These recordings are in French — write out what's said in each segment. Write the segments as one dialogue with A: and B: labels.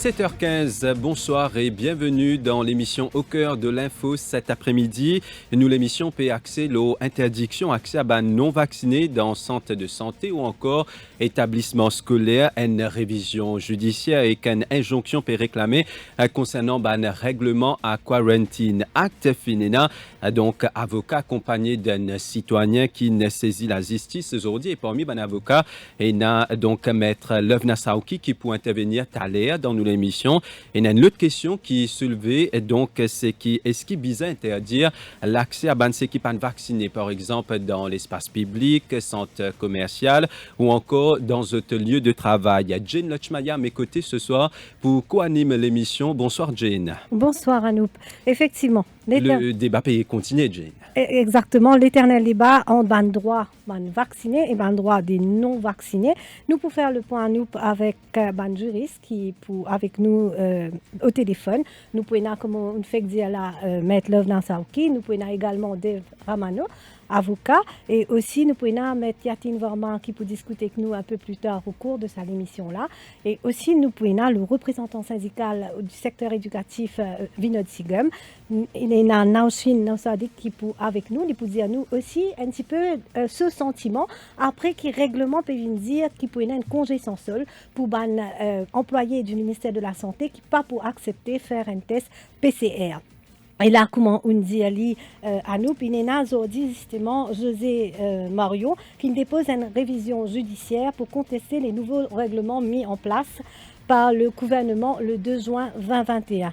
A: 17h15, bonsoir et bienvenue dans l'émission Au cœur de l'info cet après-midi. Nous, l'émission peut accès l'interdiction accès à non vaccinés dans centre de santé ou encore établissement scolaire, une révision judiciaire et qu'une injonction peut réclamer concernant règlement à Quarantine Act Finena. Donc, avocat accompagné d'un citoyen qui ne saisit la justice aujourd'hui et parmi avocat, il y a donc maître Lovna Saouki qui peut intervenir tout à l'heure dans l'émission. Et il y a une autre question qui est soulevée, donc, c'est est-ce qu'il est bizarre interdire l'accès à ceux qui ne sont pas vaccinés, par exemple, dans l'espace public, centre commercial ou encore dans d'autres lieux de travail. Il y a Jane Lochmaya à mes côtés ce soir pour co-animer l'émission. Bonsoir, Jane.
B: Bonsoir, Anoup. Effectivement.
A: Le débat peut continuer, Jane.
B: Exactement, l'éternel débat en droit vaccinés et droit des non-vaccinés. Nous pour faire le point Anoup avec juriste qui est avec nous au téléphone. Nous pouvons, comme on fait dire là, mettre Lovna Saouki. Nous pouvons également Dave Ramano, avocat, et aussi nous pouvons mettre Yatine Varman qui peut discuter avec nous un peu plus tard au cours de sa émission là, et aussi nous pouvons le représentant syndical du secteur éducatif Vinod Sigum. Il y a Naushin Naussadik qui peut avec nous, il peut dire nous aussi un petit peu ce sentiment après qu'il règlement peut dire qu'il peut y avoir un congé sans solde pour employés du ministère de la Santé qui pas pour accepter faire un test PCR. Et là, comment on dit à nous, puis il y a justement José Mario qui dépose une révision judiciaire pour contester les nouveaux règlements mis en place par le gouvernement le 2 juin 2021.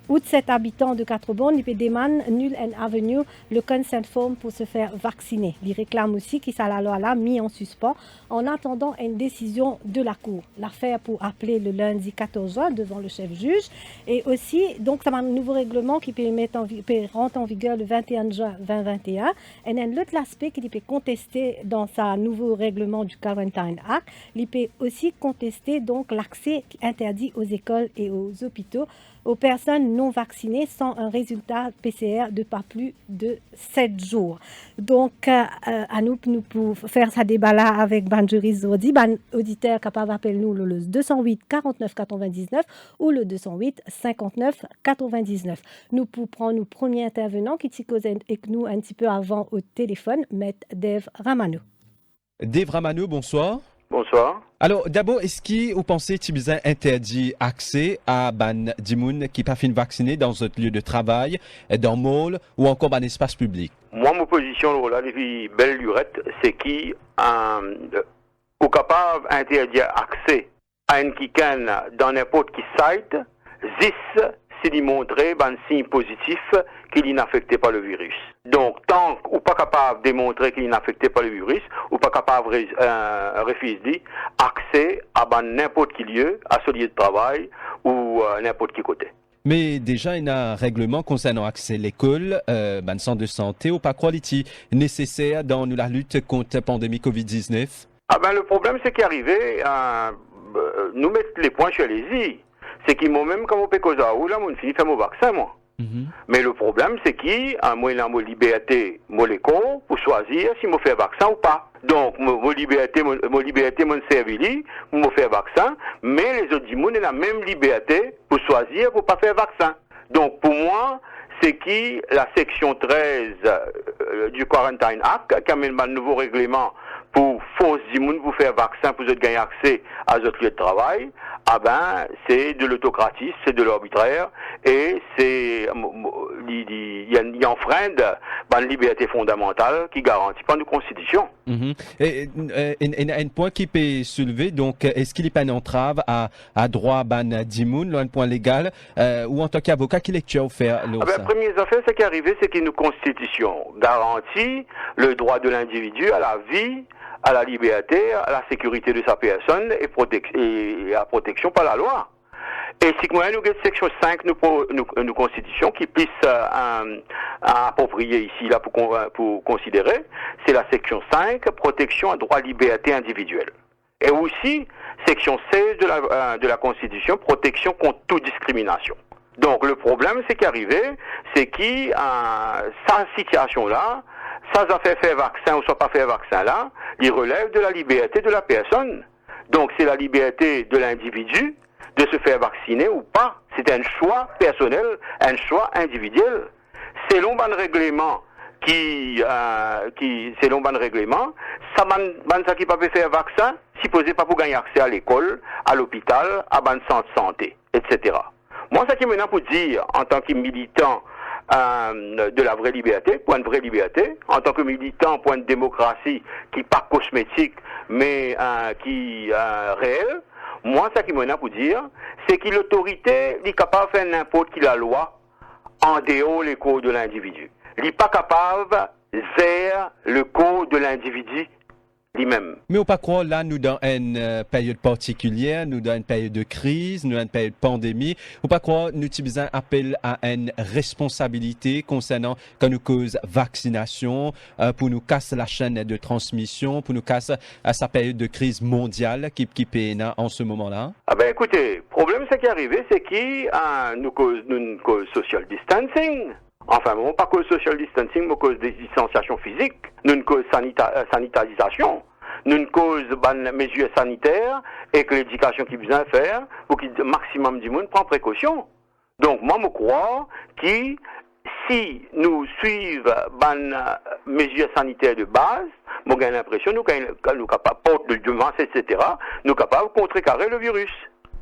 B: Outre cet habitant de Quatre-Bornes, il demande nul en avenue le consent form pour se faire vacciner. Il réclame aussi qu'il soit la loi là mis en suspens en attendant une décision de la Cour. L'affaire pour appeler le lundi 14 juin devant le chef juge. Et aussi, donc, ça va un nouveau règlement qui peut rentrer en vigueur le 21 juin 2021. Et un autre aspect qu'il peut contester dans sa nouveau règlement du Quarantine Act, il peut aussi contester donc l'accès interdit aux écoles et aux hôpitaux aux personnes non vaccinées sans un résultat PCR de pas plus de 7 jours. Donc, à nous pour faire ce débat-là avec juriste Zodi, auditeur capable d'appeler nous le 208 49 99 ou le 208 59 99. Nous pour prendre nos premiers intervenants qui cause avec nous un petit peu avant au téléphone, maître Dave Ramano.
A: Dave Ramano, bonsoir.
C: Bonsoir.
A: Alors, d'abord, est-ce que vous pensez que vous interdit accès à des gens qui ne sont pas vaccinés dans un lieu de travail, dans un mall ou encore dans un espace public?
C: Moi, ma position, là, depuis belle lurette, c'est qui est capable d'interdire accès à un quican dans n'importe qui site, s'il y montrer un signe positif qu'il n'est affecté par le virus. Donc, tant qu'on n'est pas capable de démontrer qu'il n'est affecté par le virus, ou pas capable de refuser accès à n'importe quel lieu, à ce lieu de travail ou n'importe quel côté.
A: Mais déjà, il y a un règlement concernant l'accès à l'école, un centre de santé ou pas quality nécessaire dans la lutte contre la pandémie COVID-19.
C: Le problème, c'est qu'arrivé, nous mettre les points sur les i. C'est qu'ils m'ont même comme au Pécosa ou là, on finit faire mon vaccin, moi. Mais le problème, c'est moi, il a ma liberté, mon école, pour choisir si je fais vaccin ou pas. Donc, mon liberté, mon service, je fais vaccin, mais les autres ont la même liberté pour choisir pour pas faire vaccin. Donc, pour moi, c'est la section 13 du Quarantine Act, qui amène un nouveau règlement pour forcer les gens pour faire vaccin, pour gagner accès à d'autres lieux de travail, c'est de l'autocratisme, c'est de l'arbitraire, et c'est, il enfreint une liberté fondamentale qui garantit pas une constitution.
A: Et un point qui peut soulever, donc, est-ce qu'il n'y a pas une entrave à droit d'immun, un point légal, ou en tant qu'avocat, qui lecture faire
C: la première affaire, c'est qu'arrivé, c'est qu'une constitution garantit le droit de l'individu à la vie, à la liberté, à la sécurité de sa personne et à protection par la loi. Et si nous avons une section 5 nous constitution qui puisse approprier ici là pour considérer, c'est la section 5, protection à droit liberté individuelle. Et aussi, section 16 de la constitution, protection contre toute discrimination. Donc le problème, c'est qu'arrivé, c'est sa situation là, ça fait faire vaccin ou soit pas faire vaccin là, il relève de la liberté de la personne. Donc c'est la liberté de l'individu de se faire vacciner ou pas. C'est un choix personnel, un choix individuel. Selon le règlement selon le règlement, ça ça qui peut faire vaccin, supposé pas pour gagner accès à l'école, à l'hôpital, à ban centre de santé, etc. Moi, ça qui me pour dire, en tant que militant de la vraie liberté, point de vraie liberté, en tant que militant point de démocratie qui pas cosmétique, mais qui réel, moi, ça qui me pour dire, c'est que l'autorité est capable de faire n'importe qui la loi en dehors les codes de l'individu. Il n'est pas capable de faire le code de l'individu lui-même.
A: Mais on pas croire là, nous dans une période particulière, nous dans une période de crise, nous dans une période de pandémie, on pas croire nous utilisons un appel à une responsabilité concernant quand nous cause vaccination, pour nous casser la chaîne de transmission, pour nous casser à sa période de crise mondiale qui pénètre en ce moment-là.
C: Ah ben écoutez, le problème c'est qui est arrivé, c'est que nous cause social distancing. Enfin, bon, pas cause social distancing, mais cause des distanciations physiques. Nous une cause sanitarisation. Nous une cause mesures sanitaires et que l'éducation qui besoin de faire pour que le maximum du monde prend précaution. Donc, moi, je crois que si nous suivons les mesures sanitaires de base, moi, j'ai l'impression que nous sommes capables, porte de masse, etc., nous sommes capables de contrecarrer le virus.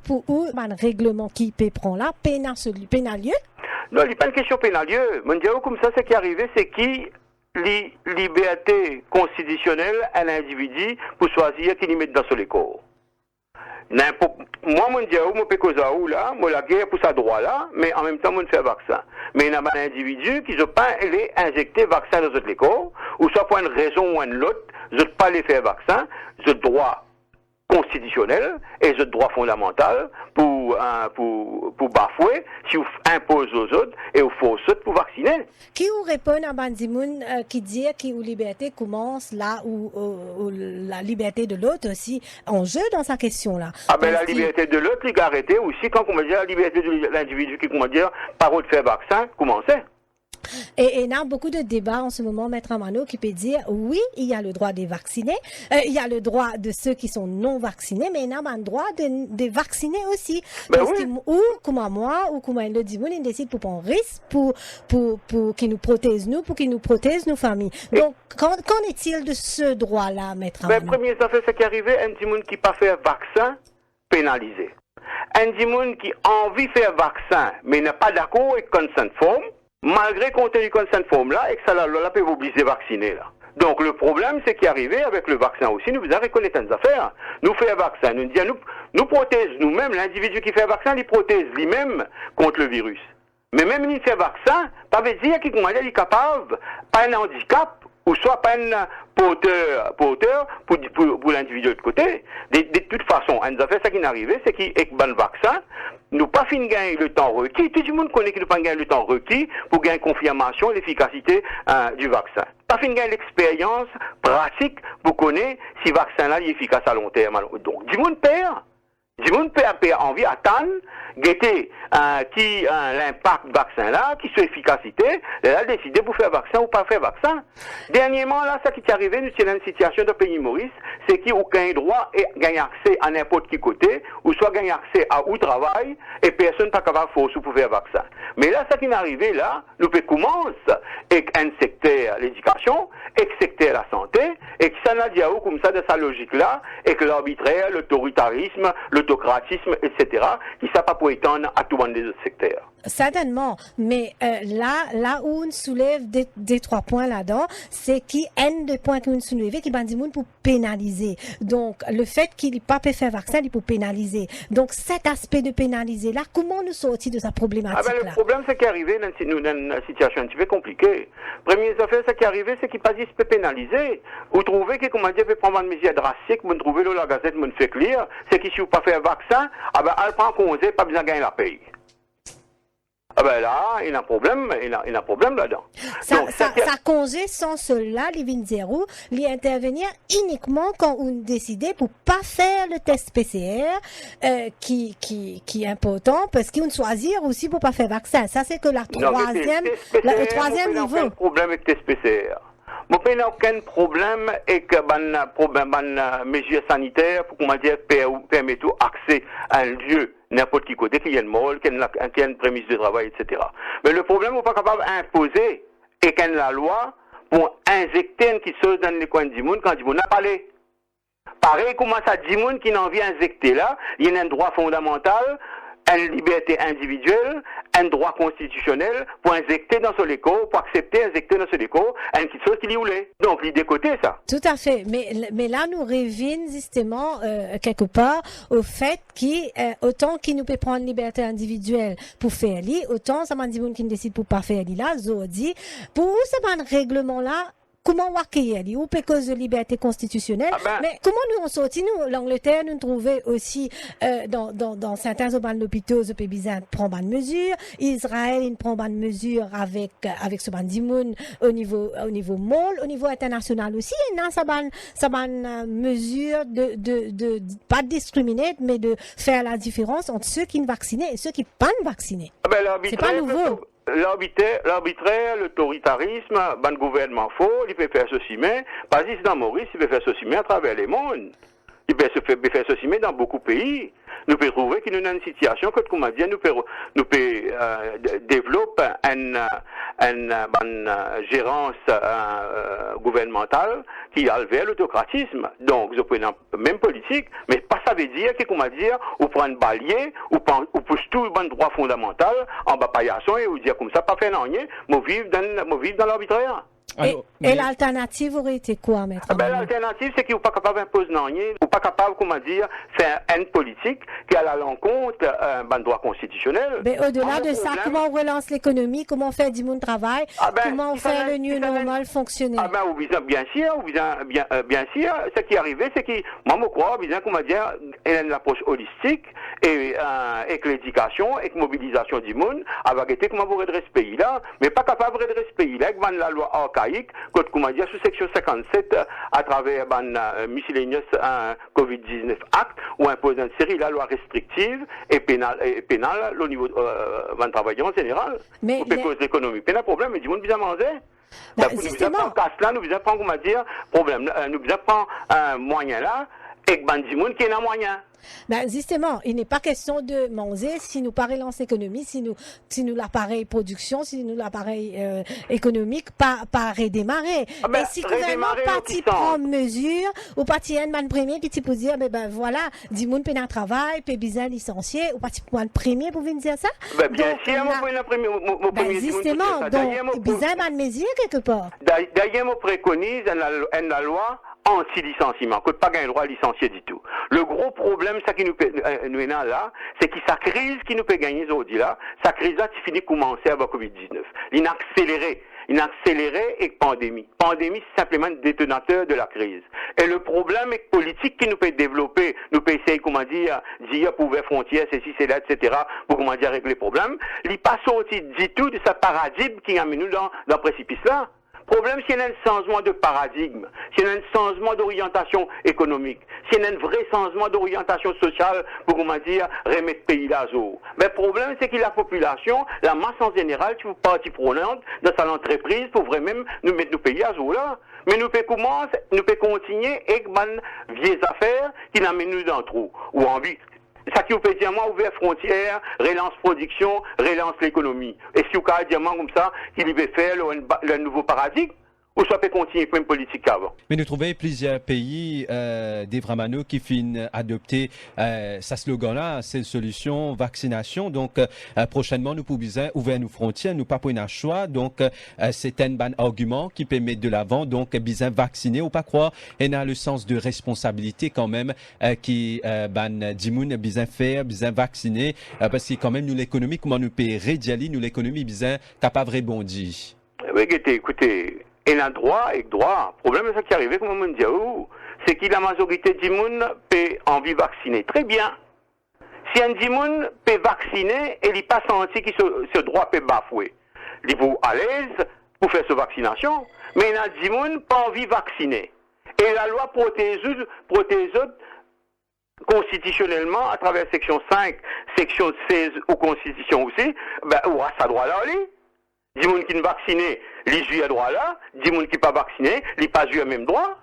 B: Pour où le règlement qui peut prendre là, pénalieux?
C: Non, il n'y a pas une question pénalieux. Mon Dieu, comme ça, ce qui est arrivé, c'est qui les libertés constitutionnelles à l'individu pour choisir qui lui met dans son école. Moi, mon Dieu, je peux causer là, moi, la guerre pour sa droit là, mais en même temps, je fais vaccin. Mais il y a un individu qui ne pas aller injecter vaccin dans notre école, ou soit pour une raison ou une autre, je ne pas les faire vaccin, je droit constitutionnel et ce droit fondamental pour bafouer si vous imposez aux autres et aux forces pour vacciner.
B: Qui vous répond à Bandimoun qui dit que la liberté commence là où la liberté de l'autre aussi en jeu dans sa question là.
C: Ah ben la liberté de l'autre, il a arrêté aussi quand on va dire la liberté de l'individu qui comment dire par de faire vaccin commençait.
B: Et il y a beaucoup de débats en ce moment, Maître Amano, qui peut dire oui, il y a le droit des vaccinés, il y a le droit de ceux qui sont non vaccinés, mais il y a le droit de vacciner aussi.
C: Ben
B: parce
C: oui.
B: ou comme moi, ou comme le dit, il décide pour prendre risque, pour qu'ils nous protègent nous, pour qu'ils nous protègent nos familles. Donc, qu'en est-il de ce droit-là, Maître Amano?
C: Ben, premier affaire, c'est qui est arrivé, un petit monde qui pas fait vaccin, pénalisé. Un petit monde qui a envie de faire vaccin, mais n'est pas d'accord avec consent form, malgré qu'on ait eu consent form là, et que ça là peut vous obliger à vacciner là. Donc le problème, c'est qu'il est arrivé avec le vaccin aussi, nous avons reconnaître nos affaires. Nous faisons vaccin, nous disons, nous protège nous-mêmes, l'individu qui fait vaccin, il protège lui-même contre le virus. Mais même s'il fait vaccin, ça veut dire qu'il est capable, pas un handicap, ou soit pas un porteur pour l'individu de l'autre côté. De toute façon, une affaire, ça qui est arrivé, c'est qu'avec le vaccin, nous pas fin gagner le temps requis. Tout le monde connaît que nous pas gagner le temps requis pour gagner confirmation de l'efficacité du vaccin. Pas fin gagner l'expérience pratique pour connaître si le vaccin là est efficace à long terme. Donc, du monde perd. Du monde perd envie d'attendre, guetter l'impact du vaccin là, qui soit efficacité, et là décider pour faire vaccin ou pas faire vaccin. Dernièrement là, ça qui est arrivé, nous sommes dans une situation de pays Maurice, c'est qu'il n'y a aucun droit et gagne accès à n'importe qui côté, ou soit gagne accès à où travail, et personne pas capable de force pour faire vaccin. Mais là, ça qui est arrivé là, nous peut commencer avec un secteur l'éducation, et le secteur la santé, et que ça n'a dit comme ça de sa logique là, et que l'arbitraire, l'autoritarisme, l'autocratisme, etc., qui ne sont pas pour étendre à tout le monde des autres secteurs.
B: Certainement, mais là où on soulève des 3 points là-dedans, c'est qu'il y a un des points qu'on soulève qui est pour pénaliser. Donc, le fait qu'il n'ait pas pu faire vaccin, il peut pénaliser. Donc, cet aspect de pénaliser là, comment nous sortir de sa problématique-là?
C: Le problème, c'est qu'il est arrivé dans une situation un petit peu compliquée. Première affaire, c'est qu'il est arrivé, c'est qu'il pas dit peut pénaliser. Vous trouvez que, comment dire, peut prendre une mesure drastique, vous trouvez la gazette, vous fait lire, c'est que si vous pas fait un vaccin, elle prend congé, pas besoin de gagner la paye. Ah ben là, il y a un problème, là-dedans.
B: Ça congé sans cela, les 20 il intervenir uniquement quand on décide pour pas faire le test PCR, qui est important, parce qu'on choisir aussi pour pas faire vaccin. Ça, c'est que le troisième niveau.
C: Aucun problème avec test PCR. Moi, je n'ai aucun problème avec les mesures sanitaires pour, comment dire, permettre accès à un lieu n'importe qui côté, qu'il y a une molle, qu'il y a une prémisse de travail, etc. Mais le problème, on n'est pas capable d'imposer et qu'il y a la loi pour injecter une qui se dans les coins du monde quand du monde n'a pas parlé. Pareil, comment ça dit monde qui n'en vient injecter là, il y a un droit fondamental, une liberté individuelle, un droit constitutionnel pour injecter dans ce écho, pour accepter injecter dans ce écho, une petite chose qu'il y voulait. Donc, l'idée côté, ça.
B: Tout à fait. Mais là, nous revenons justement, quelque part, au fait autant qu'il nous peut prendre une liberté individuelle pour faire li, autant ça m'a dit qui ne décide pour pas faire li là, dit, pour ça m'a un règlement là, comment on va accueillir ou peut cause de liberté constitutionnelle, mais comment nous on sorti nous l'Angleterre nous trouvait aussi dans certains hôpitaux de bizarre prend bonne mesure, Israël il prend bonne mesure avec ce bandimoun au niveau monde, au niveau international aussi, il y a ça bonne mesure de pas discriminer mais de faire la différence entre ceux qui sont vaccinés et ceux qui pas vaccinés. C'est pas nouveau.
C: L'arbitraire, l'autoritarisme, le gouvernement faux, il peut faire ceci, mais pas ici dans Maurice, il peut faire ceci, mais à travers les mondes. Il peut faire ceci, mais dans beaucoup de pays. Nous pouvons trouver qu'il y a une situation que, comme on dit, nous pouvons développer une gérance gouvernementale qui a vers l'autocratisme. Donc, vous pouvez même politique, mais pas ça veut dire que, comme on dit, ou prend un balier, ou pousse tout le droit fondamental en bas paillasson et ou dire comme ça, pas faire rien, mais vivre dans l'arbitraire.
B: Et l'alternative aurait été quoi, maître?
C: L'alternative, c'est qu'ils ne sont pas capables d'imposer rien, ils ne sont pas capables, comment dire, faire une politique qui a à l'encontre d'un droit constitutionnel.
B: Mais au-delà de ça, comment on relance l'économie, comment on fait du monde travail, comment on fait le new normal fonctionner?
C: Bien sûr, ce qui est arrivé, c'est que, moi, je crois, comment dire, il y a une approche holistique et avec l'éducation, avec mobilisation du monde, avec été comment vous redresser ce pays-là, mais pas capable de redresser ce pays-là, avec la loi archaïque, comment dire, sous section 57, à travers miscellaneous COVID-19 Act, où impose une série de lois restrictives et pénales au niveau des travailleurs en général.
B: Mais
C: pour cause de l'économie. Mais le problème, c'est que nous avons manger. Nous avons casse là, nous avons comment dire, problème, nous avons un moyen là, et que Bandimoun qui est un moyen.
B: Justement, il n'est pas question de manger si nous pas relance l'économie, si nous l'appareil production, si nous l'appareil économique pas redémarrer. Et si le gouvernement parti prend mesure, ou parti un man premier qui peut dire, voilà, 10 moun peut un travail, peut bizarre licencié, ou parti prendre premier pour venir dire ça?
C: Bien sûr, mon premier.
B: Justement, donc, bizarre man mesure quelque part.
C: D'ailleurs, on préconise la loi anti-licenciement, que pas gagner le droit à licencier du tout. Le gros problème, ça qui nous est là, c'est que sa crise qui nous peut gagner aujourd'hui là, sa crise là, qui finit de commencer avec Covid-19. Il a accéléré et pandémie. Pandémie, c'est simplement un détonateur de la crise. Et le problème est que politique qui nous peut développer, nous peut essayer, comment dire pour ouvrir frontières, ceci, c'est là, etc., pour, comment dire, régler les problèmes. Il n'est pas sorti du tout de ce paradigme qui a mis nous dans le précipice là. Problème, s'il y a un changement de paradigme, s'il y a un changement d'orientation économique, s'il y a un vrai changement d'orientation sociale pour, comment dire, remettre le pays là à jour. Mais le problème, c'est que la population, la masse en général, qui est partie prenante dans sa entreprise pour vraiment nous mettre nos pays à jour là. Mais nous pouvons continuer avec des vieilles affaires qui n'amènent nous dans le trou. Ou envie. Ça qui vous peut dire, moi, ouvert frontières, relance production, relance l'économie. Et si vous avez dire, comme ça, qu'il veut faire le nouveau paradigme, ou ça peut continuer pour une politique avant.
A: Mais nous trouvons plusieurs pays des Vramano qui finissent adopter ce slogan-là, c'est une solution vaccination. Donc, prochainement, nous pouvons ouvrir nos frontières, nous pas pour un choix. Donc, c'est un bon argument qui peut mettre de l'avant. Donc, bien vacciner ou pas croire. Et on a le sens de responsabilité quand même qui dimoun bien faire, bien vacciner. Parce que quand même, nous l'économie, comment nous payer rédiali, nous l'économie bien capable de rebondir.
C: Oui, écoutez. Et un droit et droit. Le problème, c'est ça qui est arrivé, comme on dit, c'est que la majorité du monde peut envie de vacciner. Très bien. Si un du monde peut vacciner, et il n'a pas senti que ce droit peut bafouer. Il est à l'aise pour faire cette vaccination, mais il y a du monde pas envie de vacciner. Et la loi protège constitutionnellement, à travers section 5, section 16 ou constitution aussi, ou à sa droit là, du monde qui ne vacciné, les jouit à droit là, du monde qui n'est pas vacciné, les pas jouit à même droit.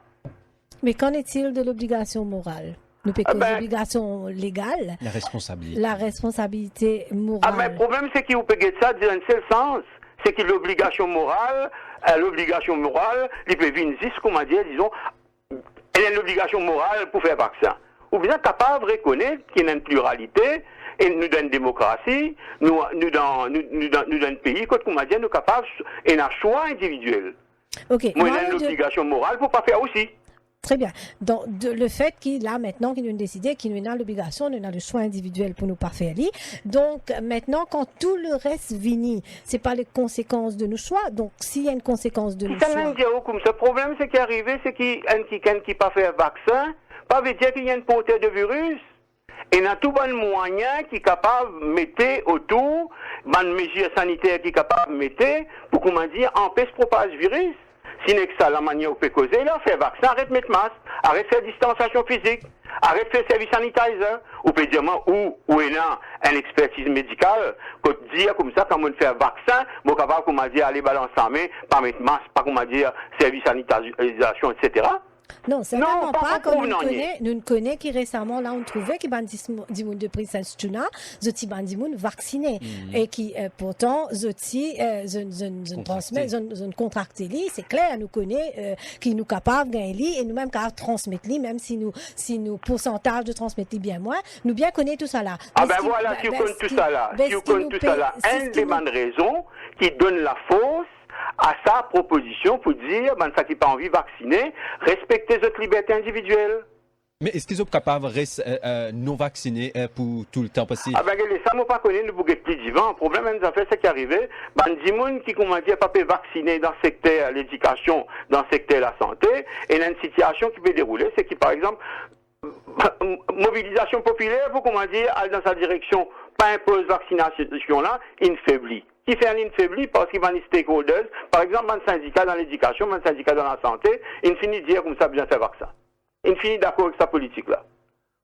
B: Mais qu'en est-il de l'obligation morale? Nous payons des obligations légales. La responsabilité morale.
C: Mais le problème, c'est qu'il vous paye ça dans un seul sens. C'est que l'obligation morale, il peut venir, comment dire, disons, elle a une obligation morale pour faire vaccin. Ou bien capable de reconnaître qu'il y a une pluralité, et nous dans une démocratie, nous dans un pays, comment dire, nous capables, et un choix individuel.
B: Okay.
C: Moi, il y a une obligation morale pour ne pas faire aussi.
B: Très bien. Donc, le fait qu'il a maintenant qu'il nous décidé qu'il nous a l'obligation, nous a le choix individuel pour nous pas faire lire. Donc, maintenant, quand tout le reste vient, c'est pas les conséquences de nos choix. Donc, s'il y a une conséquence de nos choix.
C: Le problème, c'est qu'arrivé, c'est qu'il y a quelqu'un qui pas fait vaccin, pas veut dire qu'il y a une portée de virus. Et il y a tout bon moyen qui est capable de mettre autour, une mesure sanitaire qui est capable de mettre pour, comment dire, empêcher le propage virus. Si n'est que ça, la manière où on peut causer, là, faire vaccin, arrête de mettre masque, arrête de faire distanciation physique, arrête de faire service sanitizer. Ou peut dire, où est là, une expertise médicale, qu'on dire comme ça, quand on fait un vaccin, on est capable, comment dire, aller balancer la main, pas mettre masque, pas, comment dire, service sanitarisation, etc.
B: Non, c'est vraiment pas comme nous connaissons qui récemment, là, on trouvait qu'il y a des gens de prise Saint-Stuna, des gens vaccinés. Et qui, pourtant, ils contracté, c'est clair, nous connaissons, qui nous capables de gagner, et nous-mêmes capables de transmettre, même si nous pourcentage de transmettre bien moins, nous bien connaissons tout ça là.
C: Voilà, si vous connaissez tout ça là, une des bonnes raisons qui donne la force à sa proposition pour dire, ça qui n'a pas envie de vacciner, respecter votre liberté individuelle.
A: Mais est-ce qu'ils sont capables de non vacciner pour tout le temps possible?
C: Ça, moi, pas connu, nous pouvons plus divin. Le problème, c'est qui est arrivé, des gens qui, comment dire, pas peuvent vacciner dans le secteur de l'éducation, dans le secteur de la santé, et il y a une situation qui peut dérouler, c'est que, par exemple, mobilisation populaire, pour, comment dire, aller dans sa direction, pas impose vaccination là, il faiblit. Qui fait un faibli parce qu'il va y avoir des stakeholders, par exemple, un syndicat dans l'éducation, un syndicat dans la santé, il finit de dire comme ça, bien faire vaccin. Il finit d'accord avec sa politique-là.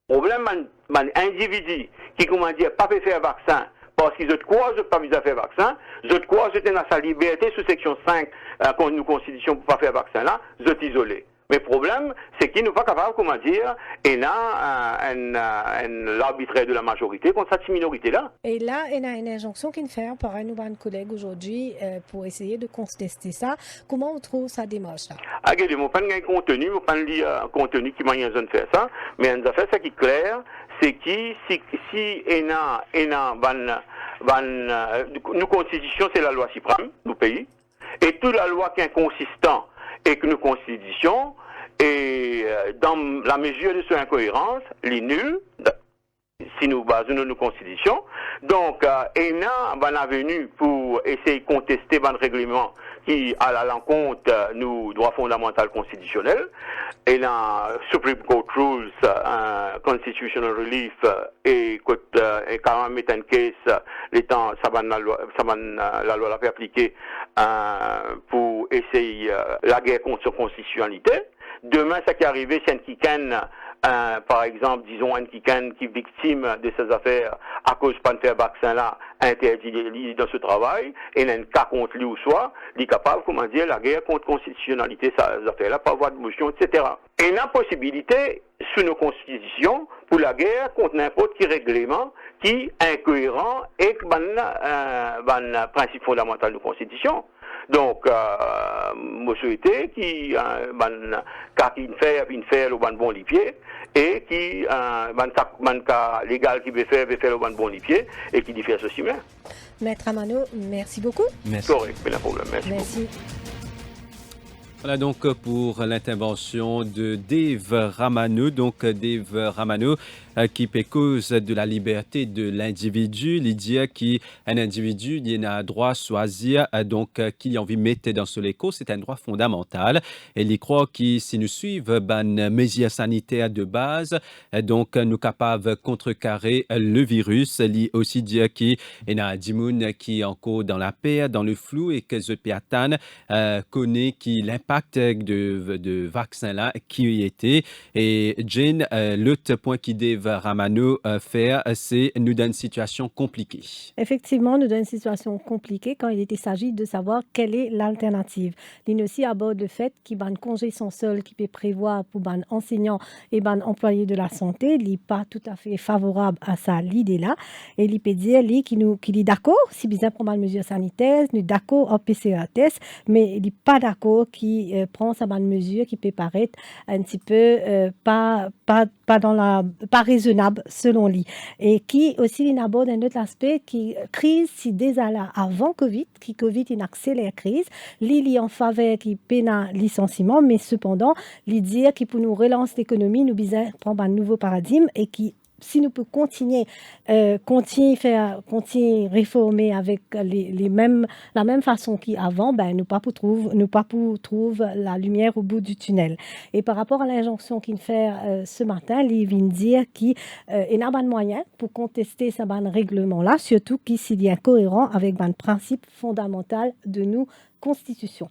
C: Problème, un individu qui, comment dire, pas peut faire vaccin parce qu'ils ont quoi, je pas besoin de faire vaccin, je quoi, je dans sa liberté sous section 5, quand nous constitution pour pas faire vaccin là, je suis isolé. Mais le problème, c'est qu'ils ne sont pas capables, comment dire, et là, l'arbitraire de la majorité contre cette minorité-là.
B: Et là, il y a une injonction qui nous fait par un nouveau collègue aujourd'hui pour essayer de contester ça. Comment on trouve sa démarche là?
C: Je ne pas de contenu, je ne pas lire contenu qui m'a besoin de faire ça, mais on a fait ça qui est clair, c'est que si nous constitution, c'est la loi suprême du pays, et toute la loi qui est inconsistante et que nos constitutions, et dans la mesure de son incohérence, les nuls, si nous basons nos constitutions. Donc, ENA est venu pour essayer de contester le règlement qui a à l'encontre nos droits fondamentaux constitutionnels. Et la Supreme Court Rules, Constitutional Relief, et quand même met en case, l'étant, la loi l'a fait appliquer pour essayer la guerre contre sa constitutionnalité. Demain, ça qui est arrivé, c'est un Kikan, par exemple, disons un Kikan qui est victime de ces affaires à cause de pas de faire vaccin là, interdit dans ce travail, et il y a un cas contre lui ou soit, il est capable, comment dire, la guerre contre constitutionnalité, ces affaires-là, pas avoir de motion, etc. Et la possibilité, sous nos constitutions, pour la guerre contre n'importe quel règlement qui est incohérent et que principe fondamental de la constitution. Donc, moi souhaite qui fait le bon lipier et qui cas légal qui veut faire le bon lipier et qui diffère ceci même.
B: Maître Ramano, merci beaucoup.
A: Merci.
C: Correct, pas de problème.
B: Merci.
A: Voilà donc pour l'intervention de Dave Ramano. Donc Dave Ramano qui fait cause de la liberté de l'individu. Il dit qu'un individu il a droit à choisir donc qui a envie de mettre dans ce éco. C'est un droit fondamental. Et il croit que si nous suivons les mesures sanitaires de base, donc nous sommes capables de contrecarrer le virus. Il aussi dit qu'il y a des gens qui sont encore dans la paix, dans le flou et que ce piatan connaît qui l'impact de vaccin là qui y était. Et Jane, l'autre point qui Dave Ramano faire, c'est nous dans une situation compliquée.
B: Effectivement, nous dans une situation compliquée quand il s'agit de savoir quelle est l'alternative. L'INE aussi aborde le fait qu'il y a un congé sans solde qui peut prévoir pour les enseignants et les employés de la santé. Il n'est pas tout à fait favorable à ça, l'idée-là. Et il peut dire qu'il est d'accord si besoin prendre une mesure sanitaire, nous d'accord au PCR test, mais il n'est pas d'accord qui prend sa mesure qui peut paraître un petit peu pas raisonnable selon lui. Et qui aussi il aborde un autre aspect qui crise si déjà là avant Covid, qui Covid il accélère la crise, il en faveur qui peine licenciement, mais cependant il dit qu'il pour nous relancer l'économie, nous besoin prendre un nouveau paradigme et qui si nous pouvons continuer réformer avec la même façon qu'avant, nous pas pour trouver la lumière au bout du tunnel. Et par rapport à l'injonction qu'il fait ce matin, il vient dire qu'il n'y a pas de moyen pour contester ce règlement-là, surtout s'il est cohérent avec le principe fondamental de nos constitutions.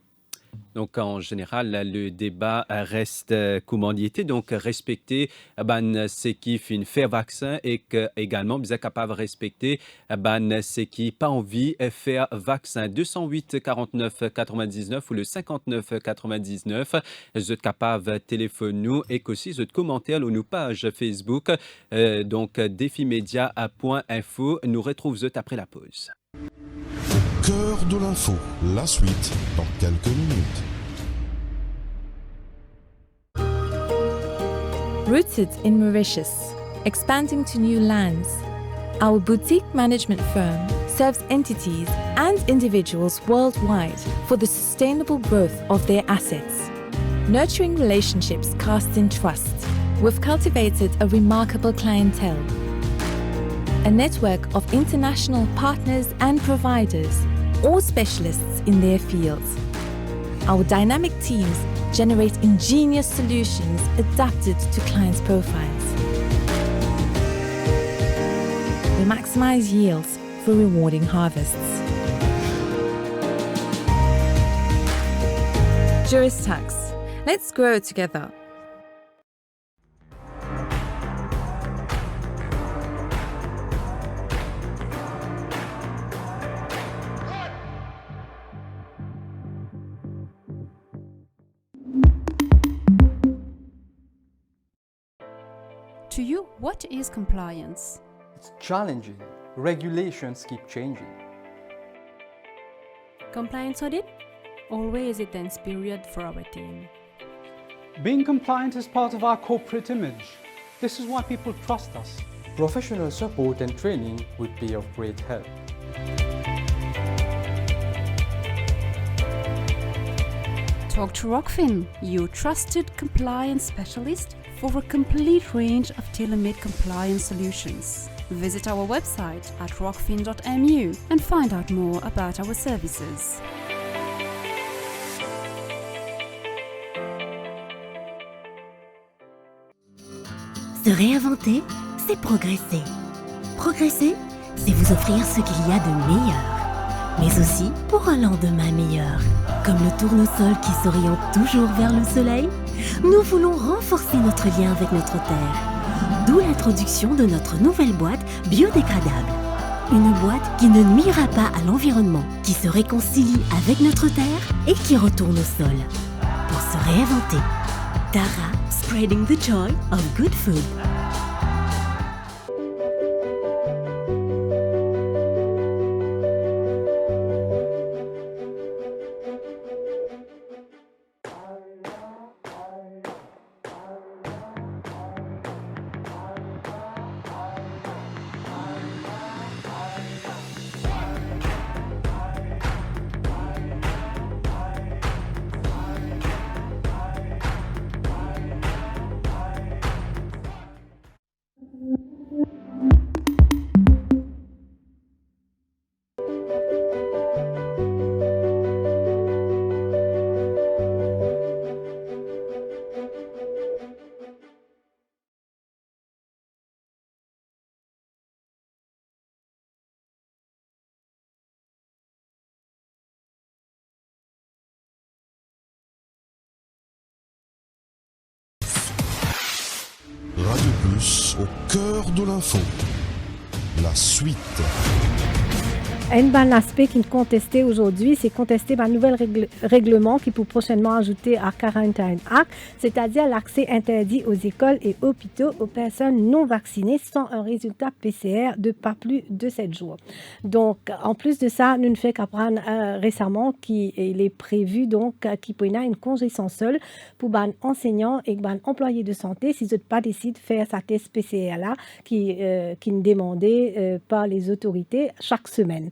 A: Donc, en général, le débat reste commandité, donc respecter ce qui fait faire vaccin et que également bien capable de respecter ce qui pas envie de faire vaccin. 208 49 99 ou le 59 99. Vous êtes capable de téléphoner nous et aussi vous êtes commentaire sur nos pages Facebook. Donc, défimedia.info. Nous retrouvons après la pause.
D: Cœur de l'info, la suite dans quelques minutes.
E: Rooted in Mauritius, expanding to new lands, our boutique management firm serves entities and individuals worldwide for the sustainable growth of their assets. Nurturing relationships cast in trust, we've cultivated a remarkable clientele, a network of international partners and providers, all specialists in their fields. Our dynamic teams generate ingenious solutions adapted to clients' profiles. We maximize yields through rewarding harvests. Juris Tax. Let's grow together.
F: To you, what is compliance?
G: It's challenging. Regulations keep changing.
F: Compliance audit? Always a tense period for our team.
H: Being compliant is part of our corporate image. This is why people trust us.
G: Professional support and training would be of great help.
F: Talk to Rockfin, your trusted compliance specialist for a complete range of tailor-made compliance solutions. Visit our website at rockfin.mu and find out more about our services.
I: Se réinventer, c'est progresser. Progresser, c'est vous offrir ce qu'il y a de meilleur, mais aussi pour un lendemain meilleur. Comme le tournesol qui s'oriente toujours vers le soleil, nous voulons renforcer notre lien avec notre terre. D'où l'introduction de notre nouvelle boîte biodégradable. Une boîte qui ne nuira pas à l'environnement, qui se réconcilie avec notre terre et qui retourne au sol. Pour se réinventer. Tara, spreading the joy of good food.
D: au cœur de l'info. La suite.
B: Un aspect qui est contesté aujourd'hui, c'est contester un nouvel règlement qui peut prochainement ajouter à Quarantine Act, c'est-à-dire l'accès interdit aux écoles et hôpitaux aux personnes non vaccinées sans un résultat PCR de pas plus de 7 jours. Donc, en plus de ça, nous ne fait qu'apprendre récemment qu'il est prévu donc qu'il peut y avoir une congé sans solde pour les enseignants et les employés de santé si ils n'ont pas décidé de faire sa test PCR là qui est demandé par les autorités chaque semaine.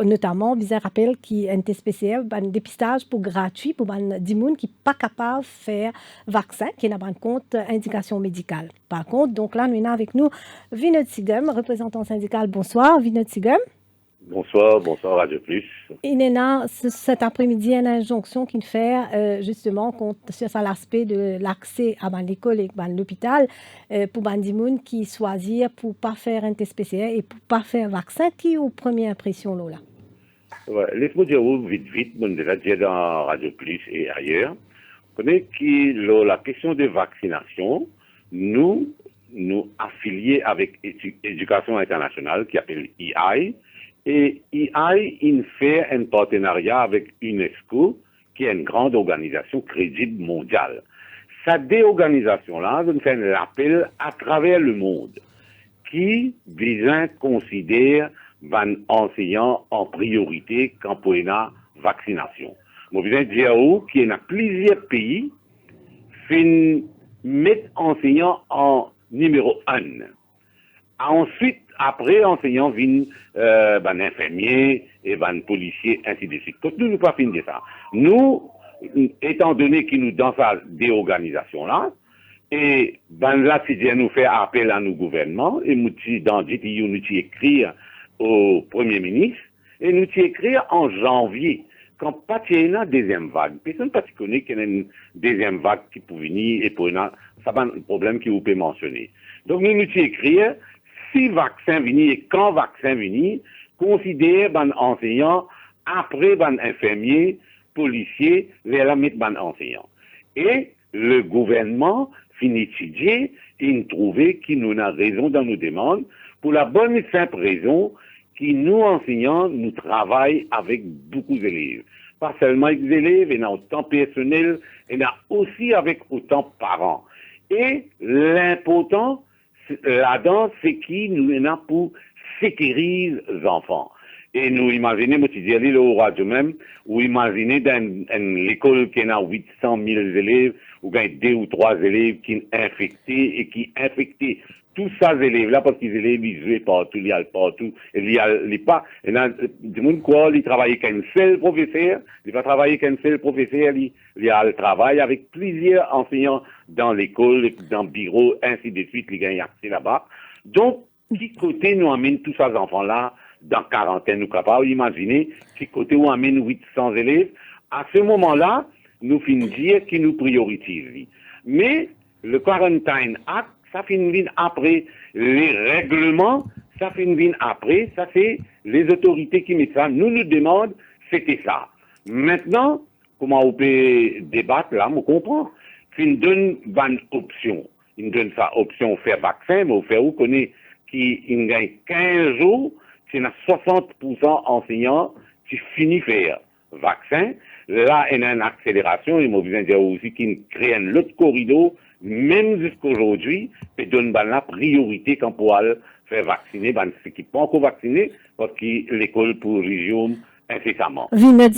B: Notamment, je rappelle qu'il y a un test PCR, un dépistage pour gratuit pour les gens qui ne sont pas capables de faire vaccin, qui n'a pas de compte indication médicale. Par contre, donc là, nous avons avec nous Vinod Sigam, représentant syndical. Bonsoir, Vinod Sigam.
J: Bonsoir Radio Plus.
B: Il y a cet après-midi une injonction qui fait justement sur l'aspect de l'accès à l'école et à l'hôpital pour les gens qui choisissent pour ne pas faire un test PCR et pour ne pas faire vaccin. Qui est aux premières impressions là?
J: Ouais, laisse-moi dire vite, on déjà dit dans Radio Plus et ailleurs. Vous connaissez que la question de vaccination, nous affiliés avec Éducation internationale qui s'appelle EI. Et EI, il fait un partenariat avec UNESCO, qui est une grande organisation crédible mondiale. Cette déorganisation-là, nous fait un appel à travers le monde, qui, disons, considère les enseignants en priorité quand pour la vaccination. Moi, je viens de dire qu'il y a plusieurs pays qui mettent enseignants en numéro 1. Ensuite, après, enseignants viennent infirmiers et policiers, ainsi de suite. Quand nous ne pas fini de ça. Nous, étant donné que nous dans cette déorganisation-là, et là, si nous fait appel à nos gouvernements, et nous dans DTU, nous écrire au Premier ministre, et nous écrire en janvier, quand pas il y a une deuxième vague. Personne ne connaît qu'il y a une deuxième vague qui peut venir, et pour ça, c'est un problème que vous pouvez mentionner. Donc, nous écrire, si vaccin vini et quand vaccin vini, considère les enseignants après les infirmiers, policiers, vers la mettre les enseignants. Et le gouvernement finit d'étudier et il trouve qu'il nous a raison dans nos demandes pour la bonne et simple raison que nous enseignants, nous travaillons avec beaucoup d'élèves. Pas seulement avec des élèves, il y a autant personnel, il y a aussi avec autant parents. Et l'important, là-dedans, c'est qui nous en a pour sécuriser les enfants. Et nous imaginons, moi, tu dis, aller au radio même, ou imaginez dans l'école qui a 800 000 élèves, ou il y a 2 ou 3 élèves qui sont infectés et qui infectés. Tous ces élèves-là, parce qu'ils élèves, ils jouent partout, ils y allent partout, ils y allent pas. Et là, du monde quoi, ils travaillent qu'un seul professeur, ils va travailler qu'un seul professeur, ils y a le travail avec plusieurs enseignants dans l'école, dans le bureau, ainsi de suite, ils gagnent accès là-bas. Donc, qui côté nous amène tous ces enfants-là dans quarantaine, nous capables d'imaginer, qui côté nous amène 800 élèves. À ce moment-là, nous finissons dire qu'ils nous priorisent. Mais, le Quarantine Act, ça finit après. Les règlements, ça finit après. Ça, c'est les autorités qui mettent ça. Nous demandons, c'était ça. Maintenant, comment on peut débattre, là, on comprend. Ils donnent une option. Ils donnent sa option faire vaccin, mais au fait, vous connaissez qu'il gagne 15 jours, c'est 60% enseignants qui finissent faire vaccin. Là, il y a une accélération, et moi, je viens de dire aussi qu'il crée un autre corridor, même jusqu'à aujourd'hui, et donne la priorité quand pour aller faire vacciner, ceux qui ne sont pas encore vaccinés, parce que l'école pour région incessamment.
B: Vinod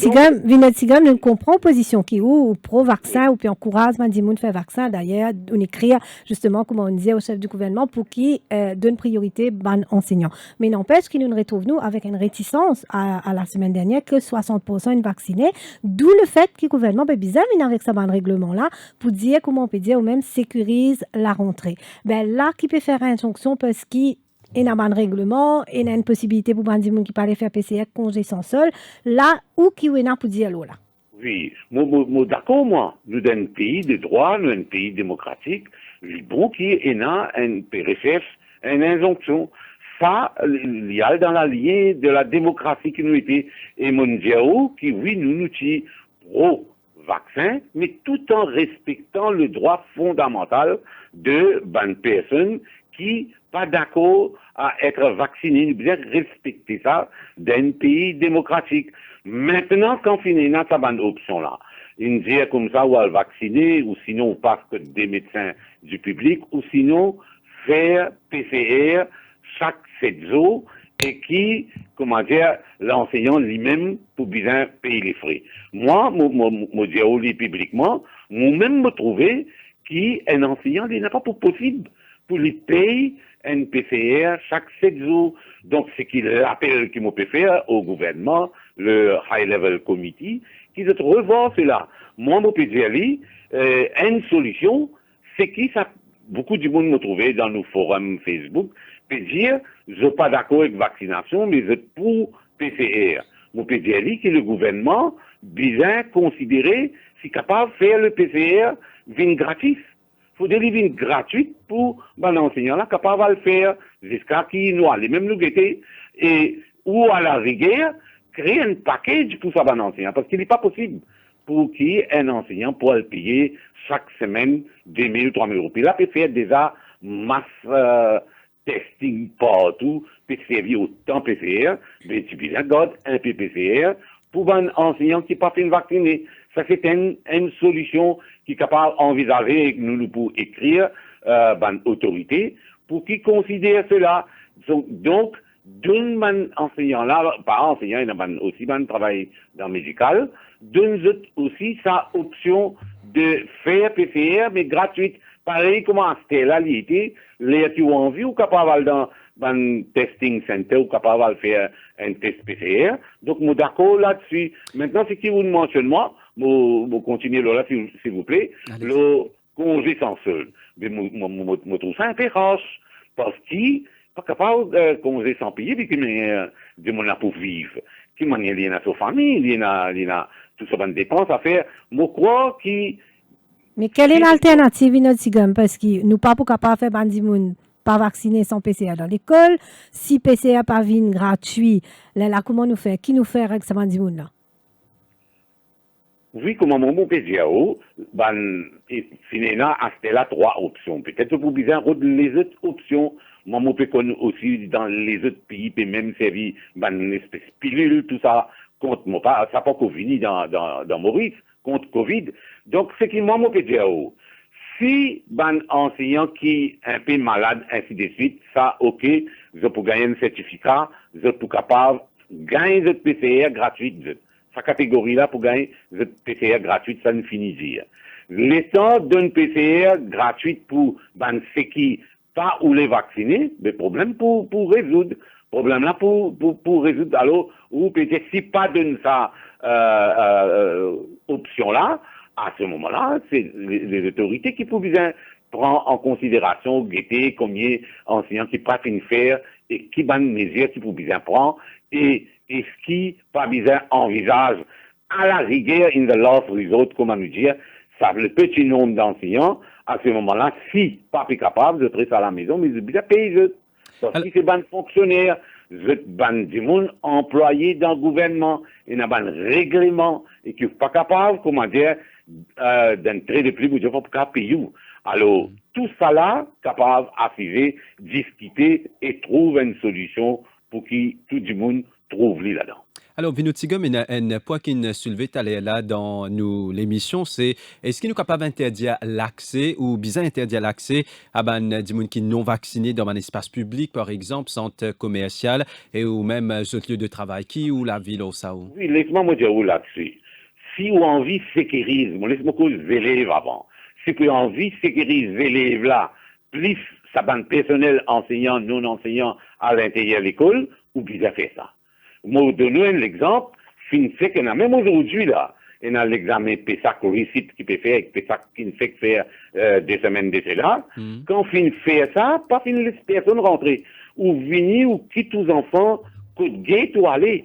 B: Sigam, nous comprenons position qui ou pro-vaccin, ou puis encourage les gens à faire vaccin. D'ailleurs, on écrit justement, comme on disait au chef du gouvernement, pour qu'il donne priorité aux enseignants. Mais n'empêche qu'il nous retrouve, nous, avec une réticence à la semaine dernière, que 60% sont vaccinés, d'où le fait que le gouvernement est bizarre avec ce règlement-là, pour dire, comment on peut dire, ou même sécurise la rentrée. Ben là, qui peut faire injonction parce qu'il y a un règlement, il y a une possibilité pour les gens qui peuvent faire PCR, congé sans sol, là, où qui est pour dire là?
J: Oui, moi, d'accord, moi. Nous sommes un pays de droit, nous sommes un pays démocratique, bon qui est un PRFF, une injonction. Ça, il y a dans la ligne de la démocratie qui nous était, et mondiale, qui, oui, nous sommes pro-vaccin, mais tout en respectant le droit fondamental de bonnes personnes qui pas d'accord à être vacciné, nous devons respecter ça d'un pays démocratique. Maintenant, quand on a cette option-là, il dit comme ça, ou à vacciner, ou sinon on passe que des médecins du public, ou sinon faire PCR chaque 7 jours, et qui, comment dire, l'enseignant lui-même pour bien payer les frais. Moi, je dis publiquement, moi-même me trouver qu'un enseignant, il n'a pas pour possible pour lui payer un PCR chaque 7 jours. Donc, c'est qu'il appelle qu'il peut faire au gouvernement, le High Level Committee, qui doit revoir cela. Moi, je peux dire, une solution, c'est qui ça, beaucoup du monde me trouvé dans nos forums Facebook, peut dire, je suis pas d'accord avec vaccination, mais je suis pour PCR. Je peux dire que le gouvernement, bien considérer, si capable de faire le PCR, vin gratis. Il faut des lignes gratuites pour l'enseignant là capable de le faire jusqu'à qu'il nous les mêmes nous guetter et ou à la rigueur créer un package pour ça enseignant parce qu'il n'est pas possible pour qu'un enseignant puisse le payer chaque semaine 2 000 ou 3 000 euros. Puis là, peut faire déjà masse testing partout, peut servir autant PCR, mais tu peux garder un peu PCR pour un enseignant qui n'est pas fait vacciner. Ça, c'est une solution qui est capable d'envisager, nous pour écrire, autorité, pour qu'ils considèrent cela. Donc, d'un enseignant là, pas enseignant, il y a aussi un travail dans le médical, d'un aussi sa option de faire PCR, mais gratuite. Pareil, comment c'était là, l'été, les tu as envie ou capable dans un testing center ou capable de faire un test PCR. Donc, je suis d'accord là-dessus. Maintenant, c'est qui vous mentionne moi, je continue là, s'il vous plaît, le congé sans solde. Mais je trouve ça un peu rare, parce qu'il n'est pas capable de congé sans payer, puis qu'il de mon pour vivre. Qui m'a il y a sa famille, il y a tout ça, des dépenses à faire. Je crois qu'il.
B: Mais quelle est l'alternative, Inotigam? Parce que nous pas capable de faire bandimoun pas vacciner sans PCR dans l'école. Si PCR pas vin gratuit, là, comment nous faire? Qui nous fait avec ce bandimoun là?
J: Oui, comme mon PGAO, finalement, c'était là 3 options. Peut-être pour bien les autres options, moi, je peux connaître aussi dans les autres pays, puis même servir une espèce de pilule, tout ça, contre moi, ça n'a pas fini dans Maurice, contre Covid. Donc, c'est que moi, mon PGAO, si un enseignant qui est un peu malade, ainsi de suite, ça, ok, je peux gagner un certificat, je peux capable de gagner cette PCR gratuite. Sa catégorie-là, pour gagner cette PCR gratuite, ça ne finit dire. L'État donne PCR gratuite pour ceux qui pas ou les vacciner, mais problème pour résoudre. Problème là pour résoudre. Alors, ou peut-être si pas donne ça option-là, à ce moment-là, c'est les autorités qui peuvent bien prendre en considération, guetter combien d'enseignants qui pas fin faire et qui ban mesures qui peuvent bien prendre et ce qui pas bien envisage à la rigueur in the last resort, comment nous dire, ça le petit nombre d'enseignants à ce moment-là, si pas capable de traiter à la maison, mais ils bien payer parce que c'est ban fonctionnaire, ban du monde employé dans le gouvernement, et n'a ban règlement et qui n'est pas capable, comment dire, d'entrer de plus pour pouvoir payer. Alors, tout ça là, capable d'afficher, discuter et trouver une solution pour que tout le monde trouve là-dedans.
A: Alors, Vinotigam, un point qui nous soulevait là dans l'émission, c'est est-ce qu'il est capable d'interdire l'accès ou bien interdire l'accès à des gens qui non vaccinés dans un espace public, par exemple, centre commercial et ou même autres lieux de travail, qui ou la ville ou ça ou?
J: Oui, laisse-moi me dire où là-dessus. Si vous avez envie de sécuriser, laisse-moi cause des élèves avant. Si vous avez envie de sécuriser les élèves là, plus ça bande personnel enseignant, non enseignant à l'intérieur de l'école, ou bien faire ça. Moi, donne un exemple, fait qu'on a même aujourd'hui, là, on a l'examen PESAC réussite qui peut faire, avec PESAC qui ne fait que faire 2 semaines d'essai là. Quand on finit faire ça, pas finir les personnes rentrer. Ou venir ou quitter aux enfants, coup de gate ou aller.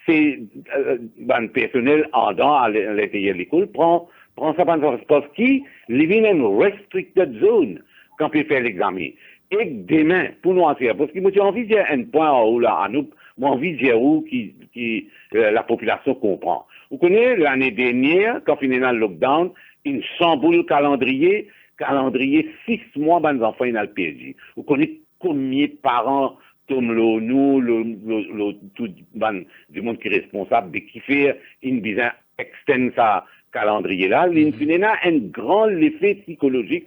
J: C'est, le personnel en dedans à l'intérieur de l'école prend ça parce qu'il vit dans une restricted zone quand on peut faire l'examen. Et demain, pour nous en faire, parce que moi j'ai envie de dire un point en haut là, à nous, moi j'ai envie de dire où qui la population comprend. Vous connaissez l'année dernière, quand on est dans le lockdown, une chamboule calendrier, calendrier 6 mois, ben, enfants, ils ont le PSG. Vous connaissez combien de parents, comme tout, ben, du monde qui est responsable, de qui fait une besoin externe ça calendrier là, il a un grand effet psychologique,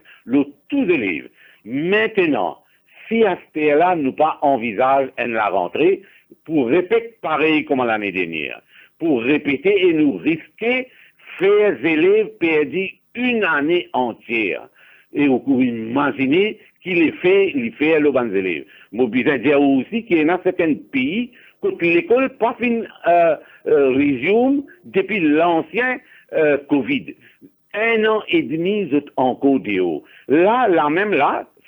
J: tous les élèves. Maintenant, si à ce là nous pas envisage la rentrée, pour répéter pareil comme l'année dernière, pour répéter et nous risquer faire des élèves perdus une année entière. Et vous pouvez imaginer qu'il fait les bons élèves. Moi, je veux dire aussi qu'il y a certains pays où l'école pas fin résume depuis l'ancien Covid. 1 an et demi, vous êtes encore de haut. Là,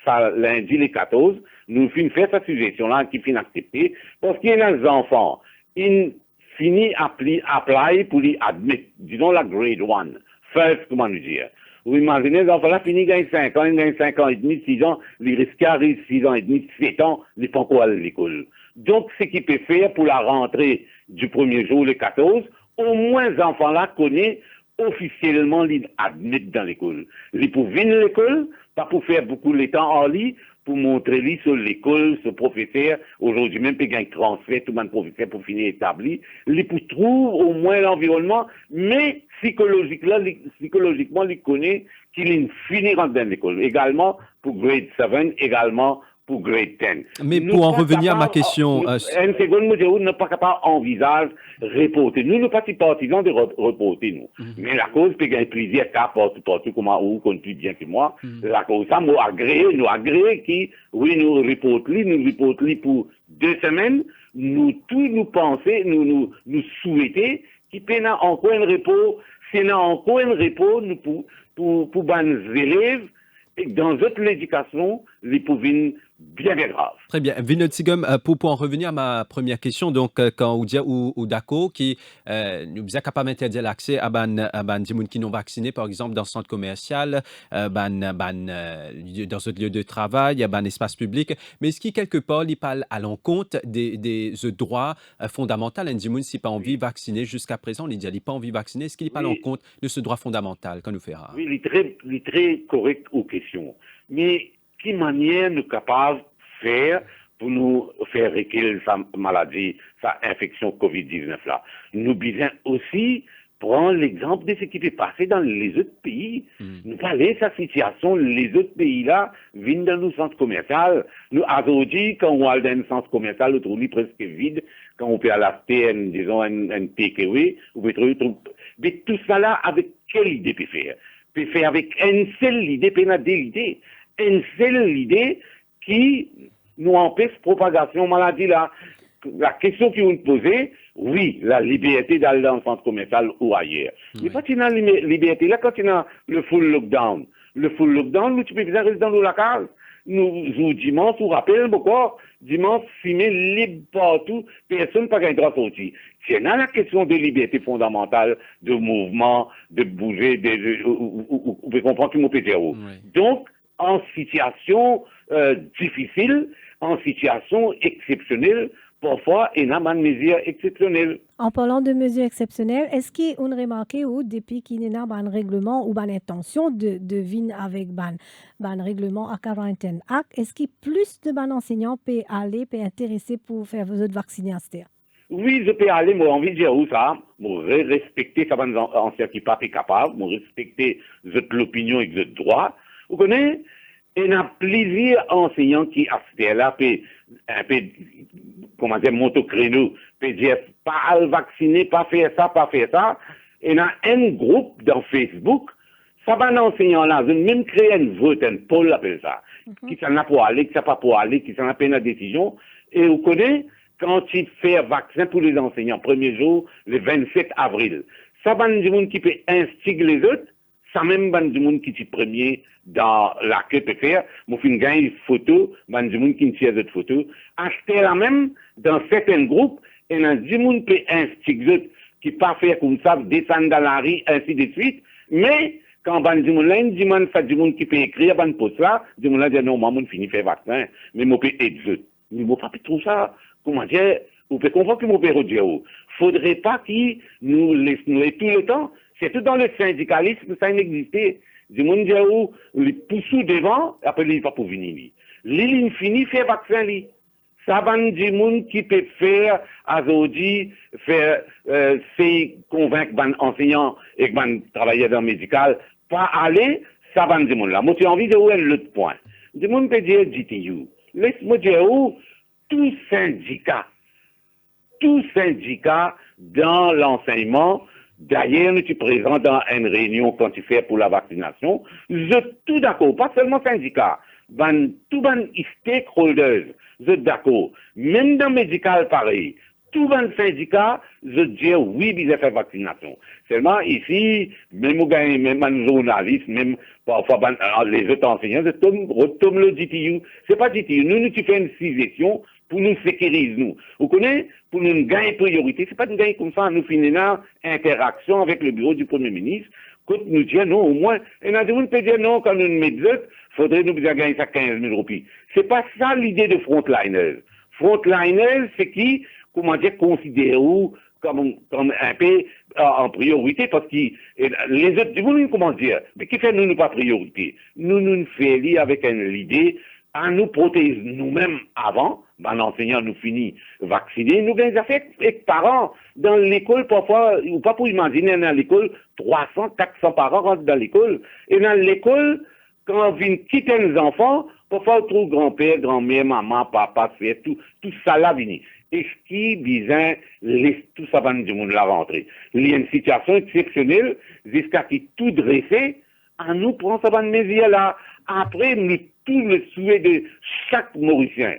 J: ça, lundi les 14, nous finissons faire cette suggestion-là qui finit acceptée, parce qu'il y a des enfants, ils finissent à apply pour les admettre, disons la grade 1, first, comment nous dire. Vous imaginez, les enfants-là finissent gagnent 5 ans, ils gagnent 5 ans et demi, 6 ans, les risques arrivent 6 ans et demi, 7 ans, ils ne font pas aller à l'école. Donc, ce qu'il peut faire pour la rentrée du premier jour, le 14, au moins, les enfants-là connaissent officiellement l'admettre dans l'école. Ils peuvent venir à l'école, pas pour faire beaucoup de temps en ligne, pour montrer lui sur l'école, ce professeur, aujourd'hui même, il y a un transfert, tout le monde professeur pour finir établi. Il peut trouver au moins l'environnement, mais psychologiquement, il connaît qu'il finit dans l'école. Également pour grade 7, également pour grade 10.
A: Mais pour en revenir à ma question...
J: Une seconde, nous ne sommes pas capables d'envisager reporter. Nous ne sommes pas partisans de reporter, nous. Mais la cause, peut gagner plaisir, partout, comme vous connaissez bien que moi. La cause, ça, nous agréé qui, oui, nous reportons pour 2 semaines. Nous penser, nous souhaiter qu'il y ait encore un repos. S'il y a encore un repos, nous, pour les élèves, et dans notre éducation, les pauvres bien grave.
A: Très bien. Vinod Sigum, pour en revenir à ma première question, donc quand Oudia ou Dako qui nous est capable d'interdire l'accès à des gens qui non vaccinés, par exemple dans un centre commercial, dans un lieu de travail, dans un espace public, mais est-ce qu'il quelque part il parle à l'encontre des droits fondamentaux d'un gens si pas envie vacciner jusqu'à présent, il dit il pas envie vacciner, est-ce qu'il parle en compte de ce droit fondamental qu'on nous fera?
J: Oui, il est très correct aux questions, mais quelle manière nous sommes capables de faire pour nous faire reculer sa maladie, sa infection COVID-19 là. Nous devons aussi prendre l'exemple de ce qui peut passer dans les autres pays. Nous parler de sa situation, les autres pays là viennent dans nos centres commerciaux. Nous, aujourd'hui, quand on va dans un centre commercial, on trouve presque vide. Quand on peut acheter disons, un takeaway, on peut trouver mais tout ça là, avec quelle idée peut faire? Peut faire avec une seule idée, peut être des idées. Une seule idée qui nous empêche la propagation de maladie là. La question qui vous posez, oui, la liberté d'aller dans le centre commercial ou ailleurs. Mais quand il y a la liberté là, quand il y a le full lockdown, nous, tu peux bien rester dans la case. Nous, dimanche, vous rappelez pourquoi? Dimanche, filmer libre partout, personne n'a pas le droit de sortir. C'est là la question de liberté fondamentale, de mouvement, de bouger, vous pouvez comprendre tout mon PTO. Donc, en situation difficile, en situation exceptionnelle, parfois, il y a des mesures exceptionnelles.
B: En parlant de mesures exceptionnelles, est-ce qu'on a remarqué ou depuis qu'il y a un règlement ou une intention de venir avec un règlement à quarantaine, est-ce qu'il y a plus de enseignants qui peuvent intéresser pour faire vos autres vaccinations?
J: Oui, je peux aller, moi, envie de dire où ça, moi, respecter ça, enseignants qui ne sont pas capables, moi, respecter l'opinion et le droit. Vous connaissez? Il y a plusieurs enseignants qui, à ce là, un peu, comment dire, monter au créneau, peut dire, pas vacciner, pas faire ça. Il y a un groupe dans Facebook, ça va un enseignant là, ils même créé un vote, un poll, appelle ça, qui s'en a pour aller, qui s'en a pas pour aller, qui s'en a pris la décision. Et vous connaissez, quand il fait vaccin pour les enseignants, premier jour, le 27 avril, ça va un monde qui peut instiguer les autres, ça même ban du monde qui est premier dans la queue peut faire, moi fin gagne une photo, ban du monde qui tire cette photo, acheter la même dans certains groupes, et dans du monde peut instiguer qui pas faire comme ça, descendre dans la rue, ainsi de suite, mais quand ban du monde là, du monde qui peut écrire ban poste là, du monde là dit non, moi mon fini faire vaccin, mais moi peut être mais moi pas trop ça, comment dire, vous pouvez comprendre que mon père dire, faudrait pas qu'il nous laisse tout le temps. C'est tout dans le syndicalisme, ça n'existait. Du monde dit où, les poussous devant, après, il pas pour venir. Les lignes finies, fait vaccin, li. Ça va du monde qui peut faire, aujourd'hui, faire, c'est convaincre les enseignants et les travailleurs dans le médical, pas aller, ça va du monde là. Moi, j'ai envie de voir l'autre point. Du monde peut dire GTU. Laisse-moi dire où, tout syndicat dans l'enseignement, d'ailleurs, nous sommes présents dans une réunion quand tu fais pour la vaccination, je suis tout d'accord, pas seulement syndicats, tout les stakeholders, je suis d'accord. Même dans le médical, pareil, tout les syndicats, je dis oui, ils ont fait vaccination. Seulement ici, même les journalistes, même parfois les autres enseignants, je retombe le GTU. C'est pas GTU, nous faisons une civilisation pour nous sécuriser, nous. Vous connaissez, pour nous gagner priorité, c'est pas de gagner comme ça, nous finissons interaction avec le bureau du Premier ministre, quand nous disons non, au moins, et on peut dire non, quand nous mettons, faudrait nous gagner ça 15 000 roupies. C'est pas ça l'idée de frontliners. Frontliners, c'est qui, comment dire, considère comme un peu en priorité, parce que les autres, vous voulez comment dire, mais qui fait nous pas priorité? Nous faisons avec l'idée à nous protéger nous-mêmes avant, l'enseignant nous finit vacciner, nous gagnons des affaires avec parents. Dans l'école, parfois, ou pas pour imaginer, dans l'école, 300, 400 parents rentrent dans l'école. Et dans l'école, quand on vient quitter les enfants, parfois on trouve grand-père, grand-mère, maman, papa, frère, tout ça là vient. Et ce qui bizarre, tout ça va du monde la rentrée. Il y a une situation exceptionnelle, jusqu'à qui tout dressé, à nous prend ça va de mesure là. Après, nous, tout le souhait de chaque Mauricien,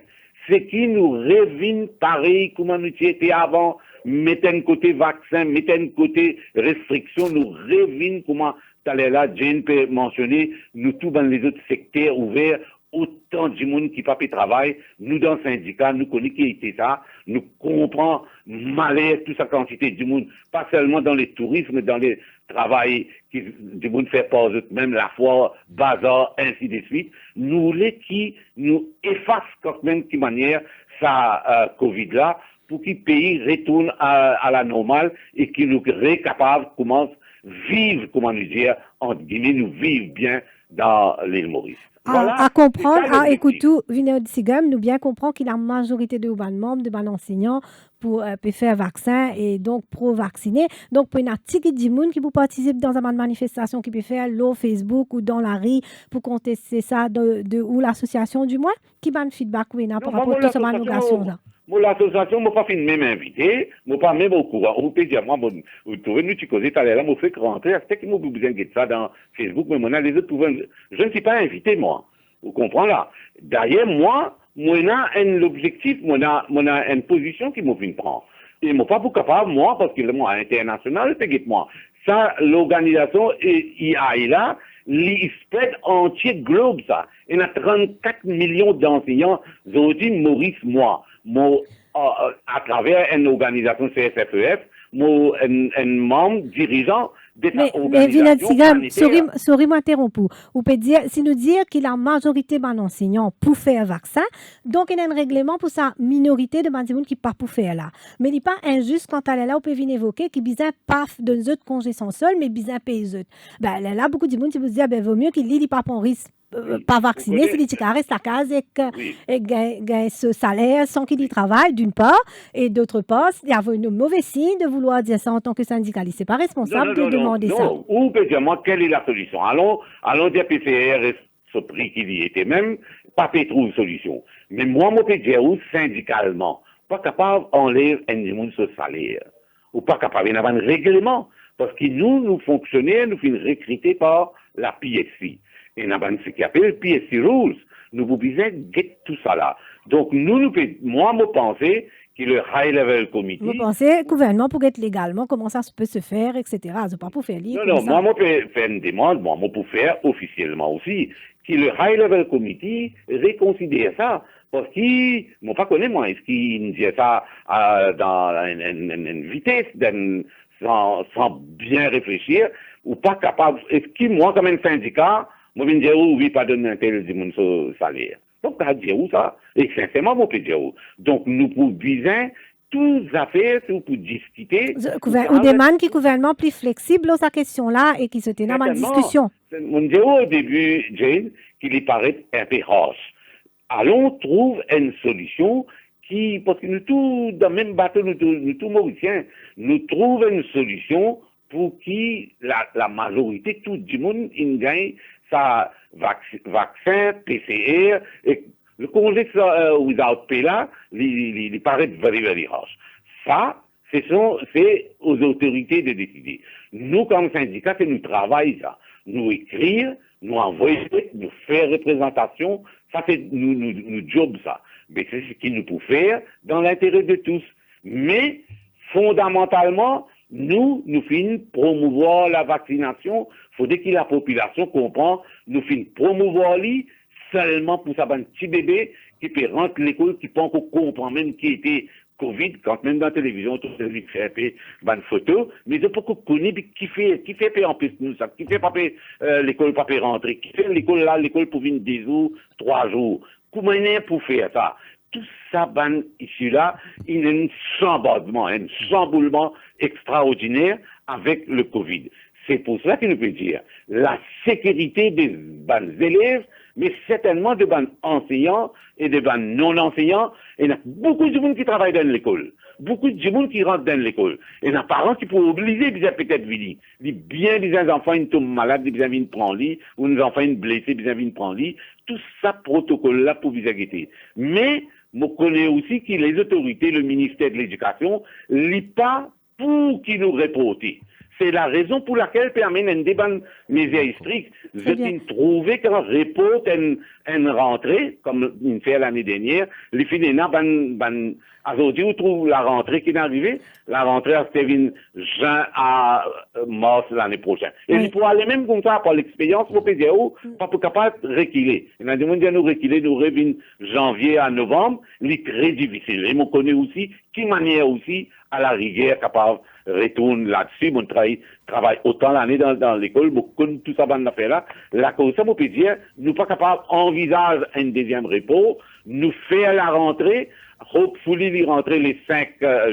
J: c'est qui nous revient pareil, comment nous étions avant, mettez un côté vaccin, mettez un côté restriction, nous revient comment t'allais là, Jane peut mentionner, nous tous dans les autres secteurs ouverts, autant de monde qui pas travail, nous dans le syndicat, nous connaissons qui était ça, nous comprenons malheur, toute sa quantité du monde, pas seulement dans les tourismes, mais dans les travail qui du monde fait pas même la foire, bazar, ainsi de suite. Nous voulons qui nous efface quand même de manière ça Covid là, pour que le pays retourne à la normale et qu'il nous est capable commence vivre, comment nous dire, entre guillemets, nous vivre bien dans l'île Maurice. Voilà,
B: à comprendre, écoutez, Vinod Sigam, nous bien comprendre qu'il y a la majorité de membres, de enseignants pour faire vaccin et donc pro-vacciner. Donc, pour une article du monde qui peut participer dans une manifestation qui peut faire l'eau Facebook ou dans la rue pour contester ça de ou l'association du moins, qui va un feedback oui, par rapport à toute cette manifestation là.
J: Moi, l'association, moi, pas fini même invité, moi, pas même au courant. Vous pouvez dire, moi, vous trouvez, nous, tu causais, t'allais là, moi, fait rentrer, c'est qu'il m'a besoin de ça dans Facebook, mais maintenant, les autres pouvaient, je ne suis pas invité, moi. Vous comprenez là? D'ailleurs, moi, l'objectif, moi, une position qui m'a fait prendre. Et moi, pas pour capable, moi, parce que moi, international, c'est moi. Ça, l'organisation, IA là, l'ISPED entier globe, ça. Il y a 34 millions d'enseignants, aujourd'hui, Maurice, moi, à travers une organisation CSFEF, un membre dirigeant de cette organisation.
B: Mais sorry m'interrompre. Vous pouvez dire, si nous dire qu'il y a la majorité d'enseignants pour faire vaccin, donc il y a un règlement pour sa minorité de gens qui pas pour faire là. Mais il n'est pas injuste quand elle est là, vous pouvez venir évoquer qui bizarre pas de autres congés sans sol, mais bizarre paye eux. Ben là, beaucoup de monde qui vous disent, vaut mieux qu'il lit pas prendre risque. Pas vacciné, c'est qu'il reste à casa et gagne ce salaire sans qu'il y travaille, d'une part, et d'autre part, il y a une mauvaise signe de vouloir dire ça en tant que syndicaliste. C'est pas responsable de demander ça.
J: Non, ou peut dire moi, quelle est la solution? Allons dire PCR, ce prix qu'il y était même, pas trouve solution. Mais moi, je peux dire, syndicalement, pas capable d'enlever un monde ce salaire. Ou pas capable, il y a un règlement. Parce que nous fonctionnaires, nous finissons recrutés par la PSC. Et nous avons ce qu'on appelle PSC Rules. Nous vous besoin de get tout ça là. Donc, moi, je pense que le High Level Committee...
B: Vous pensez, gouvernement, pour être légalement, comment ça peut se faire, etc. C'est pas pour faire lire.
J: Non, moi, je peux faire une demande, moi, je peux faire officiellement aussi, que le High Level Committee réconsidère ça. Parce qu'il, moi, pas connaît, moi, est-ce qu'il dit ça dans une vitesse, sans bien réfléchir, ou pas capable, est-ce que moi, comme un syndicat, moi, je vais dire, oui, pas donner un tel salaire. Donc, ça dire où ça? Et sincèrement, mon peut dire où. Donc, nous pouvons viser toutes affaires pour discuter.
B: Ou des man qui gouvernement plus flexible sur cette question-là et qui se tenaient en discussion.
J: On dit au début, Jane, qu'il y paraît un peu roche. Allons trouver une solution qui, parce que nous tous, dans le même bateau, nous tous Mauriciens, nous trouvons une solution pour qui la majorité, tout le monde, il gagne sa vaccin, PCR, et le congé without pay là, il paraît very, very harsh. Ça, c'est aux autorités de décider. Nous, comme syndicat, c'est nous travailler ça. Nous écrire, nous envoyer, nous faire représentation, ça c'est nous job ça. Mais c'est ce qu'il nous peut faire dans l'intérêt de tous. Mais, fondamentalement, nous finissons promouvoir la vaccination. Faudrait que la population comprenne, nous finissons promouvoir lui seulement pour ça, un petit bébé qui peut rentrer à l'école, qui peut encore comprendre même qui était Covid, quand même dans la télévision, tout celui qui fait une photo, mais de beaucoup connu qui fait en plus nous ça, qui fait pas l'école pas rentrer, qui fait l'école pour venir 10 jours, 3 jours. Comment est pour faire ça? Tout ça, ici là, il y a un chamboulement extraordinaire avec le Covid. C'est pour cela qu'il nous peut dire la sécurité des élèves, mais certainement des enseignants et des non-enseignants. Et il y a beaucoup de monde qui travaille dans l'école, beaucoup de monde qui rentre dans l'école. Et il y a des parents qui peuvent obliger, peut-être venir. Bien des enfants ils tombent malades, ils viennent prendre lit, ou des enfants ils blessés, ils viennent prendre lit. Tout ça protocole là pour vous guetter. Mais je connais aussi que les autorités, le ministère de l'Éducation, n'est pas pour qu'ils nous reportent. C'est la raison pour laquelle permet un débat mesures strictes. Je trouvé qu'un report une rentrée, comme il fait l'année dernière, les filles aujourd'hui, on trouve la rentrée qui est arrivée. La rentrée, c'était juin à mars l'année prochaine. Et il faut aller même comme ça, par l'expérience, pour dire, pas pour capable de reculer. Il y a des gens qui nous reculer, nous revenons janvier à novembre, c'est très difficile. Et on connaît aussi, qui manière aussi, à la rigueur, capable retourne là-dessus, mon travail autant l'année dans l'école, beaucoup tout ça dans l'affaire là. La cause ça, mon peut dire, nous pas capables envisager un deuxième repos, nous faire la rentrée, hopefully les rentrer les 5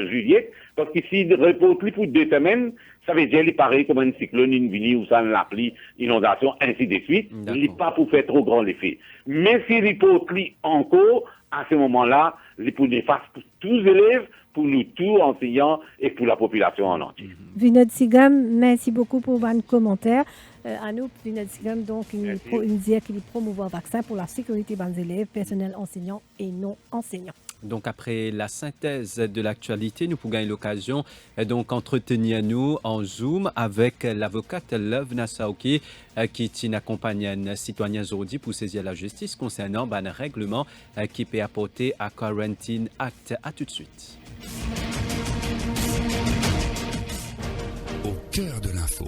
J: juillet, parce que s'il repose plus pour 2 semaines, ça veut dire, il paraît comme un cyclone, une vini ou ça, la pluie, inondation, ainsi de suite. Il n'est pas pour faire trop grand l'effet. Mais s'il repose plus encore, à ce moment-là, il pour néfaste pour tous les élèves, pour nous tous enseignants et pour la population en entier.
B: Vinod Sigam, merci beaucoup pour vos commentaires. Anouk Vinod Sigam, donc, il dit qu'il promouvoir le vaccin pour la sécurité des élèves, personnel enseignants et non enseignants.
A: Donc, après la synthèse de l'actualité, nous pouvons gagner l'occasion d'entretenir nous en Zoom avec l'avocate Love Nassauki qui accompagne un citoyen aujourd'hui pour saisir la justice concernant un règlement qui peut apporter à Quarantine Act. À tout de suite.
D: Au cœur de l'info.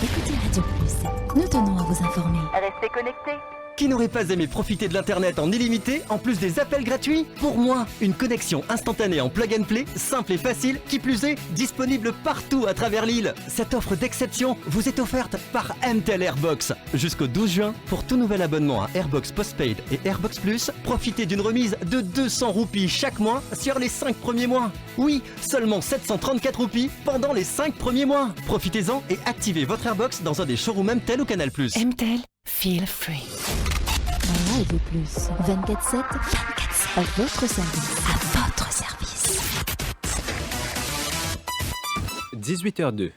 I: Écoutez Radio Plus, nous tenons à vous informer.
K: Restez connectés.
L: Qui n'aurait pas aimé profiter de l'Internet en illimité, en plus des appels gratuits? Pour moi, une connexion instantanée en plug and play, simple et facile, qui plus est, disponible partout à travers l'île. Cette offre d'exception vous est offerte par MTEL Airbox. Jusqu'au 12 juin, pour tout nouvel abonnement à Airbox Postpaid et Airbox Plus, profitez d'une remise de 200 roupies chaque mois sur les 5 premiers mois. Oui, seulement 734 roupies pendant les 5 premiers mois. Profitez-en et activez votre Airbox dans un des showrooms MTEL ou Canal+.
I: MTEL, feel free. Radio Plus, 24/7, à votre service. À votre service.
A: 18h02.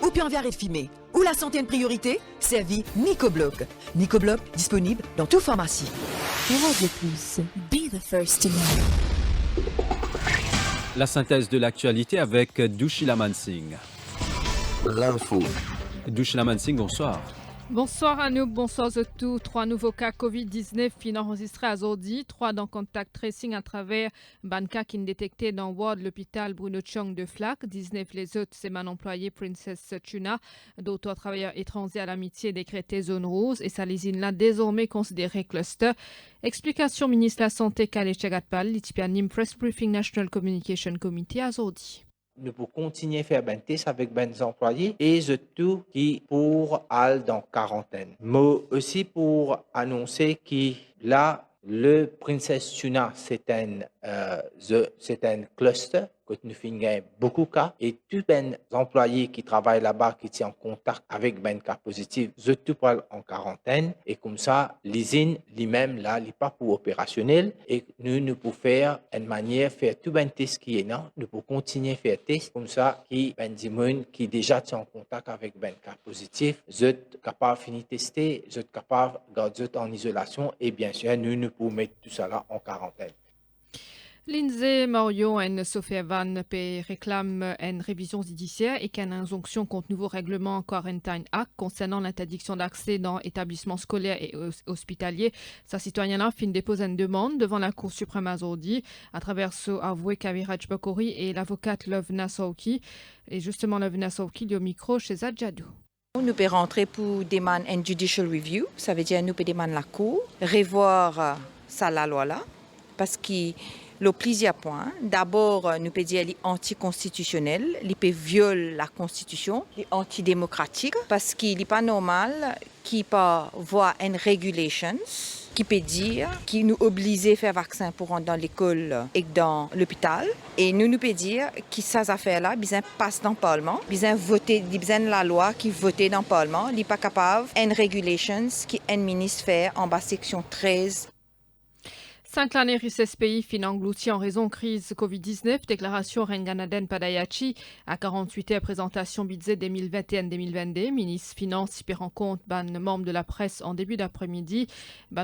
M: Ou puis envie de fumer, ou la santé une priorité, servi Nicobloc. Nicobloc disponible dans toute pharmacie.
I: Radio Plus, be the first to know.
A: La synthèse de l'actualité avec Douchila Mansingh.
D: L'info.
A: Douchila Mansingh, bonsoir.
N: Bonsoir Anouk, bonsoir à tous. 3 nouveaux cas COVID-19 enregistrés à aujourd'hui. 3 dans contact tracing à travers un cas qui est détecté dans Ward, l'hôpital Bruno Chong de Flac. 19 les autres, c'est mon employé Princess Tuna. D'autres travailleurs étrangers à l'amitié décrétés zone rose et sa lésine là désormais considérée cluster. Explication ministre de la Santé Kale Chagatpal, l'Itipianim Press Briefing National Communication Committee à aujourd'hui.
K: nous pouvons continuer à faire des tests avec des employés et tout qui pour aller dans quarantaine. Mais aussi pour annoncer que là, le Princess Tuna, c'est un cluster que nous faisons beaucoup de cas et tous les employés qui travaillent là-bas, qui sont en contact avec des cas positifs, tout en quarantaine et comme ça, l'usine lui-même là, n'est pas pour opérationnel et nous pouvons faire une manière, faire tout les tests qui est là, nous pouvons continuer à faire des tests comme ça, qui qui déjà sont en contact avec des cas positifs, sont capables de finir tester, sont capables de garder en isolation et bien sûr, nous pouvons mettre tout ça là en quarantaine.
N: Lindsay Mario et Sophie Evan réclament une révision judiciaire et qu'une injonction contre nouveau règlement Quarantine Act concernant l'interdiction d'accès dans établissements scolaires et hospitaliers. Sa citoyenne fin dépose une demande devant la Cour suprême aujourd'hui à travers ce avoué Kaviraj Bakori et l'avocate Lovna Sauki. Et justement, Lovna Sauki, au micro chez Zadjadou.
O: Nous pouvons rentrer pour demander une judicial review, ça veut dire nous pouvons demander la Cour, revoir ça la loi là, parce que le plusieurs points. D'abord, nous pouvons dire anticonstitutionnel, il peut violer la Constitution, antidémocratique, parce qu'il n'est pas normal qu'il peut voir une régulation qui peut dire qu'il nous oblige à faire vaccin pour rentrer dans l'école et dans l'hôpital. Et nous pouvons dire que ces affaires-là, besoin passe dans le Parlement, besoin voter, besoin la loi qui vote dans le Parlement, il n'est pas capable une régulation qui un ministre fait en bas section 13.
N: 5 l'année RISSPI fin englouti en raison de crise Covid-19, déclaration Renganaden Padayachi à 48 heures présentation budget 2021-2022, ministre Finance y rend compte membre de la presse en début d'après-midi,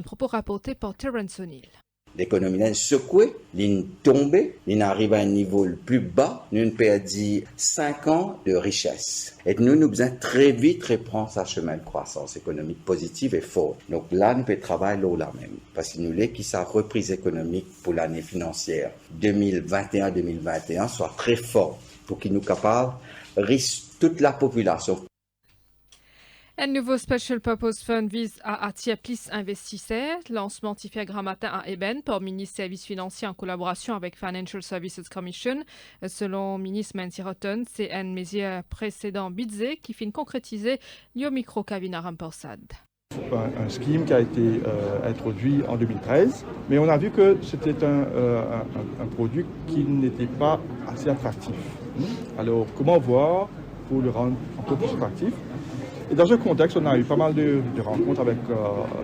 N: propos rapportés par Terence O'Neill.
P: L'économie est secouée, elle tombe, elle arrive à un niveau le plus bas, nous perdons 5 ans de richesse. Et nous devons très vite reprendre sa chemin de croissance économique positive et forte. Donc là, nous pouvons travailler là même. Parce que nous voulons que sa reprise économique pour l'année financière 2021-2021 soit très forte pour qu'il nous capable de risquer toute la population.
N: Un nouveau Special Purpose Fund vise à attirer plus d'investisseurs. Lancement fait grand matin à Eben par le ministre des Services financiers en collaboration avec Financial Services Commission. Selon le ministre Mansi Rotten, c'est un mesure précédent budget qui finit concrétiser le micro Kavina Rampersad.
Q: Un scheme qui a été introduit en 2013, mais on a vu que c'était un produit qui n'était pas assez attractif. Alors, comment voir pour le rendre encore plus attractif? Et dans ce contexte, on a eu pas mal de rencontres avec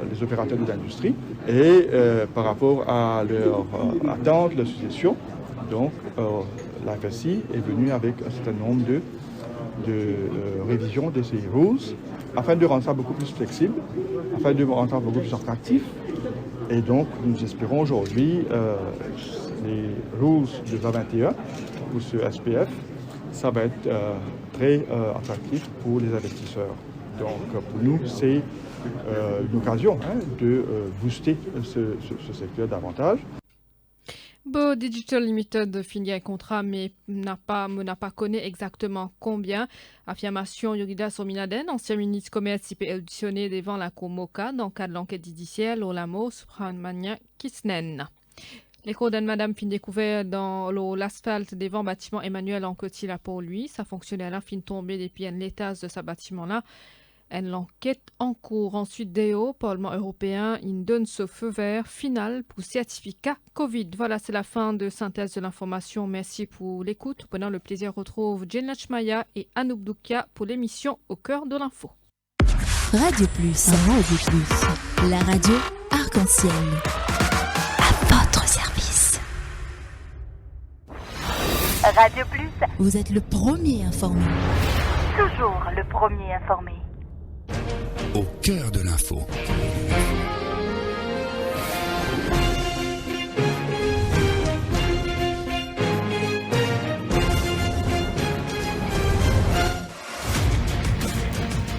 Q: les opérateurs de l'industrie et par rapport à leur attente, leur suggestion, donc la FSI est venue avec un certain nombre de révisions de ces rules afin de rendre ça beaucoup plus flexible, afin de rendre ça beaucoup plus attractif. Et donc, nous espérons aujourd'hui les rules de 2021 pour ce SPF, ça va être très attractif pour les investisseurs. Donc pour nous, c'est une occasion de booster ce secteur davantage.
N: Bo Digital Limited finit un contrat mais n'a pas connu exactement combien. Affirmation Yorida Sominaden, ancien ministre commerce, qui peut auditionner devant la Cour Moka dans le cadre de l'enquête judiciaire Lolamo Subramania Kisnen. Les cours madame fin découvert dans l'asphalte devant bâtiment Emmanuel Anquetil là pour lui. Sa fonctionnaire fin tombée depuis l'étage de ce bâtiment-là. L'enquête en cours. Ensuite, DEO, Parlement européen, il donne ce feu vert final pour certificat Covid. Voilà, c'est la fin de synthèse de l'information. Merci pour l'écoute. Pendant le plaisir, retrouve Jen Lachmaya et Anouk Doukia pour l'émission Au cœur de l'info.
I: Radio Plus, la radio arc-en-ciel. À votre service.
R: Radio Plus.
I: Vous êtes le premier informé.
R: Toujours le premier informé.
D: Au cœur de l'info.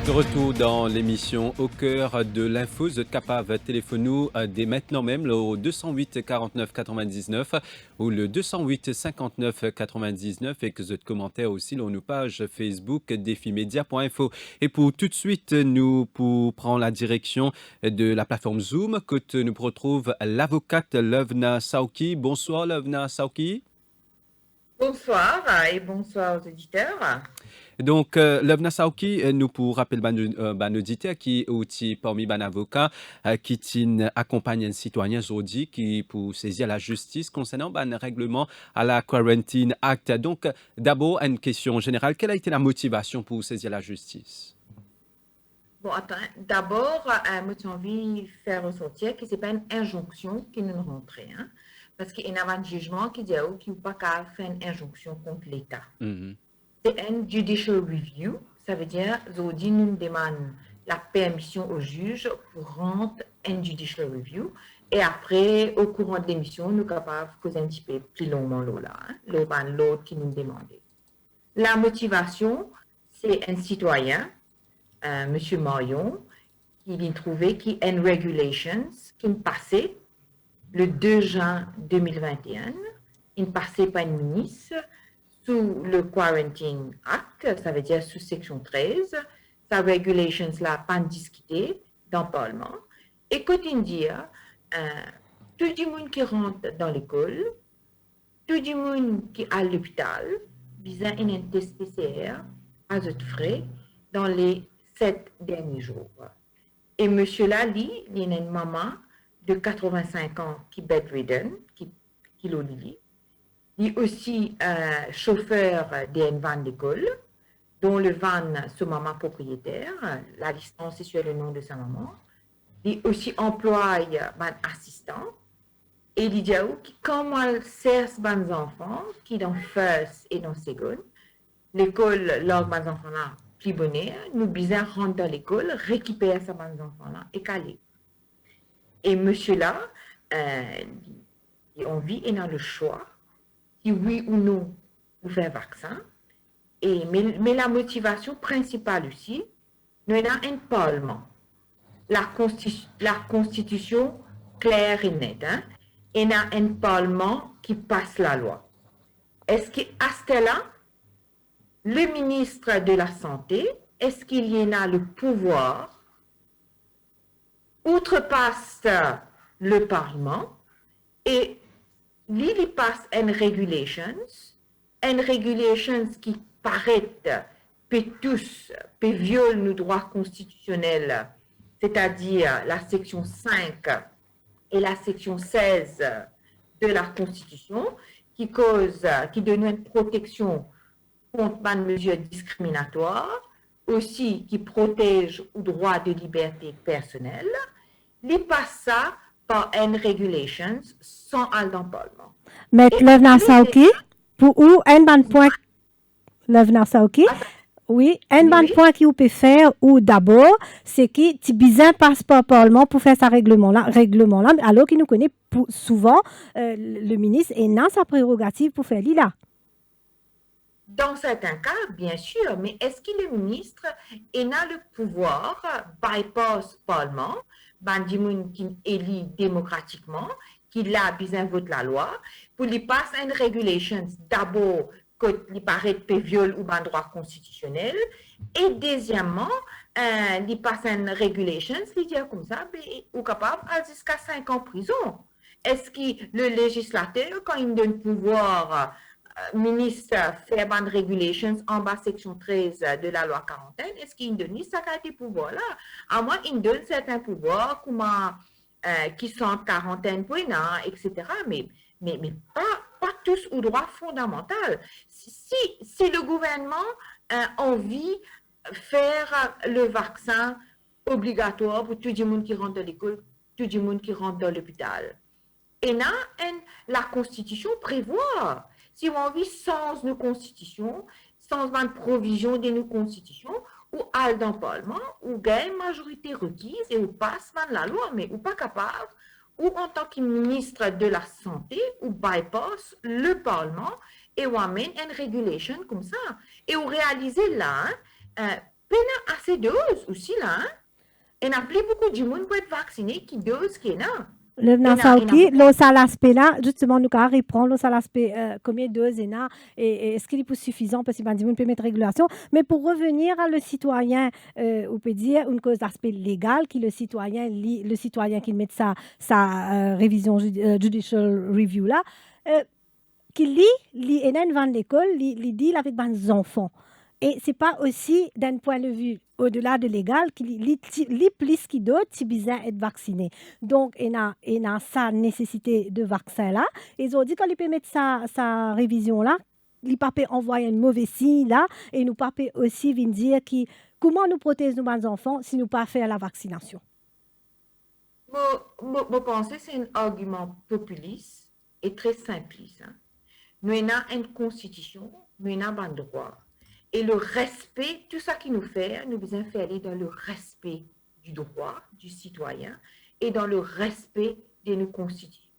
A: De retour dans l'émission Au cœur de l'info, vous êtes capable de téléphoner dès maintenant même au 208 49 99 ou le 208 59 99 et que vous êtes commentaire aussi sur nos pages Facebook défimedia.info. Et pour tout de suite, nous prendre la direction de la plateforme Zoom que nous retrouve l'avocate Lovna Sauki. Bonsoir Lovna Sauki.
S: Bonsoir et bonsoir aux auditeurs.
A: Donc, Levna Saouki, nous pour rappeler ban auditeur qui outil parmi ban avocat qui accompagne un citoyen aujourd'hui qui pour saisir la justice concernant ban règlement à la Quarantine Act. Donc, d'abord, une question générale. Quelle a été la motivation pour saisir la justice?
S: Bon, attends. D'abord, moi, j'ai envie de faire ressortir que ce n'est pas une injonction qui nous rentrait. Hein, parce qu'il y a un jugement qui dit qu'il n'y a pas qu'à faire une injonction contre l'État. C'est un judicial review. Ça veut dire aujourd'hui, nous demandons la permission au juge pour rendre un judicial review. Et après, au courant de l'émission, nous sommes capables de causer un petit peu plus longuement l'autre qui nous demandait. La motivation, c'est un citoyen, M. Marion, qui vient trouver qu'il y a une regulations qui est passée le 2 juin 2021, il est passé par une ministre sous le Quarantine Act, ça veut dire sous section 13, sa regulations là pas discutée dans le Parlement. Et quand il dit, tout le monde qui rentre dans l'école, tout le monde qui est à l'hôpital, besoin d'un test PCR à ce frais dans les 7 derniers jours. Et monsieur là, il y a une maman de 85 ans qui est bedridden, qui l'olit. Il est aussi chauffeur d'un van d'école, dont le van, c'est maman propriétaire. La licence est sur le nom de sa maman. Il est aussi employé un assistant. Et il dit que quand elle sert ses enfants, qui sont dans first et dans second, l'école, leurs enfants là, plus bonnet, nous besoin rentrer dans l'école, récupérer ces enfants là et caler. Et monsieur là, il a envie et a le choix, si oui ou non, vous faire vaccin. Mais la motivation principale aussi, nous avons un parlement. La constitution claire et nette. Hein, et nous avons un parlement qui passe la loi. Est-ce qu'à ce là, le ministre de la Santé, est-ce qu'il y en a le pouvoir outrepasse le Parlement et il passe une regulations qui paraît peut violer nos droits constitutionnels, c'est-à-dire la section 5 et la section 16 de la Constitution, qui donne une protection contre une mesure discriminatoire, aussi qui protège le droit de liberté personnelle, il passe ça par une regulations sans aller dans le Parlement.
B: Mais Levna Saouki, pour où un bon point, Levna Saouki, oui, un bon point qui peut faire ou d'abord, c'est que tu besoin passe par le Parlement pour faire ce règlement-là, alors qu'il nous connaît souvent, le ministre et n'a sa prérogative pour faire l'ILA.
S: Dans certains cas, bien sûr, mais est-ce que le ministre a le pouvoir, bypass le Parlement, qui est élu démocratiquement, qui a besoin de voter la loi, pour lui passer une regulations d'abord, qu'il paraît que viole ou un droit constitutionnel, et deuxièmement, il passe une regulations, il dit comme ça, ou capable jusqu'à 5 ans de prison. Est-ce que le législateur, quand il donne pouvoir, ministre fait une regulations en bas section 13 de la loi quarantaine, est-ce qu'il donne ça qualité pouvoir là? À moins il donne certains pouvoirs comme qui sont en quarantaine pour etc. Mais pas tous au droit fondamental. Si le gouvernement a envie de faire le vaccin obligatoire pour tout le monde qui rentre dans l'école, tout le monde qui rentre dans l'hôpital, et là, la Constitution prévoit, si on a envie sans nos constitutions, sans une provision de nos constitutions, ou aller dans le Parlement, ou gagne majorité requise et ou passe la loi, mais ou pas capable, ou en tant que ministre de la Santé, ou bypass le Parlement et ou amène une régulation comme ça. Et ou réaliser là, peine assez doses aussi là, et n'a plus beaucoup de monde pour être vacciné qui dose qui est là.
B: Levna Saouki, l'aspect là, justement, nous allons reprendre l'aspect combien de doses et est-ce qu'il est suffisant parce qu'on peut mettre régulation. Mais pour revenir à le citoyen, on peut dire une cause d'aspect légal qui le citoyen qui met sa révision judicial review là. qui lit dans l'école, il dit avec les enfants. Et c'est pas aussi d'un point de vue au-delà de légal qu'il lit plus qui d'autres si besoin être vacciné. Donc il y a sa nécessité de vaccin là. Ils ont dit qu'on peut mettre sa révision là, il pas peut envoyer un mauvais signe là et nous pas peut aussi venir dire comment nous protéger nos enfants si nous pas faire la vaccination.
S: Je pense que c'est un argument populiste et très simpliste. Hein. Nous avons une constitution, nous avons un droit. Et le respect, tout ça qui nous fait, nous devons faire aller dans le respect du droit du citoyen et dans le respect de nos constitutions.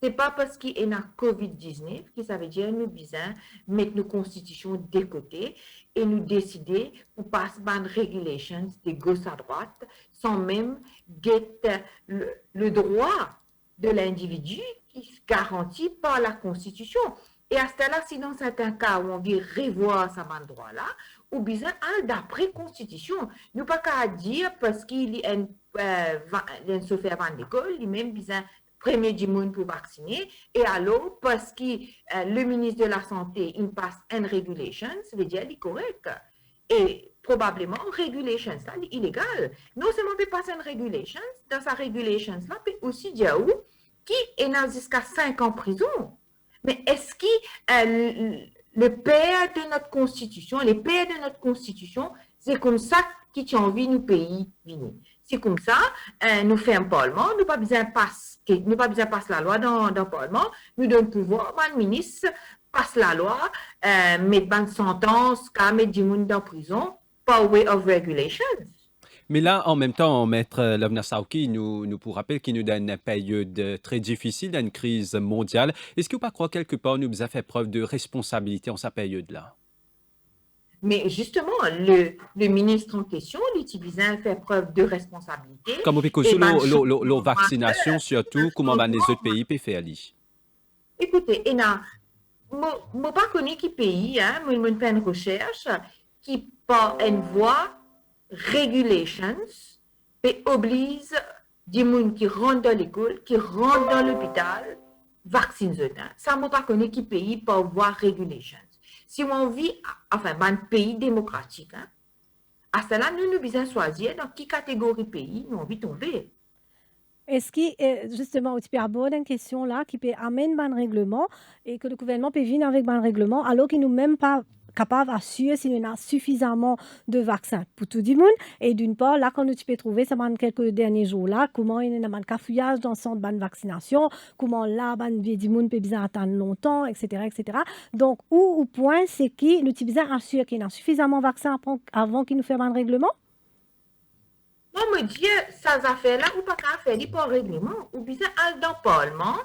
S: Ce n'est pas parce qu'il y a la COVID-19 que ça veut dire que nous devons mettre nos constitutions de côté et nous décider pour passer par regulations de gauche à droite sans même get le droit de l'individu qui est garanti par la Constitution. Et à ce là, si dans certains cas où on veut revoir ce droit-là, ou bien d'après Constitution, nous pas qu'à dire parce qu'il y a un chauffeur à l'école, il même besoin premier du monde pour vacciner, et alors parce que le ministre de la Santé il passe une regulation, ça veut dire qu'il est correct. Et probablement, regulation, ça est illégal. Non seulement peut passer une regulation, dans sa regulation, ça peut aussi dire qui est jusqu'à 5 ans en prison. Mais est-ce que le père de notre constitution, les pères de notre constitution, c'est comme ça qui ont envie de nous pays venir. C'est comme ça, nous faisons un parlement, nous pas besoin de passer la loi dans le parlement, nous donnons pouvoir, le ministre passe la loi, mettre une sentence, mettre du monde en prison, par way of regulations.
A: Mais là, en même temps, Maître Lovna Sauki nous pour rappeler qu'il nous donne une période très difficile, une crise mondiale. Est-ce que vous pas croire quelque part nous a fait preuve de responsabilité en sa période-là?
S: Mais justement, le ministre en question, il utilise faire preuve de responsabilité.
A: Comme on peut causer la vaccination, surtout, comment les autres pays peuvent faire?
S: Écoutez, je ne pas connu qui pays, je fais une recherche qui par une voie regulations et oblige des gens qui rentrent dans l'école, qui rentrent dans l'hôpital, vacciner. Ça ne pas connu qui pays par voie regulations. Si on vit, enfin, dans un pays démocratique, à cela, nous devons choisir dans quelle catégorie de pays nous envie de tomber.
B: Est-ce que, justement, tu peux aborder une question là qui peut amener un règlement et que le gouvernement peut venir avec un règlement alors qu'il n'est même pas capable d'assurer s'il y a suffisamment de vaccins pour tout le monde. Et d'une part, là, quand tu peux trouver, ça dans quelques derniers jours là, comment il y a un cafouillage dans le centre de vaccination, comment là, les gens peuvent bien attendre longtemps, etc., etc. Donc, au point, c'est que nous devons assurer qu'il y a suffisamment de vaccins avant qu'il nous fasse un règlement?
S: Moi, me dis, ces affaires-là, ou pas qu'à faire pour règlement, ou bien dans le Parlement,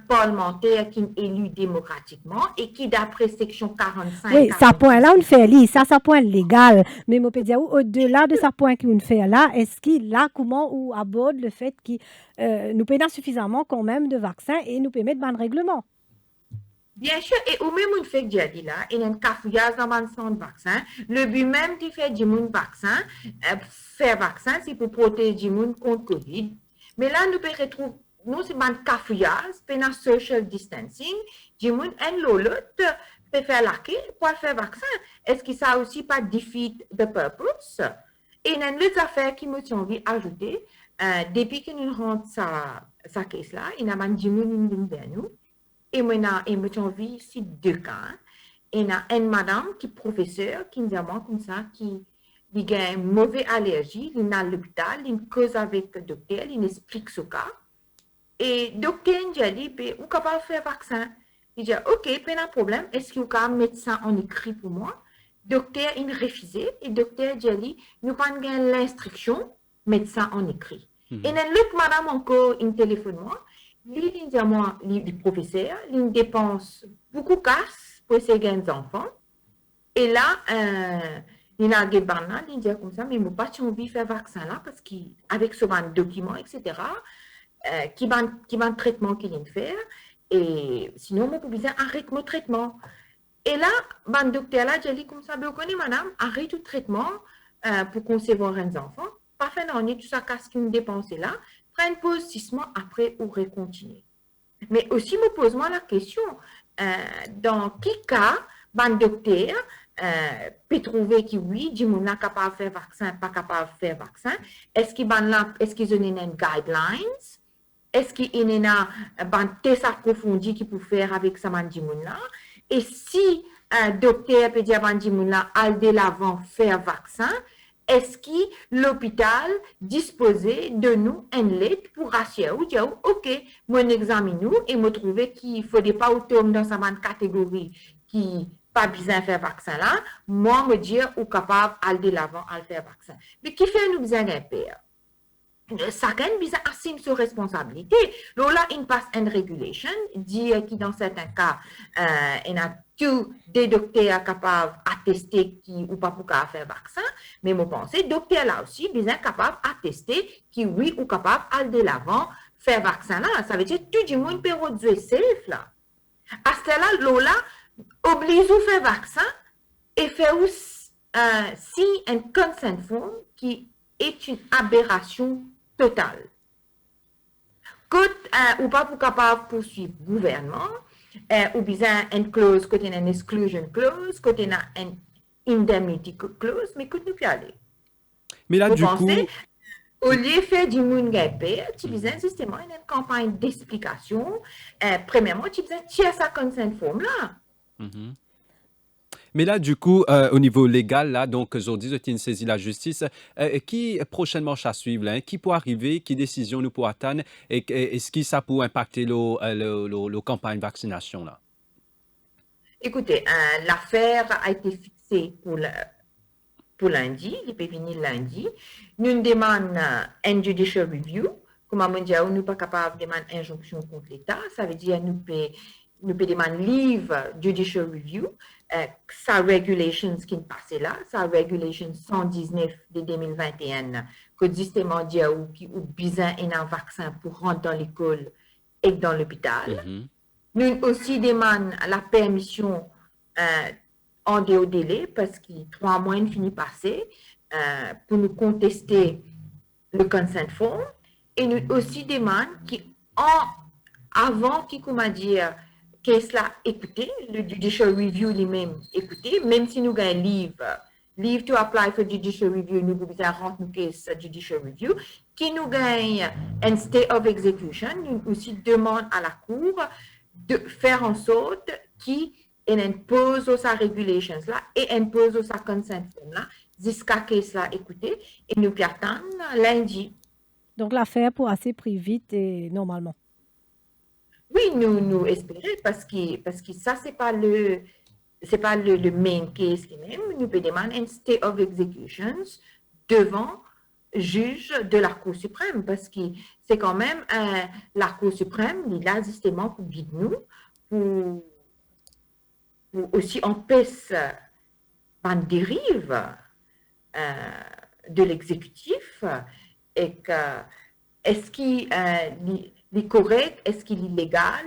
S: parlementaire qui est élu démocratiquement et qui, d'après section 45...
B: Oui, ça point-là, on fait là, ça point légal. Mais je peux dire, au-delà de ça point qu'on fait là, est-ce qu'il là, comment on aborde le fait que nous payons suffisamment quand même de vaccins et nous permettre un règlement?
S: Bien sûr, et ou même on fait que j'ai dit là, il y a un cafouillage dans le centre de vaccin. Le but même de faire du monde vaccin, faire vaccin, c'est pour protéger du monde contre Covid. Mais là, nous pouvons retrouver, nous, c'est un cafouillage, c'est un social distancing, du monde, et l'autre peut faire la queue pour faire vaccin. Est-ce que ça aussi pas defeat the purpose? Et il y a une autre affaire qui me tient envie d'ajouter, depuis que nous rentrons sa caisse là, il y a un du monde vers nous. Et moi, il me tient envie ici deux cas. Il y a une madame qui est professeure, qui nous dit comme ça, qui a une mauvaise allergie, il est à l'hôpital, il cause avec le docteur, il explique ce cas. Et le docteur a dit, vous êtes capable de faire vaccin. Il dit, ok, pas de problème, est-ce que vous pouvez mettre ça en écrit pour moi? Le docteur a refusé, et le docteur a dit, nous n'avons pas l'instruction, mettre ça en écrit. Et il y a l'autre madame encore, il téléphone moi, il dit à moi, le professeur, il dépense beaucoup de cash pour ses enfants. Et là, il a des banales, il dit comme ça, mais je n'ai pas envie de faire vaccin là, parce qu'avec ce document, etc., qui va un traitement qu'il vient de faire, et sinon, on peut bien arrêter mon traitement. Et là, le docteur là, j'ai dit comme ça, vous connaissez madame, arrête tout traitement pour concevoir un enfant, pas faire tout ça, qu'est-ce qu'il me dépense là, prends une pause 6 mois après ou recontinuer. Mais aussi, me pose-moi la question, dans quel cas, ban docteur peut trouver que oui, du monde est capable de faire vaccin, pas capable de faire vaccin. Est-ce qu'ils ont une guidelines? Est-ce qu'il y a un test approfondi qui peut faire avec ça, là? Et si un docteur peut dire là, aller de l'avant faire vaccin, est-ce que l'hôpital disposait de nous une lettre pour rassurer ou dire ok, mon examine nous et me trouver qu'il ne faudrait pas tomber dans cette catégorie qui pas besoin de faire vaccin là, moi me dire ou capable aller de l'avant à faire vaccin. Mais qui fait nous besoin d'un père? Chacun besoin assume ses responsabilités. Là, il passe une régulation, dit que dans certains cas, il y a tous des docteurs capables d'attester qui ou pas pour faire vaccin, mais je pense que les docteurs là aussi besoin capables d'attester qui oui ou capable d'aller de l'avant faire vaccin là. Ça veut dire que tout le monde peut produire safe là. À ce là, oblige à faire vaccin et faire si un consent form qui est une aberration totale. Ou pas pour capable poursuivre le gouvernement, ou bien une clause, côté une exclusion clause, côté une indemnity clause, mais que nous peut aller.
A: Mais là, du coup,
S: au lieu de faire du monde gapé, tu besoin justement une campagne d'explication. Premièrement, tu besoin tirer sa consent form là.
A: Mais là, du coup, au niveau légal, là, donc aujourd'hui, vous avez saisi la justice. Qui prochainement à suivre, là, qui peut arriver, qui décision nous pour attendre, et est-ce que ça peut impacter la campagne de vaccination là?
S: Écoutez, l'affaire a été fixée pour lundi, il peut venir lundi. Nous demandons un judicial review. Comme on dit, nous ne sommes pas capables de demander une injonction contre l'État. Ça veut dire que nous pouvons demander leave judicial review. Sa regulations qui passait là, sa regulation 119 de 2021, que justement dit ou besoin d'un vaccin pour rentrer dans l'école et dans l'hôpital. Nous aussi demandons la permission en délai parce que 3 mois finit passer pour nous contester le consent form. Et nous aussi demandons avant qu'il comment dire que cela écoutez, le judicial review lui-même écoutez, même si nous gagnons leave to apply for judicial review, nous pouvons rentrer nos cases judicial review, qui nous gagne un stay of execution, nous aussi demandons à la Cour de faire en sorte qu'il impose sa regulations là et impose sa consent form là, jusqu'à que cela écoutez, et nous attendons lundi.
B: Donc l'affaire pour assez pris vite et normalement.
S: Oui, nous espérons parce que ça c'est pas le main case lui-même. Nous pouvons demander un stay of executions devant juge de la Cour suprême parce que c'est quand même la Cour suprême il est là justement pour guider nous, pour aussi empêcher une dérive de l'exécutif et que est-ce qu'il est correct, est-ce qu'il est légal,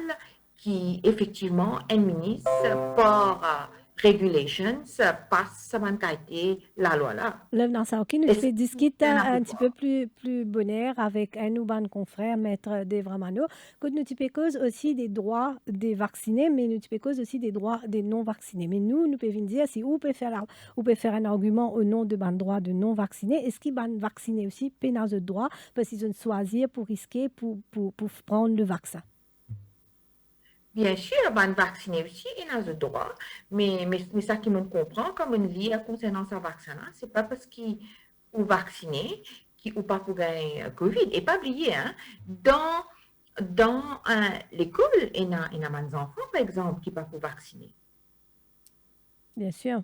S: qui effectivement un ministre par regulations passe sa qualité la loi là.
B: Dans ça, ok, nous fait discuter un petit peu plus bonheur avec un ou ban confrère, maître Devramano, que nous cause aussi des droits des vaccinés, mais nous cause aussi des droits des non vaccinés. Mais nous pouvons dire si on peut faire un argument au nom de ban droit de non vaccinés, est-ce qu'ils ban vaccinés aussi pénal de droit parce qu'ils ont choisi pour risquer pour prendre le vaccin.
S: Bien sûr, les vaccinés aussi, ils ont le droit, mais ça qui me comprend, comme on lit concernant ce vaccin, ce n'est pas parce qu'ils sont vaccinés qu'ils n'ont pas pour gagner Covid. Et pas oublier, hein, dans l'école, il y a des enfants, par exemple, qui ne sont pas pour vacciner.
B: Bien sûr.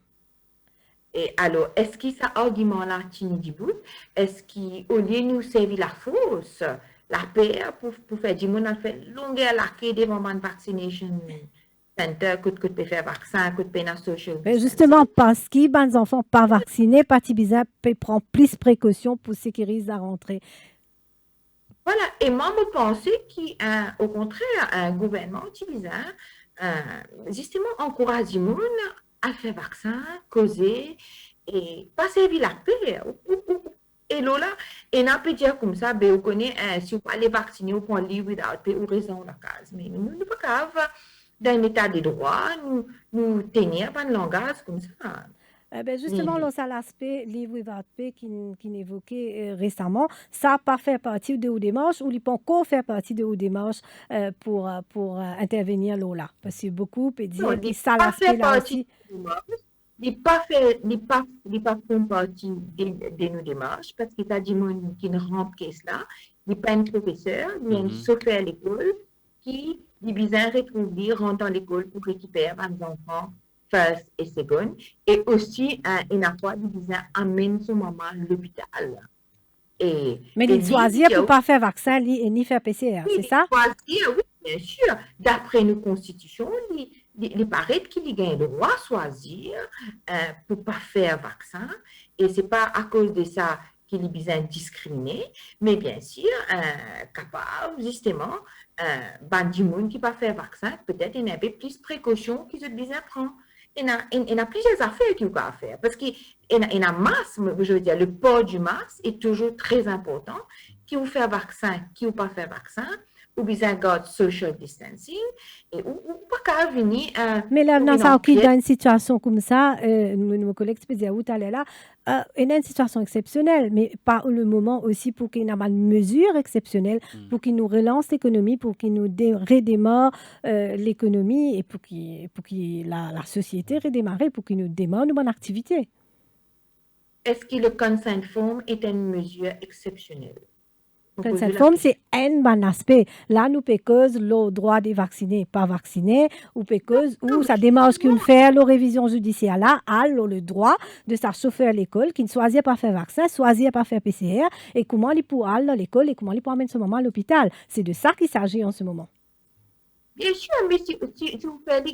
S: Et alors, est-ce que cet argument-là, tient du bout? Est-ce qu'au lieu de nous servir la force, la paix pour faire du monde, on fait longueur la quai devant un vaccination center, que peut faire vaccin, que peut faire social.
B: Mais justement, parce que les enfants pas vaccinés, parti bizarre, prend plus de précautions pour sécuriser la rentrée.
S: Voilà, et moi, je pense qu'au contraire, un gouvernement bizarre, justement, encourage du monde à faire vaccin, causer, et pas servir la paix. Et là, et on peut dire comme ça, on connaît, si vous allez vacciner, vous pouvez live without pay ou raison la case. Mais nous ne pouvons pas d'un état de droit, nous tenir par un langage comme ça.
B: Justement, là, ça l'aspect Live Without Pay qui évoqué récemment, ça n'a pas fait partie de vos démarches ou il peut encore faire partie de vos démarches pour intervenir là. Parce que beaucoup peuvent dire que ça l'aspect là aussi.
S: Il n'est pas fait partie de nos démarches parce qu'il y a des gens qui ne rentrent que cela. Il n'est pas un professeur, il y a un secret à l'école qui dit bien retrouver, rentre dans l'école pour récupérer les enfants first et second. Et aussi, il n'a pas dit bien amène son maman à l'hôpital.
B: Mais il choisit pour ne pas faire vaccin ni faire PCR, c'est ça?
S: Oui, bien sûr. D'après nos constitutions, il paraît qu'il a le droit de choisir pour ne pas faire vaccin. Et ce n'est pas à cause de ça qu'il est bien discriminé, mais bien sûr, capable, justement, des gens qui ne pas faire vaccin, peut-être il y a un peu plus de précautions qu'ils ont besoin de prendre. Il y a plusieurs affaires qu'il faut faire. Parce qu'il y a masse, je veux dire, le port du masque est toujours très important. Qui vous fait vaccin, qui vous pas faire vaccin, ou besoin de social distancing, et ou pas qu'à venir.
B: Mais là, dans une situation comme ça, mon collègue spécial où tu là, il y a une situation exceptionnelle, mais pas le moment aussi pour qu'il y ait une mesure exceptionnelle, pour qu'il nous relance l'économie, pour qu'il nous redémarre l'économie et pour que la société redémarre, pour qu'il nous démarre une bonne activité.
S: Est-ce que le consent form est une mesure exceptionnelle?
B: Consent form, c'est un bon aspect. Là, nous pécose le droit des vaccinés, pas vaccinés, ou pécose, ou ça démarche qu'une fait, la révision judiciaire là, a le droit de sa chauffeur à l'école, qui ne choisit pas faire vaccin, choisit pas faire PCR, et comment il peut aller à l'école et comment il peut amener ce moment à l'hôpital. C'est de ça qu'il s'agit en ce moment.
S: Bien sûr, mais si vous faites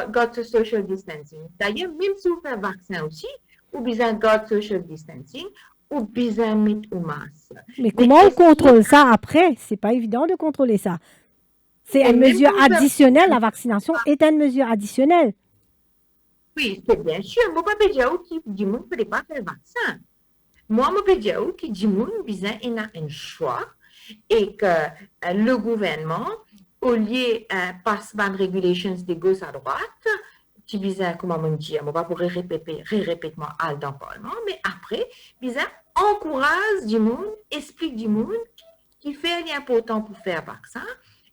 S: God social distancing, d'ailleurs, même si vous faites vaccin aussi, ou besoin God social distancing, ou besoin de mettre au masque.
B: Mais comment on contrôle ça après? C'est pas évident de contrôler ça. C'est une mesure additionnelle. La vaccination est une mesure additionnelle.
S: Oui, c'est bien sûr. Moi, je peux dire qui dit qu'on ne peut pas faire vaccin. Moi, je peux dire qui dit qu'on besoin un choix et que le gouvernement, au lieu de passer par les regulations de gauche à droite, qui besoin, comment on dit, on va pouvoir répéter moi dans le Parlement, mais après, besoin encourage du monde, explique du monde qui fait l'important pour faire vaccin.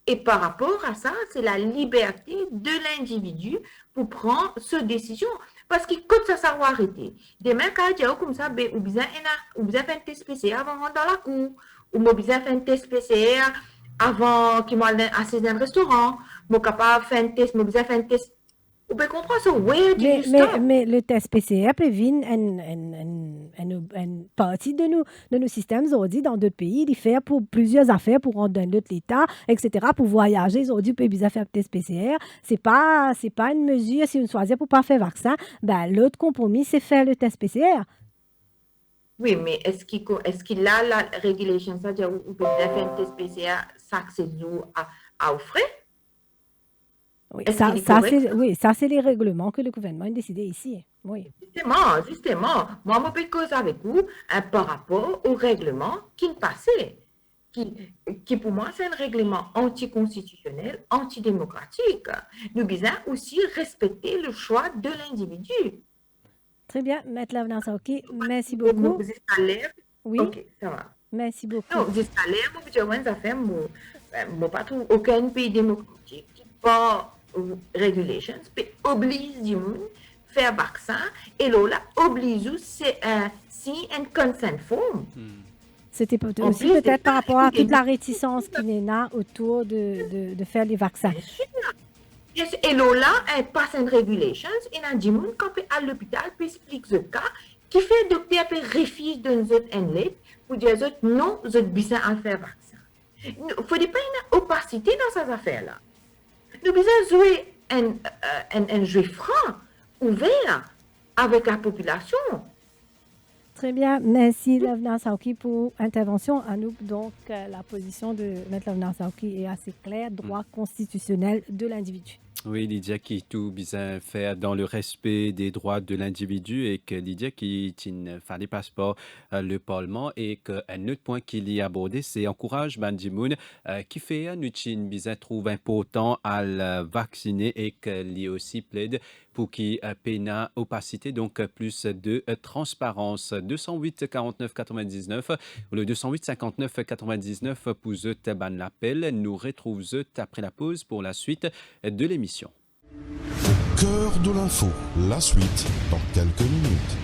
S: Et par rapport à ça, c'est la liberté de l'individu pour prendre cette décision. Parce que quand ça va arrêter, demain, quand il y a comme ça, ou besoin faire un test PCR avant de rentrer dans la cour, ou besoin faire un test PCR avant qu'il m'aille à un restaurant, ou capable faire un test, besoin faire un test. On peut comprendre ça.
B: Mais le test PCR peut venir une partie de nos systèmes aujourd'hui dans d'autres pays. Il fait pour plusieurs affaires pour rendre dans d'autres États, etc. Pour voyager, aujourd'hui, peut bien faire le test PCR. C'est pas une mesure, si on choisit pour pas faire vaccin, l'autre compromis, c'est faire le test PCR.
S: Oui, mais est-ce qu'il a la régulation, c'est-à-dire on peut bien faire un test PCR, ça c'est nous à offrir?
B: Oui, ça c'est les règlements que le gouvernement a décidé ici. Oui.
S: Justement. Moi, je peux causer avec vous par rapport au règlement qui est passé, qui pour moi, c'est un règlement anticonstitutionnel, antidémocratique. Nous devons aussi respecter le choix de l'individu.
B: Très bien, Maître Lavna Saoki, merci beaucoup. Oui.
S: Ok, ça va.
B: Merci beaucoup.
S: Non, jusqu'à l'air, moi, je pas trouvé aucun pays démocratique qui pas regulations, puis oblige du monde faire vaccin, et là, oblige c'est si un consent form.
B: C'était aussi peut-être par rapport à toute la réticence qu'il y a autour de faire les vaccins.
S: Et là, elle passe une régulation, et il y a du monde quand à l'hôpital, puis explique ce cas, qui fait le docteur peut refuser de nous une lettre pour dire non, vous êtes besoin de faire vaccin. Il ne faut pas une opacité dans ces affaires-là. Nous devons jouer un jeu franc, ouvert, avec la population.
B: Très bien. Merci, Lavna Saoki, pour l'intervention. À nous, donc, la position de Maître Lavna Saoki est assez claire. Droit constitutionnel de l'individu.
A: Oui, Lydia qui tout bien faire dans le respect des droits de l'individu et que Lydia qui ne fallait pas le Parlement et qu'un autre point qu'il y a abordé, c'est encourage Bandimoun qui fait un utile bien trouve important à le vacciner et qu'il aussi plaide pour qui péna opacité, donc plus de transparence. 208 49 99 ou le 208 59 99 pour ban l'appel. Nous retrouvons après la pause pour la suite de l'émission.
D: Au cœur de l'info, la suite dans quelques minutes.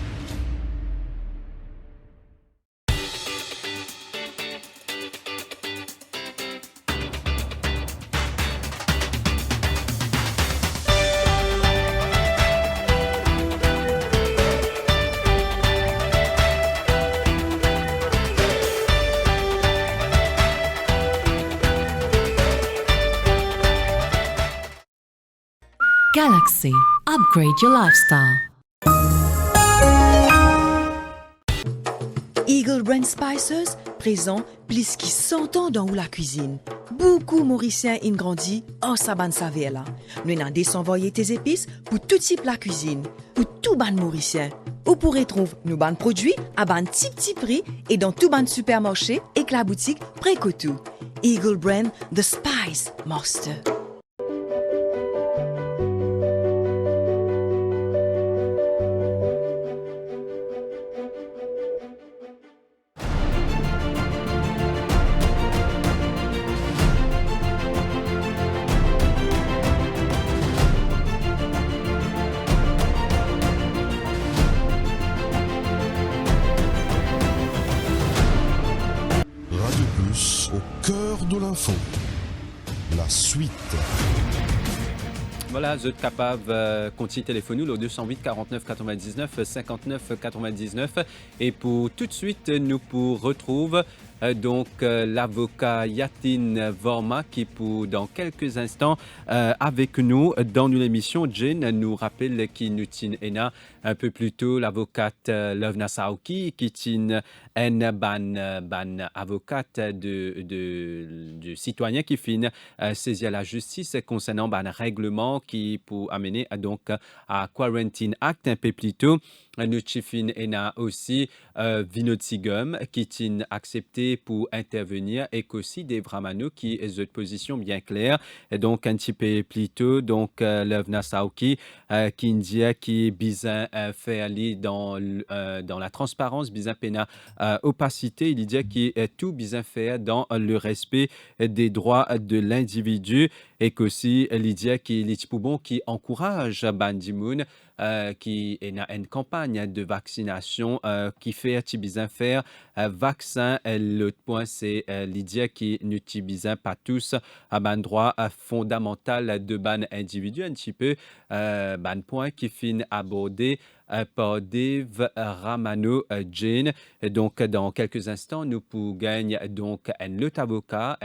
T: Galaxy. Upgrade your lifestyle.
M: Eagle Brand Spices présent plus qui 100 ans dans la cuisine. Beaucoup Mauriciens ont grandi en saban saveur là. Nous avons désenvoyé tes épices pour tout type la cuisine, pour tout ban Mauricien. Vous pourrez trouver nos ban produits à ban petit prix et dans tout ban supermarché et que la boutique Précotou. Eagle Brand The Spice Master.
D: La suite.
A: Voilà, vous êtes capable de continuer téléphoner au 208 49 99 59 99 et pour tout de suite nous pour retrouve l'avocat Yatin Vorma qui pour dans quelques instants avec nous dans l'émission. Jane nous rappelle qui nous tient un peu plus tôt l'avocate Lovna Saouki qui tient une ban avocate de citoyen qui finit saisir la justice concernant un règlement qui pour amener à Quarantine Act un peu plus tôt. Nous avons aussi Vinod Sigum qui a accepté pour intervenir et aussi Dave Ramano qui est une position bien claire. Et donc, un petit peu plus tôt, Lovna Saouki qui dit qui bizarre fait aller dans la transparence, bizarre pena opacité. Il dit qui est tout bizarre fait dans le respect des droits de l'individu et qu'aussi il dit qui encourage Bandimoun qui est une campagne de vaccination qui fait bien faire vaccin. L'autre point, c'est l'idée qui n'utilise pas tous un droit fondamental de ban individu, un petit peu ban point qui finit abordé par Dave Ramano Jane. Donc, dans quelques instants, nous pouvons gagner un autre avocat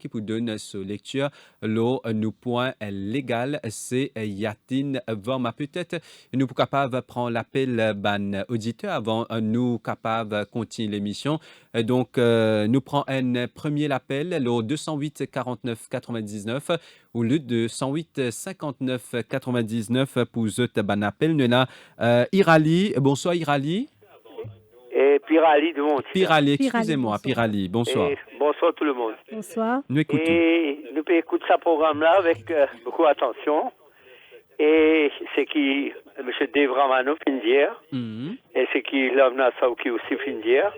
A: qui vous donne sa lecture. Nous point légal, c'est Yatin Vorma. Peut-être nous sommes capables de prendre l'appel ban auditeur avant nous capables de continuer l'émission. Donc, nous prenons un premier appel, le 208 49 99 ou le 208 59 99 pour ce ban appel. Nous avons Irali. Bonsoir Irali.
U: Et Pirali de Montier.
A: Pirali, excusez-moi, Pirali. Bonsoir.
U: Et bonsoir tout le monde.
B: Bonsoir.
A: Nous écoutons.
U: Et nous pouvons écouter ce programme-là avec beaucoup d'attention. Et c'est qui M. Dave Ramano fin d'hier. Et c'est qui Lovna Saouki aussi fin d'hier.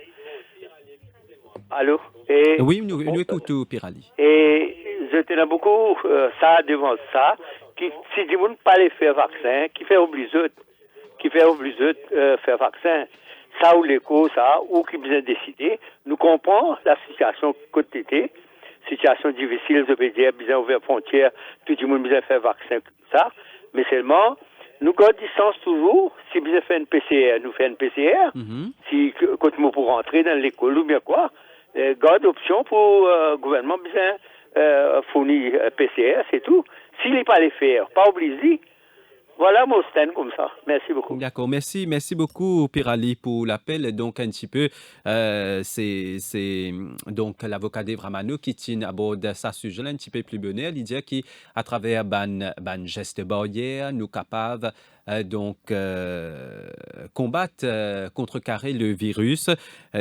U: Allô? Et,
A: oui, nous écoutons Pirali.
U: Et je tenais beaucoup ça devant ça. Qui, si du monde pas les faire vaccin, qui fait obligé faire vaccin. Ça ou l'écho, ça, ou qui besoin décider, nous comprenons la situation côté, situation difficile, je veux dire, besoin ouvrir frontières, tout le monde besoin faire vaccin, ça, mais seulement, nous gardons distance toujours, si besoin faire une PCR, nous faisons une PCR, si, quand nous pour rentrer dans l'école ou bien quoi, garde option pour le gouvernement besoin fournir PCR, c'est tout. S'il n'est pas les faire, pas obligé, Voilà mon stand comme ça. Merci beaucoup.
A: D'accord, merci beaucoup Pirali pour l'appel. Donc un petit peu, c'est donc l'avocat d'Evra Mano qui tient à bord de ce sujet-là un petit peu plus bonheur. Il dit qu'à travers ban geste barrière, nous capables combattre, contrecarrer le virus.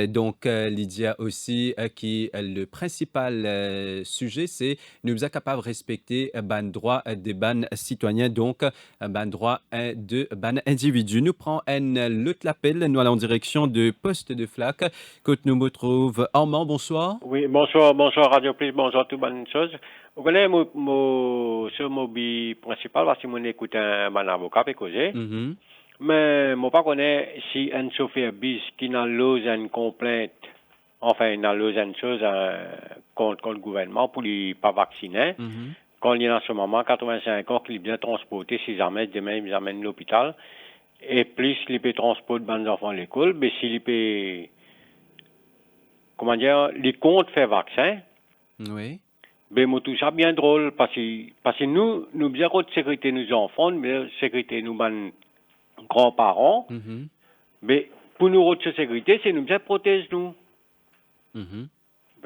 A: Donc Lydia aussi qui le principal sujet, c'est nous sommes capables de respecter ban droit des ban citoyens, donc ban droit de ban individu. Nous prenons l'autre appel, nous allons en direction de poste de FLAC, que nous me trouve Armand, bonsoir.
C: Oui, bonsoir Radio Plus, bonjour tout bonne chose. Vous connaissez sur mon but principal, parce que je écoute un avocat pour causer. Mais je ne connais pas si un chauffeur bis qui n'a une complainte, enfin, il n'a une chose contre le gouvernement pour ne pas vacciner. Quand il y a en ce moment 85 ans qu'il est bien transporté, s'ils amènent, demain ils amènent l'hôpital. Et plus il peut transporter les enfants à l'école, mais s'il peut, comment dire, il compte faire vaccin.
A: Oui.
C: Ben, moi, tout ça bien drôle, parce que nous bien de sécurité nos enfants, de sécurité nos grands-parents. Mais pour nous, de sécurité, c'est nous bien protéger nous.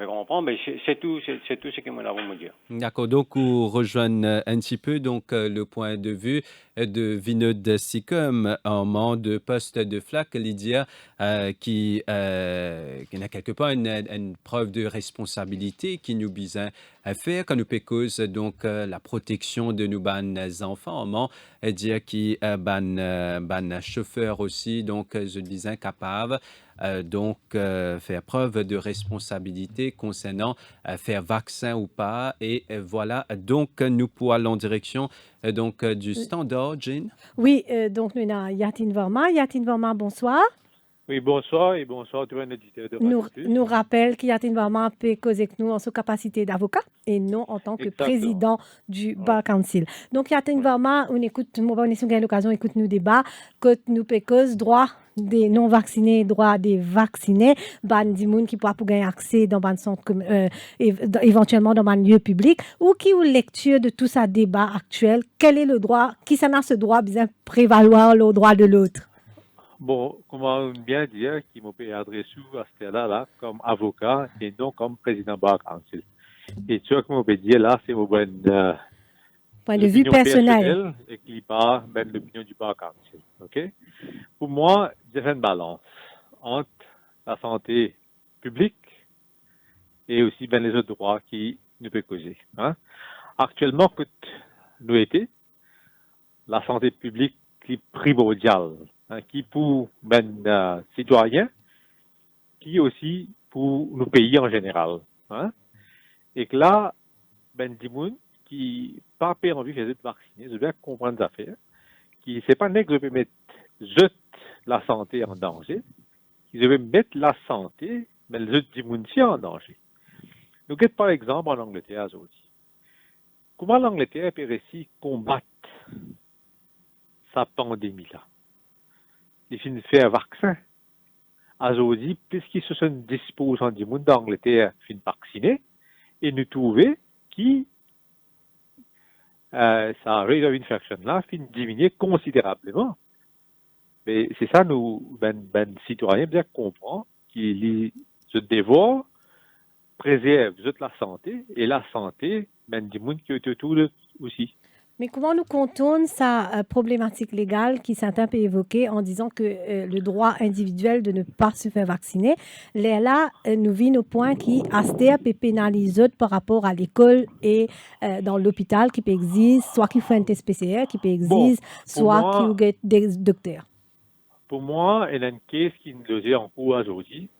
C: On comprend, mais c'est tout ce que je vais vous dire.
A: D'accord, donc on rejoint un petit peu le point de vue de Vinod Sikkim, en membre de poste de FLAC, Lydia, qui n'a quelque part une preuve de responsabilité qui nous vise à faire quand nous pécose la protection de nos enfants, dire qui ban chauffeur aussi, donc je disais capable. Faire preuve de responsabilité concernant faire vaccin ou pas. Et voilà, donc nous pour aller en direction du standard, Jean.
B: Oui, donc nous avons Yatin Verma. Yatin Verma, bonsoir.
V: Oui, bonsoir et bonsoir tout un auditeur de Radio Plus.
B: Nous rappelle que Yatin Verma peut causer avec nous en sa capacité d'avocat et non en tant que président du Bar Council. Donc Yatin Verma, on écoute, on a l'occasion d'écouter nos débats, que nous peut cause droit des non-vaccinés, droit des vaccinés, ban di moun qui pourra pour gagner accès dans un centre éventuellement dans un lieu public, ou qui ou lecture de tout ce débat actuel, quel est le droit, qui s'en a ce droit bien prévaloir le droit de l'autre?
V: Bon, comment bien dire qu'il m'a pu adresser à ce là comme avocat et non comme président Bar Council. Et ce que m'a pu dire là, c'est mon point
B: de vue personnel
V: et qui part de l'opinion du Bar Council. OK? Pour moi, j'ai fait une balance entre la santé publique et aussi les autres droits qui nous peuvent causer. Actuellement, que nous était, la santé publique qui est primordiale, qui pour citoyens, qui aussi pour nos pays en général. Et que là, des gens qui pas envie de se vacciner, je vais comprendre des affaires, qui c'est pas que je peux mettre la santé en danger, ils devaient mettre la santé, mais les autres gens en danger. Nous regardons par exemple en Angleterre aujourd'hui. Comment l'Angleterre peut réussir à combattre sa pandémie-là? Il finit de faire un vaccin. Aujourd'hui, puisqu'ils se sont 10% du monde d'Angleterre finit vacciner, et nous trouvons qui sa rate of infection là finit diminuer considérablement. Mais c'est ça, nous, citoyens, bien comprendre qu'ils se dévorent, préservent la santé, et la santé, du monde qui est autour aussi.
B: Mais comment nous contourne sa problématique légale qui certains peuvent évoquer en disant que le droit individuel de ne pas se faire vacciner, là, nous vit nos points qui, ASTER, peut pénaliser par rapport à l'école et dans l'hôpital qui peut exister, soit qui fait un test PCR qui peut exister, soit qui ont des docteurs.
V: Pour moi, il y a une case qui nous est en cours aujourd'hui.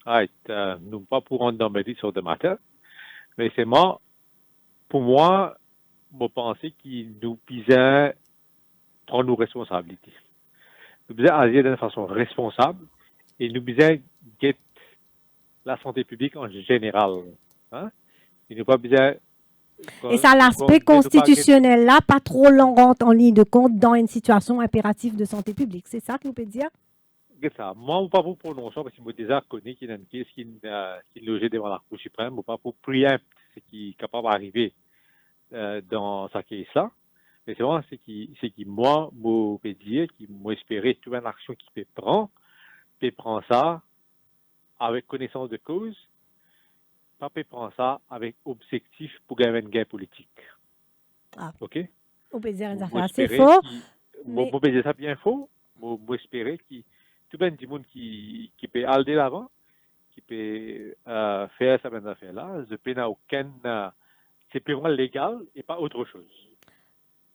V: Nous pas pour rentrer dans le sur de matin, mais c'est moi, pour moi, je pense qu'il nous pisait prendre nos responsabilités. Nous devons agir d'une façon responsable et nous devons get la santé publique en général. Il n'y a pas besoin.
B: Et ça, l'aspect constitutionnel là, pas trop long rentre en ligne de compte dans une situation impérative de santé publique. C'est ça que vous pouvez dire?
V: C'est ça. Moi, je ne vais pas vous prononcer parce que je déjà connais qu'il y a une case qui est logée devant la Cour suprême. Je ne vais pas pour prier ce qui est capable d'arriver dans sa case là. Mais c'est vraiment moi, peux dire, qui m'a espéré toute une action qui peut prendre ça avec connaissance de cause, pas peut prendre ça avec objectif pour gagner un gain politique.
B: Ah.
V: OK?
B: On peut dire une affaire
V: Moi,
B: assez
V: espérer
B: fort.
V: Moi, peut dire ça bien faux. Moi, espérer que tout le monde qui peut aller de l'avant, qui peut faire cette affaire-là, je peux n'a aucun... c'est purement légal et pas autre chose.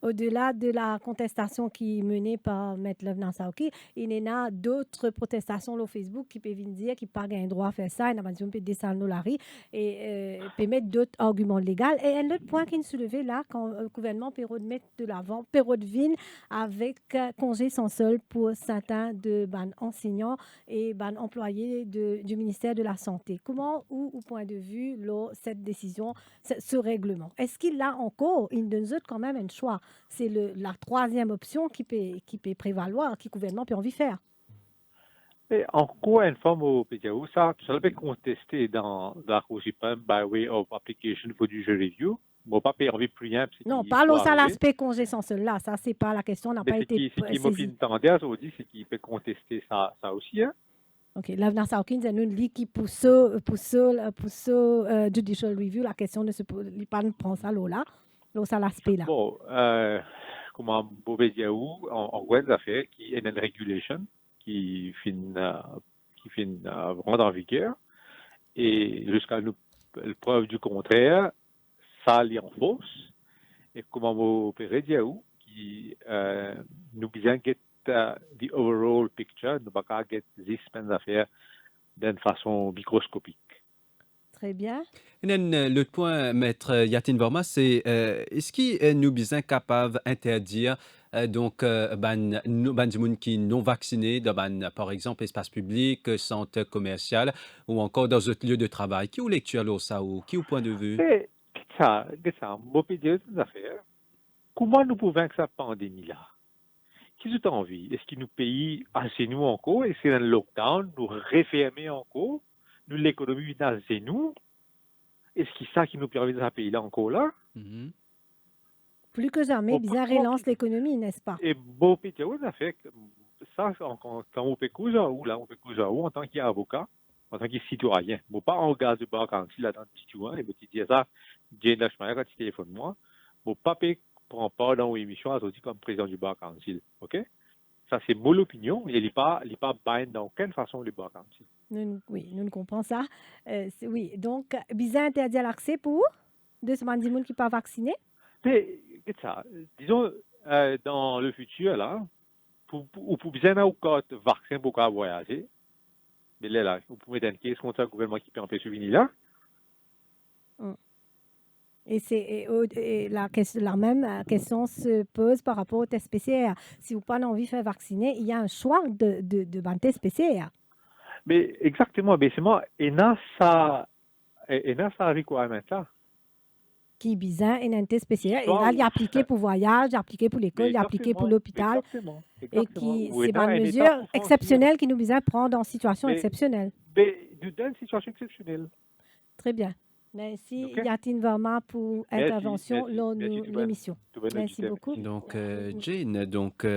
B: Au-delà de la contestation qui est menée par M. Levnan Saoki, il y a d'autres protestations sur Facebook qui peuvent dire qu'ils n'ont pas le droit à faire ça, ils n'ont pas dit qu'on peut descendre la rue et peut mettre d'autres arguments légaux. Et un autre point qui est soulevé là, quand le gouvernement peut mettre de l'avant, peut revenir avec congé sans solde pour certains de enseignants et employés du ministère de la Santé. Comment, au point de vue, cette décision, ce règlement, est-ce qu'il a encore, il donne quand même un choix? C'est la troisième option qui peut prévaloir, qui le gouvernement peut envie faire.
V: Mais encore une fois, ça peut contester dans la Cour suprême by way of application for judicial review. Moi, pas envie plus rien.
B: Non, parlons ça l'aspect congé sans solde là. Ça, c'est pas la question, n'a pas été
V: saisie. Ce qui m'a dit, c'est qu'il peut contester ça aussi. Hein?
B: OK. L'avenir Hawkins, nous dit qu'il pour judicial review, la question ne se pose pas, ne prend ça là. Donc, ça l'aspect là.
V: Bon, comment on peut dire en gros, affaire qui est une regulation qui finit vraiment en vigueur et jusqu'à la preuve du contraire, ça lie en force. Et comment on peut dire qui nous besoin get the overall picture, ne pas get this affaire d'une façon microscopique.
B: Très bien.
A: L'autre point, Maître Yatin Verma, c'est est-ce que nous sommes capables d'interdire donc du monde qui non vacciné dans par exemple espace public, centre commercial ou encore dans d'autres lieux de travail? Qui ou lecture ça ou qui au point de vue?
V: Ça, moi peux dire une affaire. Comment nous pouvons vaincre cette pandémie là? Qu'est-ce que tu as envie? Est-ce que nous pays assez nous encore? Est-ce que dans le lockdown nous refermer encore? Nous, l'économie dans nous. Est-ce que c'est ça qui nous permet de ce pays-là encore là?
B: Plus que jamais, bizarre relance l'économie, n'est-ce pas?
V: Et bon, Peter, on a fait ça quand on peut causer où là, on peut causer où en tant qu'avocat, en tant que citoyen. Bon, pas en gaz de bar quand il a dans le citoyen, et tu dis ça, Jane Lachmayer, quand tu téléphones moi, bon, pas prend part dans l'émission aujourd'hui comme président du bar council, ok? Ça, c'est mon opinion. Il n'est pas bind dans aucune façon le bar council.
B: Oui, nous comprenons ça. Oui, donc, bizarre interdit l'accès pour de ce monde qui ne pas vacciné?
V: Mais, ça, disons, dans le futur, là, pour bien avoir un vaccin pour voyager, mais là, vous pouvez mettre une caisse contre le gouvernement qui peut empêcher de venir là.
B: Et la même question se pose par rapport au test PCR. Si vous n'avez pas envie de faire vacciner, il y a un choix de test PCR.
V: Mais exactement, mais c'est moi, et dans ça requirement là.
B: Qui est bizarre, et un test PCR, et là, il est appliqué pour voyage, il est appliqué pour l'école, il est appliqué pour l'hôpital. Et qui, c'est une mesure exceptionnelle qui nous besoin de prendre en situation exceptionnelle.
V: Mais dans une situation exceptionnelle.
B: Très bien. Merci Yatin Verma pour l'intervention dans l'émission. Merci beaucoup.
A: Donc Jane,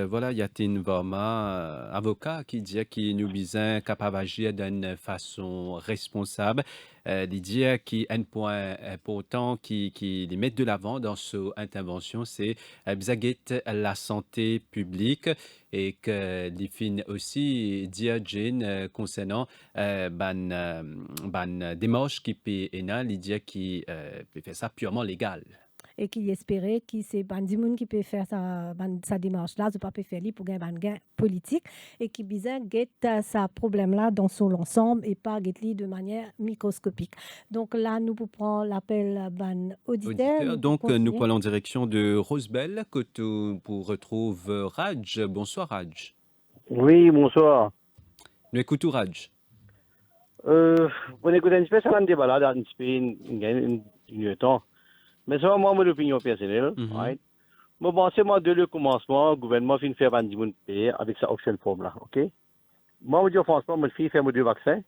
A: voilà Yatin Verma, avocat qui dit qu'il nous besoin capable d'agir d'une façon responsable. Il dit qu'un point important qui les met de l'avant dans cette intervention, c'est la santé publique et que les fins aussi dire Jane concernant démarche qui peut il dit qui peut faire ça purement légal.
B: Et qui espérait que c'est Bandimoun qui peut faire sa démarche-là, ne pas faire pour gagner un gain politique, et qui besoin de ce problème-là dans son ensemble et pas de manière microscopique. Donc là, nous prenons l'appel auditeur.
A: Donc nous prenons en direction de Rosebel, pour retrouver Raj. Bonsoir Raj.
E: Oui, bonsoir.
A: Nous écoutons Raj.
E: On écoute un peu ça, un débat là, un peu temps. Mais ça, moi, mon opinion personnelle, right? Moi, bon, c'est moi, dès le commencement, le gouvernement fait faire un pays avec sa option forme là, ok? Moi, je dis franchement, je fais faire mes 2 vaccins,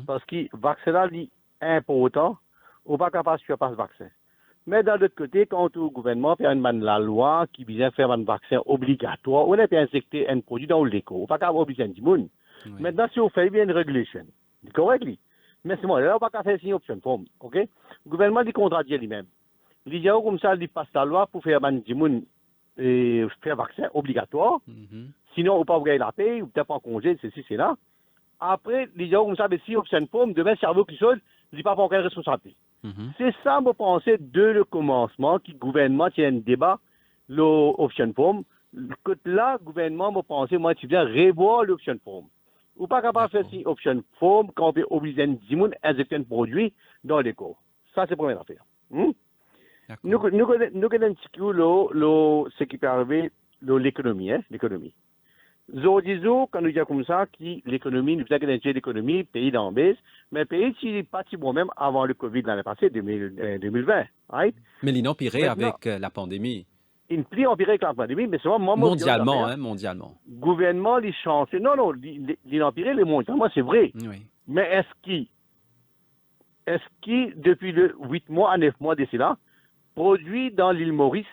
E: parce que le vaccin là, est important, ou pas capable de faire pas ce vaccin. Mais d'un autre côté, quand le gouvernement fait la loi qui vient faire un vaccin obligatoire, on a été injecté un produit dans l'éco. On va pas obliger du monde. Maintenant, si on fait bien une régulation, c'est correct, mais c'est moi, là, on va pas faire une option forme, ok? Le gouvernement dit contredire lui-même. Il dit, comme ça, il passe la loi pour faire du monde et faire vaccin obligatoire. Sinon, on ne peut pas gagner la paix, ou peut-être pas en congé, ceci, c'est là. Après, il dit, comme ça, mais si option forme, demain, le cerveau qui saute, il dit pas pour aucune responsabilité. C'est ça, je pense, de le commencement, que le gouvernement tient un débat, l'option form. Là, le gouvernement, je pense, moi, tu viens revoir l'option form. Ou pas capable de faire une option form quand on peut obliger un monde à injecter un produit dans les corps. Ça, c'est la première affaire. Nous connaissons ce qui peut arriver, l'économie, l'économie. Nous disons, quand nous disons comme ça, que l'économie, nous avons gagné l'économie, pays d'en baisse, mais le pays, c'est parti bon même avant le Covid l'année passée, 2020. Right?
A: Mais il empiré avec la pandémie.
E: Il plie empiré avec la pandémie, mais c'est vraiment
A: mondialement, mondialement.
E: Gouvernement, les chances. Non, il empiré les mondialement, c'est vrai.
A: Oui.
E: Mais est-ce que depuis le 8 mois à 9 mois d'ici là, produit dans l'île Maurice,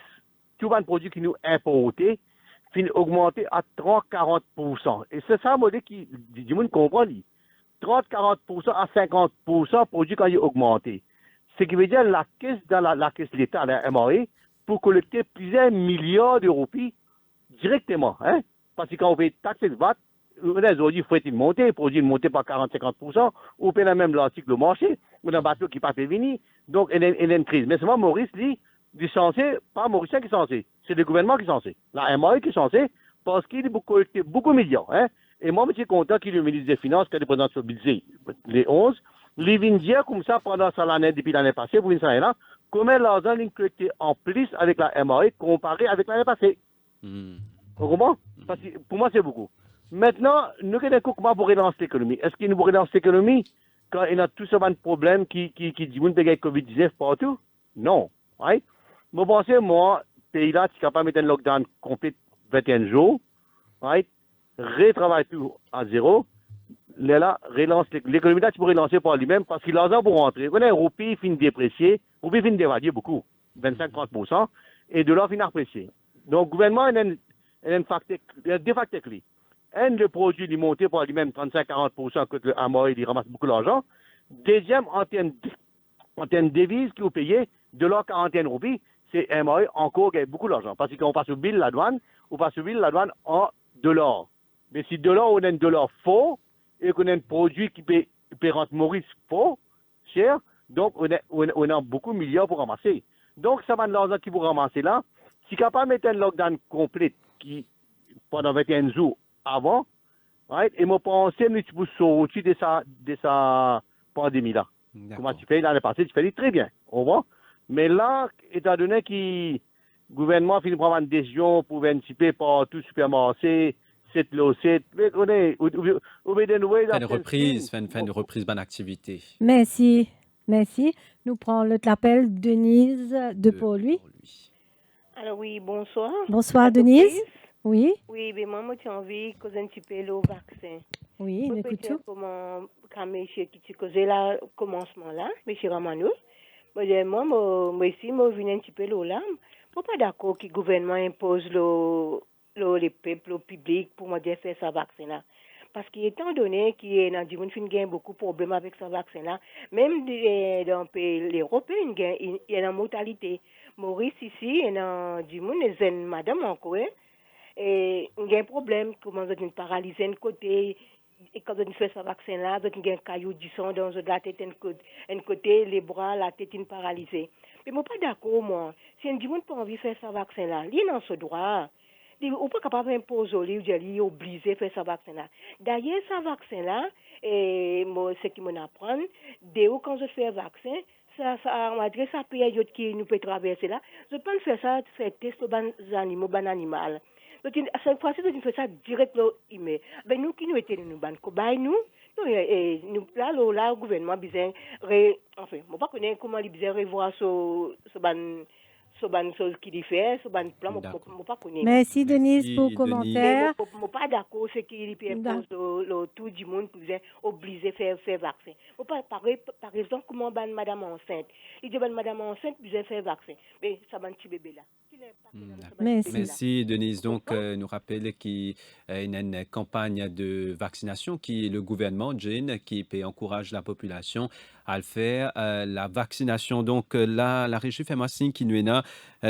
E: tout un produit qui nous importé, finit augmenter à 30-40%. Et c'est ça, modèle qui, du monde comprend, 30-40% à 50% produit quand il est augmenté. Ce qui veut dire la caisse dans la caisse de l'État, la MRE, pour collecter plusieurs milliards d'euros directement. Hein? Parce que quand on fait taxer le VAT, aujourd'hui, il faut être monté, produit monté par 40-50%, ou peut même l'article le marché, ou un bateau qui ne peut pas venir. Donc, il y a une crise. Mais c'est moi, Maurice, lui, du censé, pas Mauricien qui est censé, c'est le gouvernement qui est censé. La MRE qui est censé, parce qu'il a collecté beaucoup de milliards. Hein? Et moi, je suis content qu'il y ait le ministre des Finances qui a représenté sur le budget, les 11. Il vient dire comme ça pendant l'année, depuis l'année passée, vous venez là, combien l'argent est collecté en plus avec la MRE comparé avec l'année passée. Vous comprenez? Parce que pour moi, c'est beaucoup. Maintenant, nous avons comment pour relancer l'économie. Est-ce qu'il nous relance l'économie quand il y a tout ce problème qui dit qu'on peut gagner Covid-19 partout? Non. Right? Je pense que moi, pays là, tu es capable de mettre un lockdown complet 21 jours, right? Retravailler tout à zéro. Là, relance l'économie là, tu peux relancer par lui-même parce qu'il a l'argent pour rentrer. On a un roupier fin déprécié, roupier fin dévalué beaucoup, 25-30%, et de l'or fin apprécié. Donc, le gouvernement, il y a deux facteurs clés. Un, le produit, il est monté par lui-même 35-40%, que le Amoré, il ramasse beaucoup d'argent. Deuxième, en termes de devises qu'il faut payer, de l'or 41 roupies, c'est Amoré encore gagne beaucoup d'argent. Parce qu'on passe au bill la douane, on passe au bill la douane en $. Mais si $, on a un dollar faux, et qu'on a un produit qui peut rendre Maurice faux, cher, donc on a beaucoup de milliards pour ramasser. Donc, ça va de l'argent qui vous ramasser là. Si capable de mettre un lockdown complet qui, pendant 21 jours avant, right, et moi pensais que tu peux sortir de sa pandémie là. Comment tu fais l'année passée, tu fais très bien, au revoir. Mais là, étant donné que le gouvernement finit par prendre une décision pour anticiper par tout supermarché, c'est une
A: reprise, bonne activité.
B: Merci. Nous prenons l'appel Denise de Port-Louis.
G: Alors oui, bonsoir.
B: Bonsoir Denise. Oui.
G: Oui, mais moi j'ai envie de causer un petit peu le vaccin.
B: Oui, on écoute tout.
G: Comment monsieur qui causait là commencement là, monsieur Ramanou. Moi ici moi viens un petit peu là. Moi pas d'accord que le gouvernement impose les peuples, le public pour moi dire faire ce vaccin là. Parce qu'étant donné qu'il y a beaucoup de problèmes avec ce vaccin là, même dans les pays européens, il y a une mortalité. Maurice ici, il y a du monde, il y a une madame encore, et il y a un problème, comment vous paralysé un côté, et quand vous faites ce vaccin là, vous avez un caillou du sang dans la tête, un côté, les bras, la tête paralysée. Mais moi pas d'accord, moi. Si un monde n'a pas envie de faire ce vaccin là, il est dans ce droit. On ne peut pas imposer aux gens, il est obligé de faire ce vaccin-là. D'ailleurs, ce vaccin-là, ce qui m'apprend, dès quand je fais un vaccin, malgré sa période qui nous peut traverser là, je peux faire ça, faire test aux animaux, aux animaux. Donc, cette fois-ci, je fais ça direct au email. Ben, nous qui nous étions nous ban cobaye nous là le gouvernement besoin enfin, on pas connaître comment il besoin revoir ce sur une chose qu'il fait, sur un plan, je ne pas connaître.
B: Merci Denise pour le commentaire.
G: Je ne suis pas d'accord, c'est qu'il impose tout le monde pour obliger à faire vaccin. Par exemple, comment madame enceinte. Il dit madame enceinte, vous faire vaccin. Mais ça va un petit bébé là.
A: Merci Denise. Donc, nous rappelle qu'il y a une campagne de vaccination qui est le gouvernement, Jane, qui encourage la population à le faire. La vaccination, donc, là, la régie fait signe qui nous est là.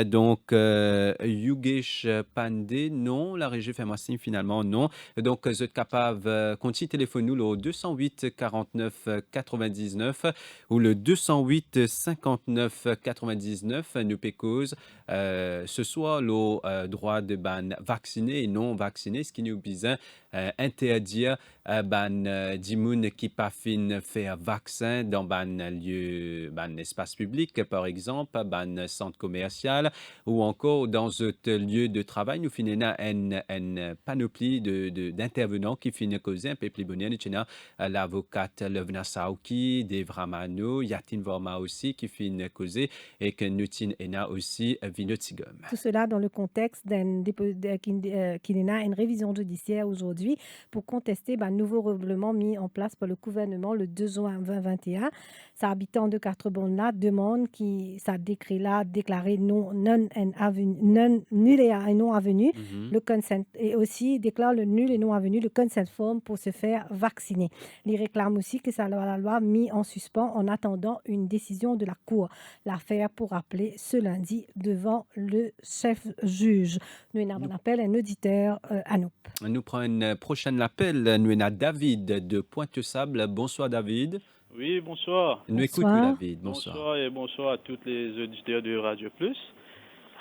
A: Donc, Yugesh Pandey, non. La régie fait signe finalement, non. Donc, vous êtes capable, continuez téléphone nous au 208 49 99 ou le 208 59 99, nous pécose. Ce soit le droit de vacciner et non vacciner, ce qui nous besoin interdire dimoun qui pas fin faire vaccin dans lieu espace public par exemple, centre commercial ou encore dans un lieu de travail. Nous finissons une panoplie d'intervenants qui finissent causer un peu plus bonheur. Nous avons l'avocate Levna Saouki, Dave Ramano, Yatin Vorma aussi qui finissent causer et que nous avons aussi Vinotigum.
B: Tout cela dans le contexte qu'il y a une révision judiciaire aujourd'hui pour contester un nouveau règlement mis en place par le gouvernement le 2 juin 2021. Ces habitants de Carbone-là demandent que ça décret-là déclaré nul et non avenu, le consent, et aussi déclare le nul et non avenu le consent form pour se faire vacciner. Ils réclament aussi que la loi mis en suspens en attendant une décision de la Cour. L'affaire pour rappeler ce lundi devant le chef juge. Nous avons un appel, un auditeur à nous.
A: Nous prenons un prochain appel. Nous avons David de Pointe-Sable. Bonsoir David.
F: Oui, bonsoir.
A: Nous écoutons David. Bonsoir.
F: Bonsoir et bonsoir à tous les auditeurs de Radio Plus.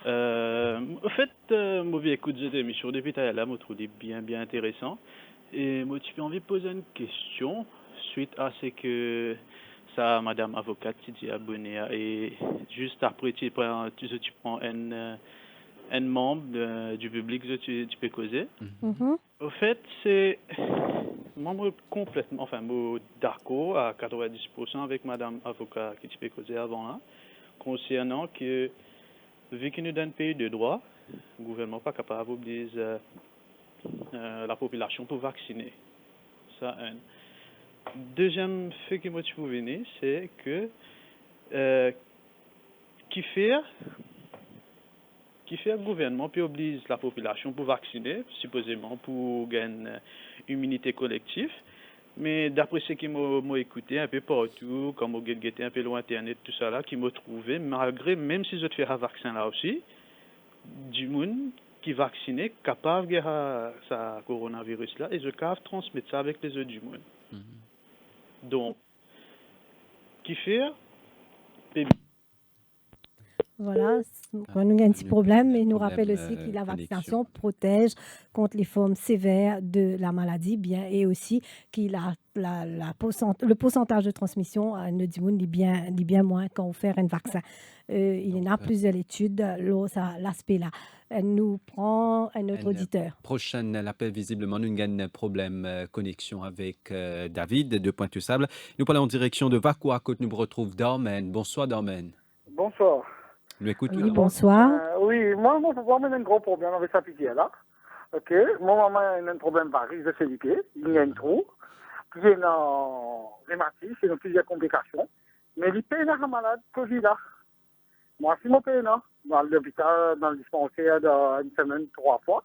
F: En fait, moi j'écoute cette émission depuis tout à l'heure, je trouve bien intéressant. Et moi j'ai envie de poser une question suite à ce que ça, madame avocate, tu dis abonné et juste après tu prends un membre du public tu peux causer. Au fait, c'est membre complètement, enfin, d'accord à 90% avec madame avocat qui tu peux causer avant là, concernant que vu que nous sommes un pays de droit, le gouvernement n'est pas capable d'obliger la population pour vacciner. Ça, un. Deuxième fait que moi tu peux venir, c'est que qui fait le gouvernement puis oblige la population pour vacciner, supposément pour gagner une immunité collective. Mais d'après ce qui m'a écouté un peu partout, comme j'ai guetté un peu loin Internet, tout ça là, qui m'a trouvé, malgré, même si je te fais un vaccin là aussi, du monde qui est vacciné, capable de faire ce coronavirus là, et je capable de transmettre ça avec les autres du monde. Donc, qui fait
B: Voilà, nous avons un petit problème, mais nous rappelle aussi que la vaccination protège contre les formes sévères de la maladie, bien, et aussi que le pourcentage de transmission ne diminue bien moins quand on fait un vaccin. Il y en a plusieurs études, l'aspect-là. Nous prend un autre auditeur.
A: Prochain appel, visiblement, nous avons un problème connexion avec David de Pointe-Sable. Nous parlons en direction de Vacoua, quand nous retrouvons Dormen. Bonsoir Dormen.
H: Bonsoir.
A: Nous écoutons.
B: Oui, bonsoir.
H: Oui, moi, j'ai un gros problème avec sa pitié là. Ok, moi, maman a un problème pareil, je sais il y a un trou, puis il y a une hématite, il y a plusieurs complications, mais il paye la malade Covid là. Moi, si je paye là, dans l'hôpital, dans le dispensaire, une semaine, 3 fois,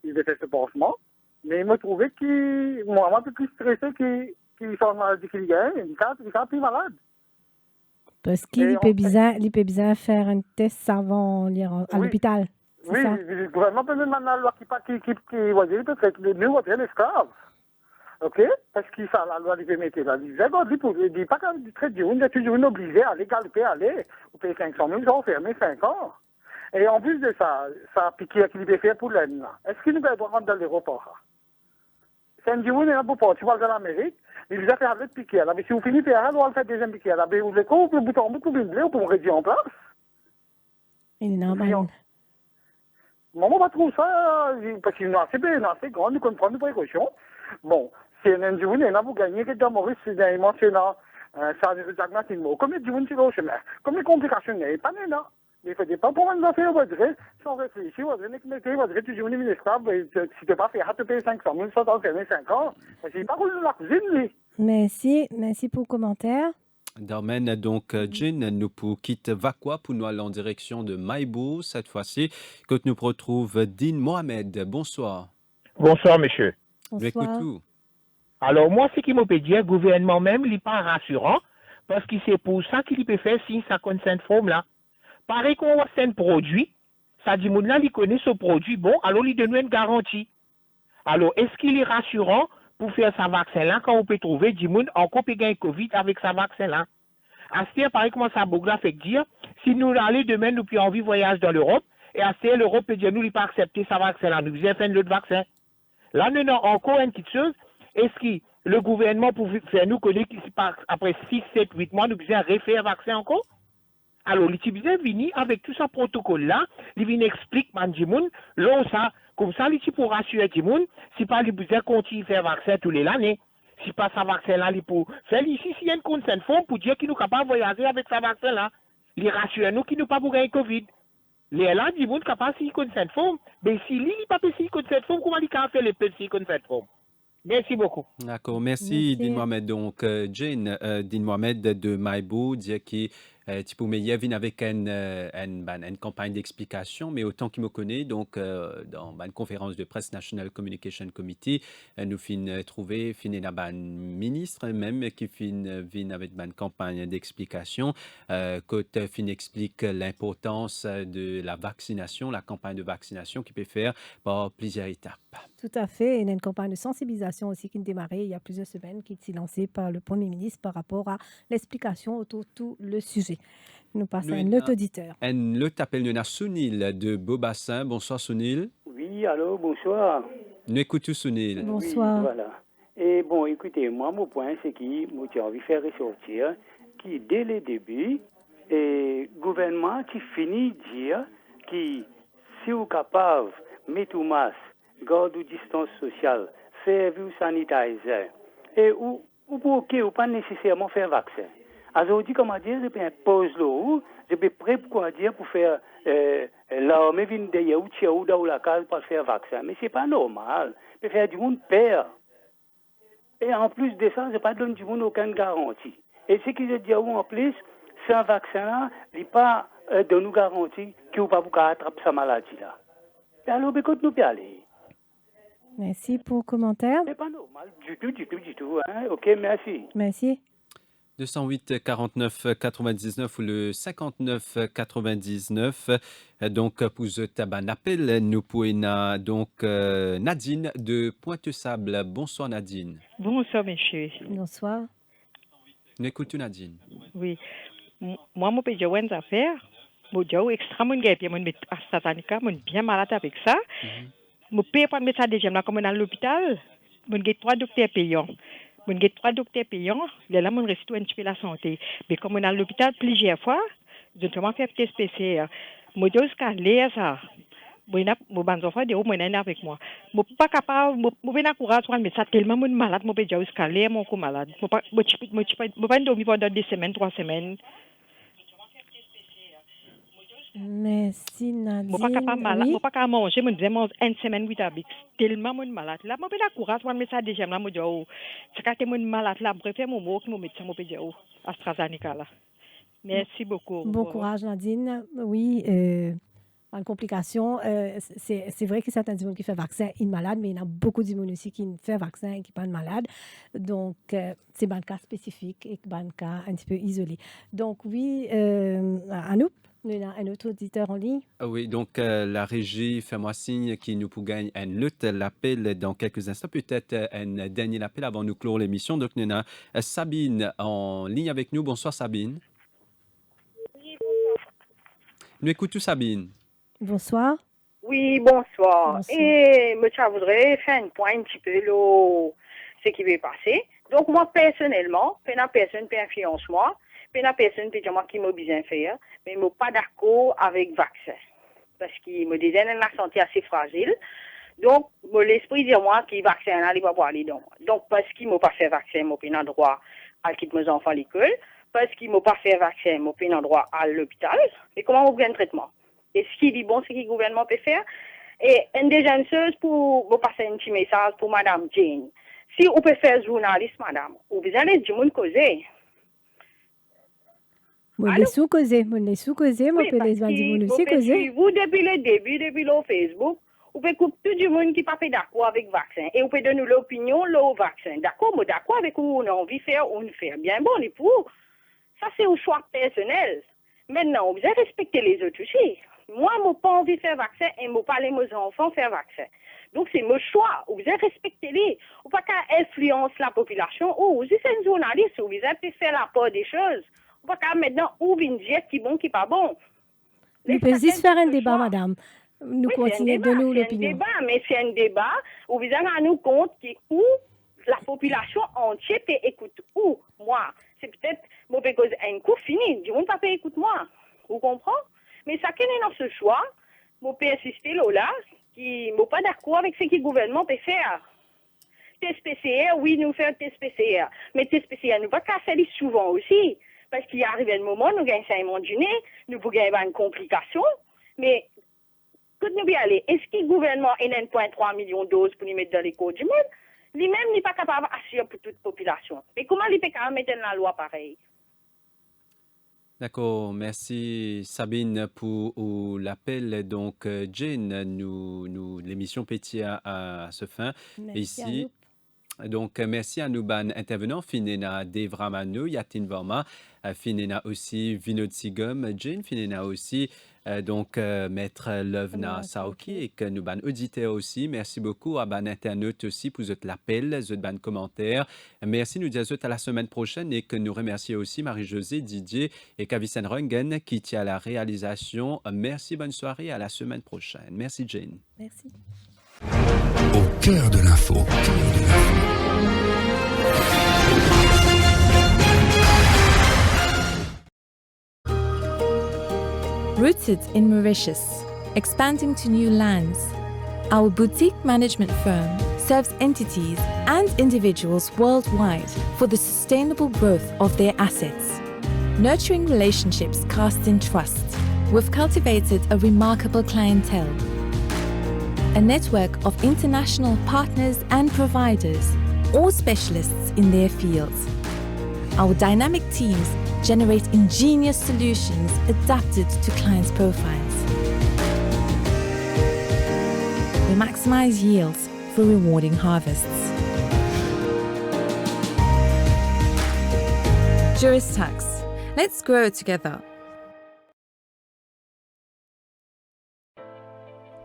H: il a fait ce pansement, mais il m'a trouvé qu'il, moi, un peu plus stressé qu'il fait une maladie qu'il y a, il est plus malade.
B: Parce qu'il peut bien faire un test avant à l'hôpital.
H: Oui, le gouvernement peut même la loi qui peut-être nous voter l'esclave. Ok? Parce qu'il fait la loi qui peut mettre là. Il dit pas qu'un très dur, il est toujours obligé à aller galoper, vous payez 500 000 euros, fermer 5 ans. Et en plus de ça, ça piqué qu'il peut faire pour l'aide là. Est-ce qu'il nous doit rentrer dans l'aéroport? C'est un jour, il est pour tu vas dans l'Amérique, il vous a fait avec piqué là. Mais si vous finissez par on va faire deuxième piqué là. Mais vous le coupez, vous bouton, vous coupez le pour réduire en place.
B: Il est normal.
H: Maman va trouver ça, parce qu'il est assez grand, nous comprenons nos précautions. Bon, si un jour, il y en a vous gagnez, que dans Maurice, c'est mentionnant, ça ne vous diagnostique. Combien de jours tu vas au chemin? Combien de complications il y a? Pas là. Mais il ne faudrait pas pour un affaire, sans réfléchir, toujours une ministre, si tu n'as pas fait, tu payes 500 000, ça t'en fait 5 ans. C'est pas cool la cuisine, lui.
B: Merci pour le commentaire.
A: Domaine donc Jean, nous pour quitter Vakwa pour nous aller en direction de Maïbou cette fois-ci. Que nous retrouve Dean Mohamed. Bonsoir.
J: Bonsoir, monsieur.
B: Bonsoir.
J: Alors, moi, ce qui me peut dire, le gouvernement même, il n'est pas rassurant, parce que c'est pour ça qu'il peut faire si ça concerne forme là. Pareil qu'on voit un produit, ça dit, là, il connaît ce produit, bon, alors il donne une garantie. Alors, est-ce qu'il est rassurant pour faire sa vaccin là, quand on peut trouver du monde encore peut gagner Covid avec sa vaccin là? À ce pareil, comment ça Bogla fait dire, si nous allons demain, nous puis envie voyage dans l'Europe, et à ce l'Europe peut dire, nous, il pas accepter sa vaccin là, nous faisons faire l'autre vaccin. Là, nous avons encore une petite chose, est-ce que le gouvernement, pour faire nous connaître après 6, 7, 8 mois, nous faisons refaire vaccin encore? Alors, l'utilisé vient avec tout ce protocole-là, il vient expliquer, là, ça, comme ça, il pour rassurer tout le monde, si pas, il besoin continuer à faire vaccin tous les années. Si pas sa vaccin-là, il pour faire ici, s'il y a une conscience forme pour dire qu'il nous capable de voyager avec sa vaccin-là. Il rassure nous qu'il nous pas pour gagner Covid. Les là, du monde capable de conscience forme, mais si lui, il n'est pas si conscience forme, comment il peut faire les petits conscience forme? Merci beaucoup.
A: D'accord, merci Dean Mohamed. Donc, Jane, Dean Mohamed de Maïbou dit que tu peux venir avec une campagne d'explication, mais autant qu'il me connaît, donc dans une conférence de presse National Communication Committee, nous finissons trouver un ministre même qui vient avec une campagne d'explication, que fin explique l'importance de la vaccination, la campagne de vaccination qui peut faire par plusieurs étapes.
B: Tout à fait. Il y a une campagne de sensibilisation aussi qui a démarré il y a plusieurs semaines, qui est lancée par le Premier ministre par rapport à l'explication autour de tout le sujet. Nous passons à un autre auditeur.
A: Un autre appel de Sunil de Beaubassin. Bonsoir Sunil.
L: Oui, allô, bonsoir.
A: Nous écoutons Sunil.
B: Bonsoir.
L: Oui, voilà. Et bon, écoutez, moi, mon point, c'est que moi, j'ai envie de faire ressortir qui, dès le début, le gouvernement qui finit de dire que si vous êtes capable de mettre au masque, garder distance sociale, faire vue sanitizer, et ou pas nécessairement faire vaccin. Aujourd'hui, comment dire, je peux imposer l'eau, je peux prêt pour faire l'armée venir derrière ou dans la case pour faire vaccin. Mais c'est pas normal. Je peux faire du monde peur. Et en plus de ça, je ne pas donner du monde aucune garantie. Et ce que je dis en plus, sans vaccin, il n'y a pas de nous garantie qu'il ne va pas attraper sa maladie là. Et alors, écoute, nous peut aller.
B: Merci pour le commentaire.
L: C'est pas normal du tout. Hein? Ok, merci.
B: Merci.
A: 208 49 99 ou le 59 99. Donc, pour ce tabac appel, nous pouvons donc Nadine de Pointe-Sable. Bonsoir Nadine.
W: Bonsoir monsieur.
B: Bonsoir.
A: Nous écoutons Nadine.
W: Oui. Moi, je peux dire une affaire. Je suis extrêmement gay. Je suis AstraZeneca. Je suis bien malade avec ça. Je ne peux pas mettre ça déjà comme dans l'hôpital. Je suis 3 docteurs payants. Je suis 3 docteurs payants. Là, je reste un petit peu la santé. Mais comme on est à l'hôpital plusieurs fois, je dois faire test PCR. Je dois scanner ça. Je suis enfant de haut, je suis avec moi. Je ne suis pas capable, je suis encouragé, mais ça tellement malade, je peux déjà scanner mon coup malade. Je ne peux pas dormir pendant 2 semaines, 3 semaines.
B: Merci Nadine.
W: Je ne suis pas capable malade, je ne peux pas manger, je vais manger 1 semaine 8 habits. Tellement malade. Là, je suis encouragé, je mets ça déjà, je dis, c'est quand je suis malade, là, je préfère mon mot que je mets ça, je dis, AstraZeneca là. Merci beaucoup.
B: Bon courage Nadine. Oui, en complication, c'est vrai que certains gens qui font vaccin sont malades, mais il y a beaucoup de gens aussi qui font vaccin et qui ne sont pas malades. Donc, c'est un cas spécifique et un cas un petit peu isolé. Donc, oui, Anouk, nous avons un autre auditeur en ligne.
A: Oui, donc la régie fait-moi signe qu'il nous peut gagner un autre appel dans quelques instants, peut-être un dernier appel avant de nous clore l'émission. Donc, nous avons Sabine en ligne avec nous. Bonsoir Sabine. Nous écoutons Sabine.
B: Bonsoir.
X: Oui, bonsoir. Et je voudrais faire un point un petit peu ce qui va passer. Donc, moi, personnellement, personne peut influencer moi. Personne peut dire moi qui m'a besoin faire. Mais je ne suis pas d'accord avec le vaccin. Parce qu'il me disait que la santé assez fragile. Donc, l'esprit dit moi que le vaccin, il ne va pas aller dans moi. Donc, parce qu'il ne m'a pas fait vaccin, je n'ai pas droit à quitter mes enfants à l'école. parce qu'ils m'ont pas fait vaccin, m'ont pas un endroit à l'hôpital. Mais comment on prend un traitement? Et ce qui est bon, c'est que le gouvernement peut faire. Et une deuxième chose, pour vous passer un petit message pour Madame Jane. Si vous pouvez faire journaliste, Madame, vous allez du monde causer.
B: Moi, les sous-causés, moi, les
X: Oui,
B: peut les
X: parce
B: dire,
X: que
B: aussi causer.
X: vous, depuis le début, depuis le Facebook, vous pouvez couper tout le monde qui n'est pas fait d'accord avec le vaccin. Et vous pouvez donner l'opinion, le vaccin. D'accord, moi, d'accord avec vous, on a envie de faire, on fait. Bien bon, et pour. Ça, c'est au choix personnel. Maintenant, vous devez respecter les autres aussi. Moi, je n'ai pas envie de faire vaccin et je n'ai pas les mes enfants faire vaccin. Donc, c'est mon choix. Vous devez respecter les. Vous ne pouvez pas influencer la population. Ou vous êtes un journaliste, vous devez faire la part des choses. Vous ne pouvez pas maintenant où une diète qui est bon, qui n'est pas bon.
B: Nous pouvons juste faire un débat, madame. Nous continuons de nous l'opinion.
X: C'est un débat, mais c'est un débat où vous avez à nous compte où la population entière écoute où. Moi, c'est peut-être mauvais cause un coup fini. Du monde pas écoute moi. Vous comprenez? Mais ça qui est dans ce choix, je peux insister là, qui n'est pas d'accord avec ce que le gouvernement peut faire. Test PCR, oui, nous faisons test PCR. Mais test PCR, nous ne pouvons pas casser souvent aussi. Parce qu'il arrive un moment, nous gagnons un saignement du nez, nous pouvons gagner une complication. Mais, quand nous y aller, est-ce que le gouvernement a 1,3 million de doses pour les mettre dans les codes du monde? Lui-même n'est pas capable d'assurer pour toute la population. Mais comment il peut quand même mettre dans la loi pareil?
A: D'accord, merci Sabine pour l'appel. Donc, Jane, l'émission pétille à ce fin.
B: Merci
A: ici. Donc, merci à nos ban intervenants. Finena Devramano, Yatin Varma, Finena aussi Vinod Sigum, Jane, Finena aussi Maître Lovna Saoki et que nous ban auditeurs aussi. Merci beaucoup à ban internautes aussi pour votre l'appel, votre ban commentaire. Merci, nous disons à la semaine prochaine et que nous remercions aussi Marie-Josée, Didier et Kavisen Rungen qui tient à la réalisation. Merci, bonne soirée, à la semaine prochaine. Merci Jane.
B: Merci.
D: Au cœur de l'info.
K: Rooted in Mauritius, expanding to new lands, our boutique management firm serves entities and individuals worldwide for the sustainable growth of their assets. Nurturing relationships cast in trust, we've cultivated a remarkable clientele. A network of international partners and providers, all specialists in their fields. Our dynamic teams generate ingenious solutions adapted to clients' profiles. We maximize yields for rewarding harvests. Juristax, let's grow together.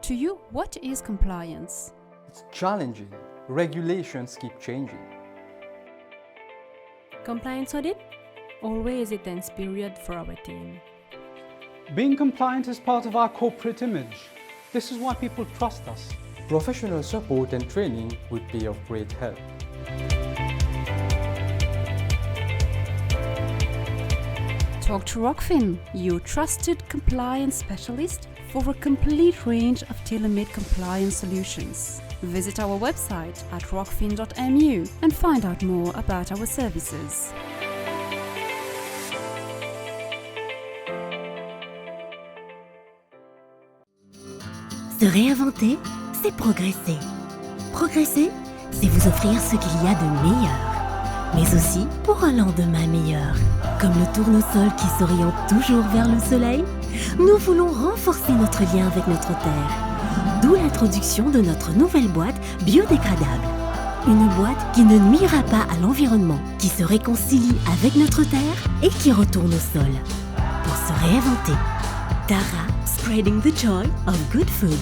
O: To you, what is compliance?
P: It's challenging. Regulations keep changing.
O: Compliance audit? Always a tense period for our team.
Q: Being compliant is part of our corporate image. This is why people trust us.
P: Professional support and training would be of great help.
O: Talk to Rockfin, your trusted compliance specialist for a complete range of tailor-made compliance solutions. Visit our website at rockfin.mu and find out more about our services.
I: Se réinventer, c'est progresser. Progresser, c'est vous offrir ce qu'il y a de meilleur, mais aussi pour un lendemain meilleur. Comme le tournesol qui s'oriente toujours vers le soleil, nous voulons renforcer notre lien avec notre terre. D'où l'introduction de notre nouvelle boîte biodégradable. Une boîte qui ne nuira pas à l'environnement, qui se réconcilie avec notre terre et qui retourne au sol. Pour se réinventer. Tara, spreading the joy of good food.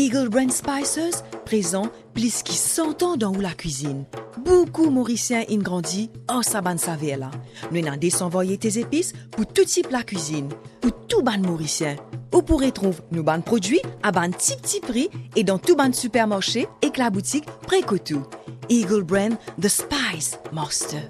M: Eagle Brand Spices présent plus qui 100 ans dans la cuisine. Beaucoup Mauriciens ont grandi en saban saveur là. Nous avons désenvoyé tes épices pour tout type la cuisine, pour tout ban Mauricien. Vous pourrez trouver nos ban produits à ban petit prix et dans tout ban supermarché et que la boutique Précotou. Eagle Brand, The Spice Master.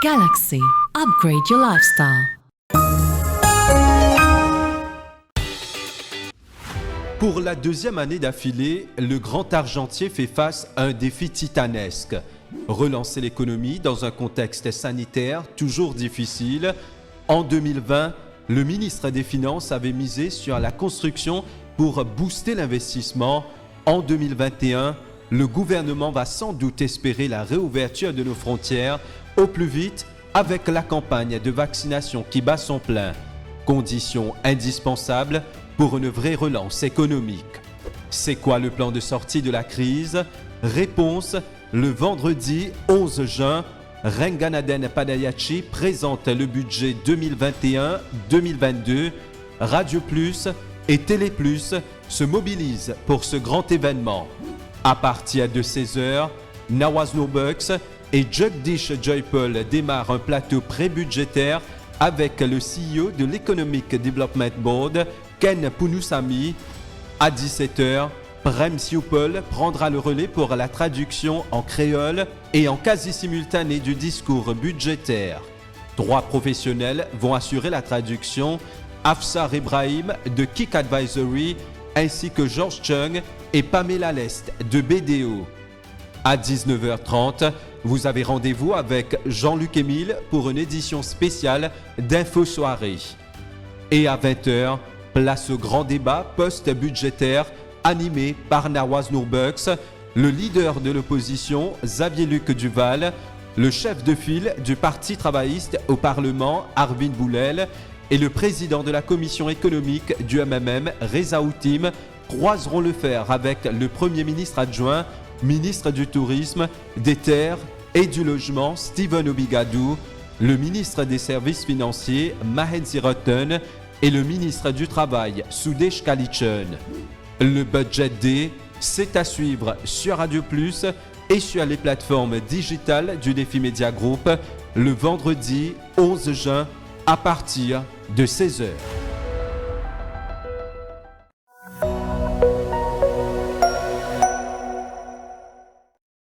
N: Galaxy. Upgrade your lifestyle.
A: Pour la deuxième année d'affilée, le Grand Argentier fait face à un défi titanesque. Relancer l'économie dans un contexte sanitaire toujours difficile. En 2020, le ministre des Finances avait misé sur la construction pour booster l'investissement. En 2021, le gouvernement va sans doute espérer la réouverture de nos frontières au plus vite avec la campagne de vaccination qui bat son plein. Condition indispensable pour une vraie relance économique. C'est quoi le plan de sortie de la crise? Réponse, le vendredi 11 juin, Renganaden Padayachi présente le budget 2021-2022. Radio Plus et Télé Plus se mobilisent pour ce grand événement. À partir de 16h, Nawaz Nourbucks et Jagdish Joypal démarrent un plateau pré-budgétaire avec le CEO de l'Economic Development Board, Ken Punusamy. À 17h, Prem Siupol prendra le relais pour la traduction en créole et en quasi-simultané du discours budgétaire. 3 professionnels vont assurer la traduction, Afsar Ibrahim de Kik Advisory ainsi que George Chung et Pamela Lest de BDO. À 19h30, vous avez rendez-vous avec Jean-Luc Émile pour une édition spéciale d'Info Soirée. Et à 20h, place au grand débat post-budgétaire animé par Nawaz Nourbucks, le leader de l'opposition Xavier-Luc Duval, le chef de file du Parti travailliste au Parlement Arvin Boulel et le président de la commission économique du MMM Reza Outim croiseront le fer avec le Premier ministre adjoint, ministre du Tourisme, des Terres et du Logement Stephen Obigadou, le ministre des Services financiers Mahensi Rotten et le ministre du Travail Sudesh Kalichun. Le Budget Day, c'est à suivre sur Radio Plus et sur les plateformes digitales du Défi Média Group le vendredi 11 juin à partir de 16h.